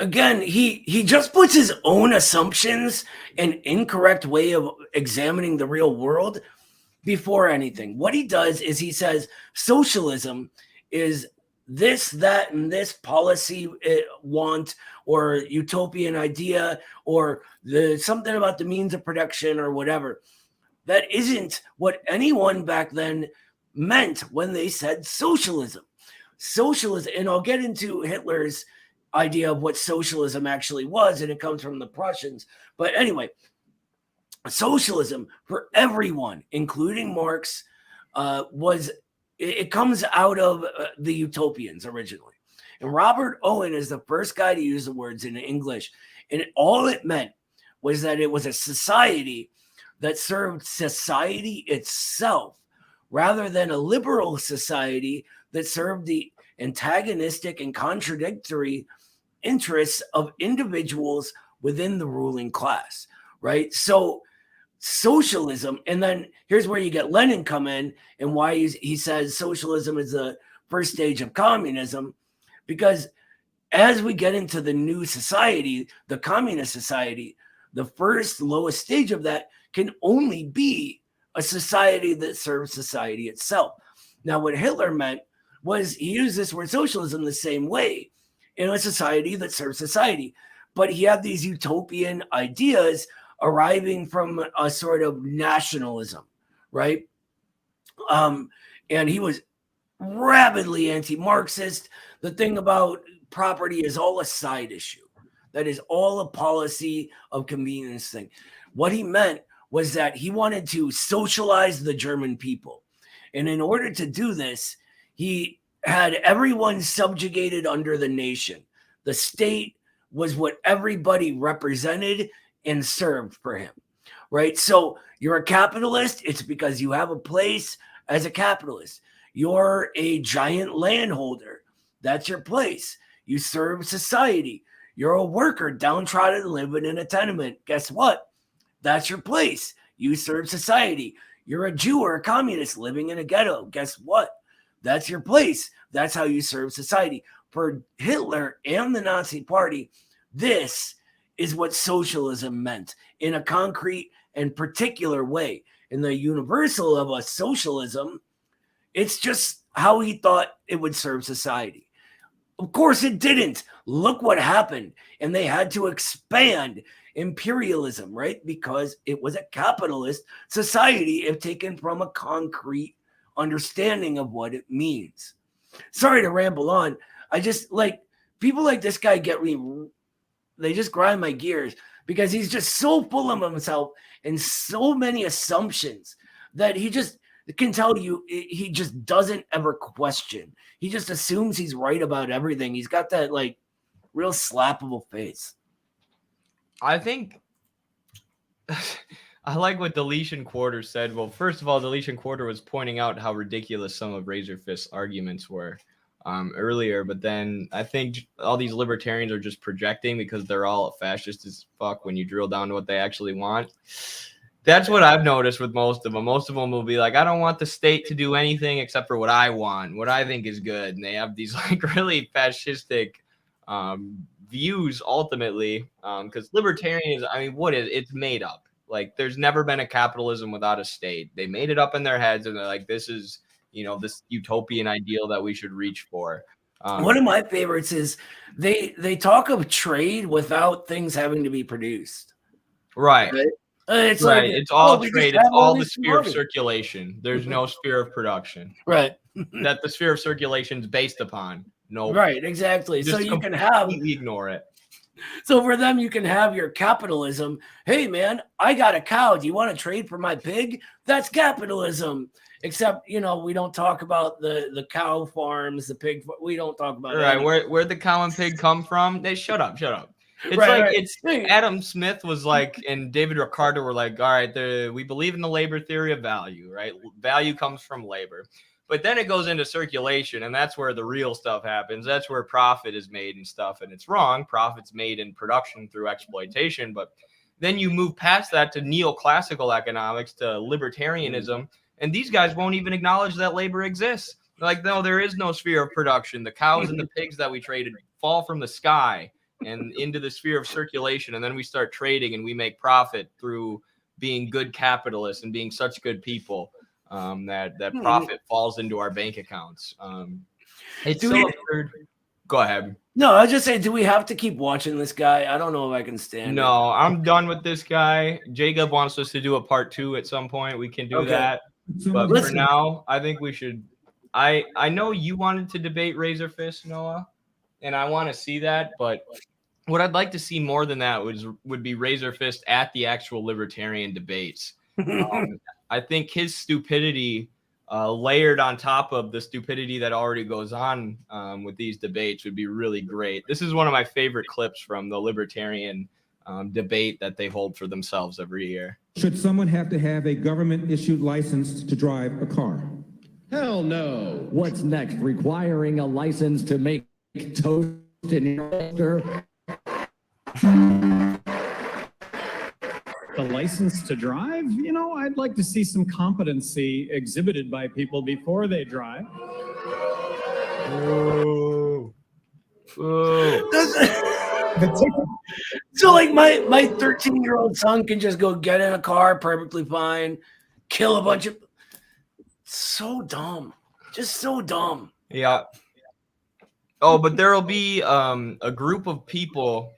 Again, he just puts his own assumptions and incorrect way of examining the real world before anything. What he does is he says socialism is this, that, and this policy want or utopian idea or something about the means of production or whatever. That isn't what anyone back then meant when they said socialism. Socialism, and I'll get into Hitler's idea of what socialism actually was, and it comes from the Prussians. But anyway, socialism for everyone, including Marx, it comes out of the utopians originally. And Robert Owen is the first guy to use the words in English. And all it meant was that it was a society that served society itself rather than a liberal society that served the antagonistic and contradictory interests of individuals within the ruling class, right? So socialism, and then here's where you get Lenin come in and why he says socialism is the first stage of communism, because as we get into the new society, the communist society, the first lowest stage of that can only be a society that serves society itself. Now, what Hitler meant was he used this word socialism the same way in a society that serves society, but he had these utopian ideas arriving from a sort of nationalism, right? And he was rabidly anti-Marxist. The thing about property is all a side issue. That is all a policy of convenience thing. What he meant was that he wanted to socialize the German people. And in order to do this, he had everyone subjugated under the nation. The state was what everybody represented and served for him, right? So you're a capitalist, it's because you have a place as a capitalist. You're a giant landholder, that's your place. You serve society. You're a worker downtrodden living in a tenement. Guess what? That's your place. You serve society. You're a Jew or a communist living in a ghetto. Guess what? That's your place. That's how you serve society. For Hitler and the Nazi Party, this is what socialism meant in a concrete and particular way. In the universal of a socialism, it's just how he thought it would serve society. Of course, it didn't. Look what happened. And they had to expand imperialism, right? Because it was a capitalist society if taken from a concrete understanding of what it means. Sorry to ramble on. I just like people like this guy they just grind my gears because he's just so full of himself and so many assumptions that he just can tell you he just doesn't ever question. He just assumes he's right about everything. He's got that like real slappable face. I think I like what Deletion Quarter said. Well, first of all, Deletion Quarter was pointing out how ridiculous some of Razor Fist's arguments were earlier, but then I think all these libertarians are just projecting because they're all fascist as fuck when you drill down to what they actually want. That's what I've noticed with most of them. Most of them will be like, I don't want the state to do anything except for what I want, what I think is good. And they have these like really fascistic views ultimately, because libertarians, I mean, it's made up. Like there's never been a capitalism without a state. They made it up in their heads and they're like, this is, this utopian ideal that we should reach for. One of my favorites is they talk of trade without things having to be produced. Right. It's right. like It's all we trade. just It's have all the this sphere of money. circulation. There's no sphere of production. Right. That the sphere of circulation is based upon. No. Right, exactly. So Just you can have completely ignore it. So for them, you can have your capitalism. Hey, man, I got a cow. Do you want to trade for my pig? That's capitalism. Except, we don't talk about the cow farms, the pig. We don't talk about Right. anything. Where the cow and pig come from? They shut up. It's Right, like right. it's Adam Smith was like, and David Ricardo were like, all right, we believe in the labor theory of value, right? Value comes from labor. But then it goes into circulation, and that's where the real stuff happens. That's where profit is made and stuff, and it's wrong. Profit's made in production through exploitation. But then you move past that to neoclassical economics, to libertarianism, and these guys won't even acknowledge that labor exists. They're like, no, there is no sphere of production. The cows and the pigs that we traded fall from the sky and into the sphere of circulation, and then we start trading, and we make profit through being good capitalists and being such good people. That profit falls into our bank accounts. It's so absurd. Go ahead. No, I was just saying, do we have to keep watching this guy? I don't know if I can stand it. No, I'm done with this guy. Jacob wants us to do a part 2 at some point. We can do that. But for now, I think we should. I know you wanted to debate Razor Fist, Noah, and I want to see that. But what I'd like to see more than that would be Razor Fist at the actual libertarian debates. I think his stupidity layered on top of the stupidity that already goes on with these debates would be really great. This is one of my favorite clips from the libertarian debate that they hold for themselves every year. Should someone have to have a government-issued license to drive a car? Hell no. What's next? Requiring a license to make toast in your toaster? The license to drive? I'd like to see some competency exhibited by people before they drive. Oh. So like my 13-year-old son can just go get in a car perfectly fine, kill a bunch of so dumb. Just so dumb. Yeah. Oh, but there'll be a group of people,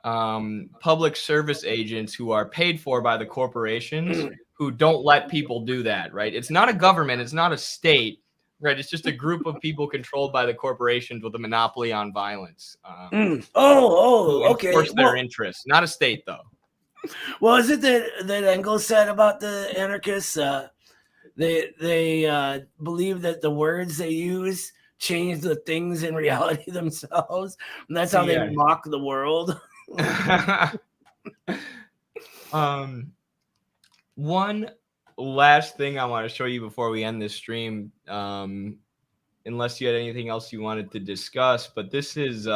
public service agents who are paid for by the corporations who don't let people do that, right? It's not a government, it's not a state, right? It's just a group of people controlled by the corporations with a monopoly on violence. Okay. Enforce their interests, not a state, though. Well, is it that Engels said about the anarchists? They believe that the words they use change the things in reality themselves, and that's how they mock the world. One last thing I want to show you before we end this stream, unless you had anything else you wanted to discuss, but this is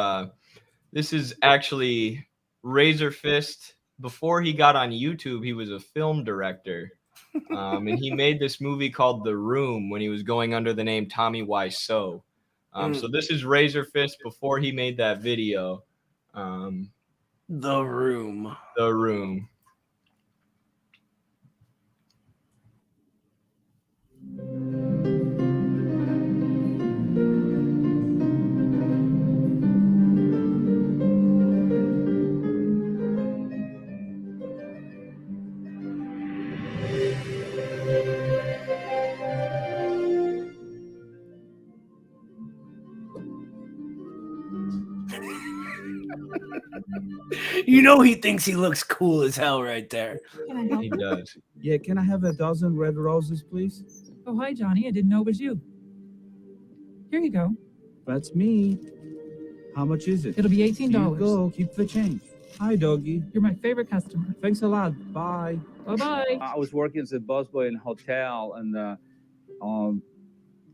actually Razor Fist. Before he got on YouTube, he was a film director, and he made this movie called The Room when he was going under the name Tommy Wiseau. So this is Razor Fist before he made that video. The Room. The Room. You know he thinks he looks cool as hell right there. He does. Yeah, can I have a dozen red roses, please? Oh, hi, Johnny. I didn't know it was you. Here you go. That's me. How much is it? It'll be $18. Here you go. Keep the change. Hi, doggy. You're my favorite customer. Thanks a lot. Bye. Bye-bye. I was working as a busboy in a hotel, and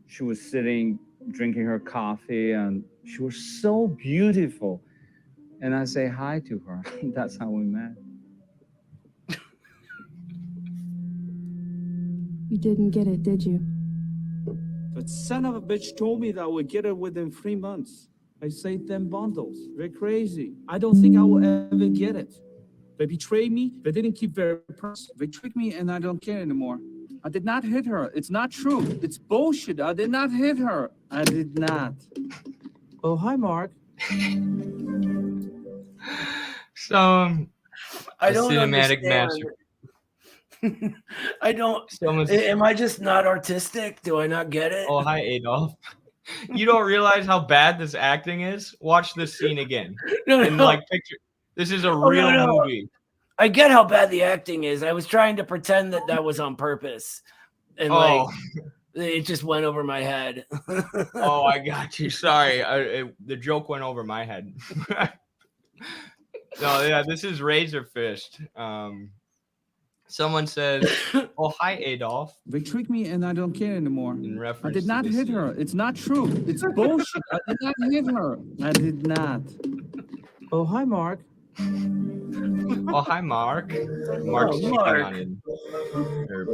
she was sitting drinking her coffee, and she was so beautiful. And I say hi to her. That's how we met. You didn't get it, did you? That son of a bitch told me that I would get it within 3 months. I saved them bundles. They're crazy. I don't think I will ever get it. They betrayed me. They didn't keep their purse. They tricked me, and I don't care anymore. I did not hit her. It's not true. It's bullshit. I did not hit her. I did not. Oh, hi, Mark. So, I don't cinematic understand. master. I don't. Am I just not artistic? Do I not get it? Oh, hi, Adolf. You don't realize how bad this acting is? Watch this scene again. No, and no. like picture. This is a Oh, real no, no. movie. I get how bad the acting is. I was trying to pretend that was on purpose, and like it just went over my head. Oh, I got you. Sorry, the joke went over my head. No, yeah, this is Razor Fist. Someone says, "Oh, hi, Adolf." They tricked me, and I don't care anymore. In I reference did not to this hit her. It's not true. It's bullshit. I did not hit her. I did not. Oh, hi, Mark. Oh, hi, Mark. Mark's cheating Mark. on him. Or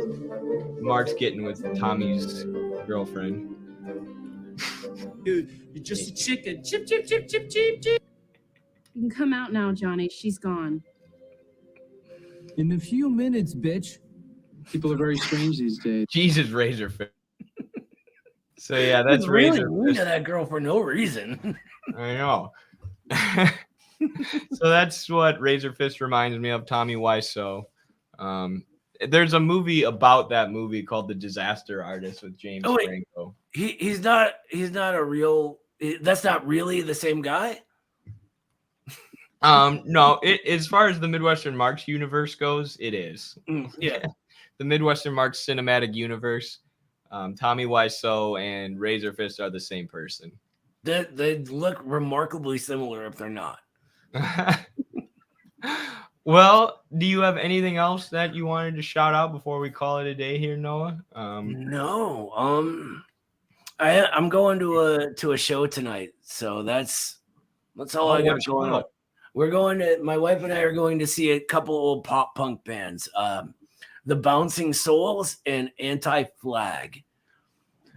Mark's getting with Tommy's girlfriend. Dude, you're just a chicken. Chip, chip, chip, chip, chip, chip. You can come out now, Johnny. She's gone. In a few minutes, bitch. People are very strange these days. Jesus, Razor Fist. So yeah, that's He's really Razor mean Fist. to that girl for no reason. I know. So that's what Razor Fist reminds me of, Tommy Wiseau. There's a movie about that movie called The Disaster Artist with James Oh, wait. Franco. He's not a real. That's not really the same guy. No, as far as the Midwestern Marx universe goes, it is. Yeah. The Midwestern Marx cinematic universe. Tommy Wiseau and Razor Fist are the same person. They look remarkably similar if they're not. Well, do you have anything else that you wanted to shout out before we call it a day here, Noah? No. I'm going to a show tonight, so that's all I got going on. We're going to. My wife and I are going to see a couple old pop punk bands, the Bouncing Souls and Anti-Flag.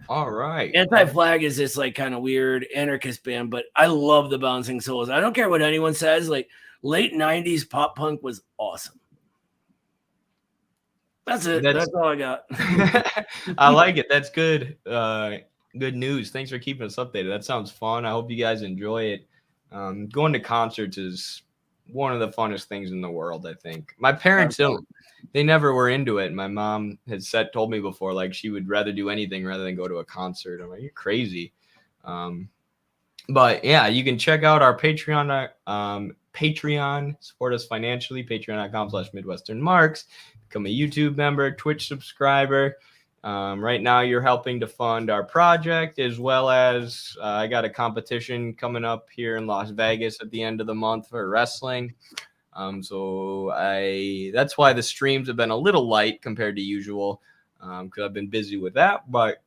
All right. Anti-Flag is this like kind of weird anarchist band, but I love the Bouncing Souls. I don't care what anyone says. Like late 90s pop punk was awesome. That's it. That's all I got. I like it. That's good. Good news. Thanks for keeping us updated. That sounds fun. I hope you guys enjoy it. Going to concerts is one of the funnest things in the world, I think. My parents they never were into it. My mom had told me before, like she would rather do anything rather than go to a concert. I'm like, you're crazy. But yeah, you can check out our Patreon, support us financially, patreon.com/MidwesternMarx, become a YouTube member, Twitch subscriber. Right now you're helping to fund our project, as well as I got a competition coming up here in Las Vegas at the end of the month for wrestling. So that's why the streams have been a little light compared to usual, because I've been busy with that, but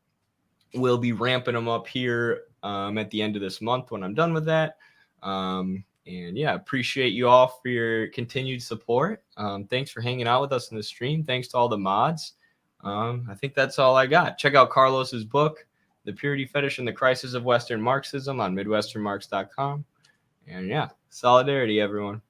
we'll be ramping them up here at the end of this month when I'm done with that. And yeah, appreciate you all for your continued support. Thanks for hanging out with us in the stream. Thanks to all the mods. I think that's all I got. Check out Carlos's book, The Purity Fetish and the Crisis of Western Marxism, on midwesternmarx.com. And yeah, solidarity, everyone.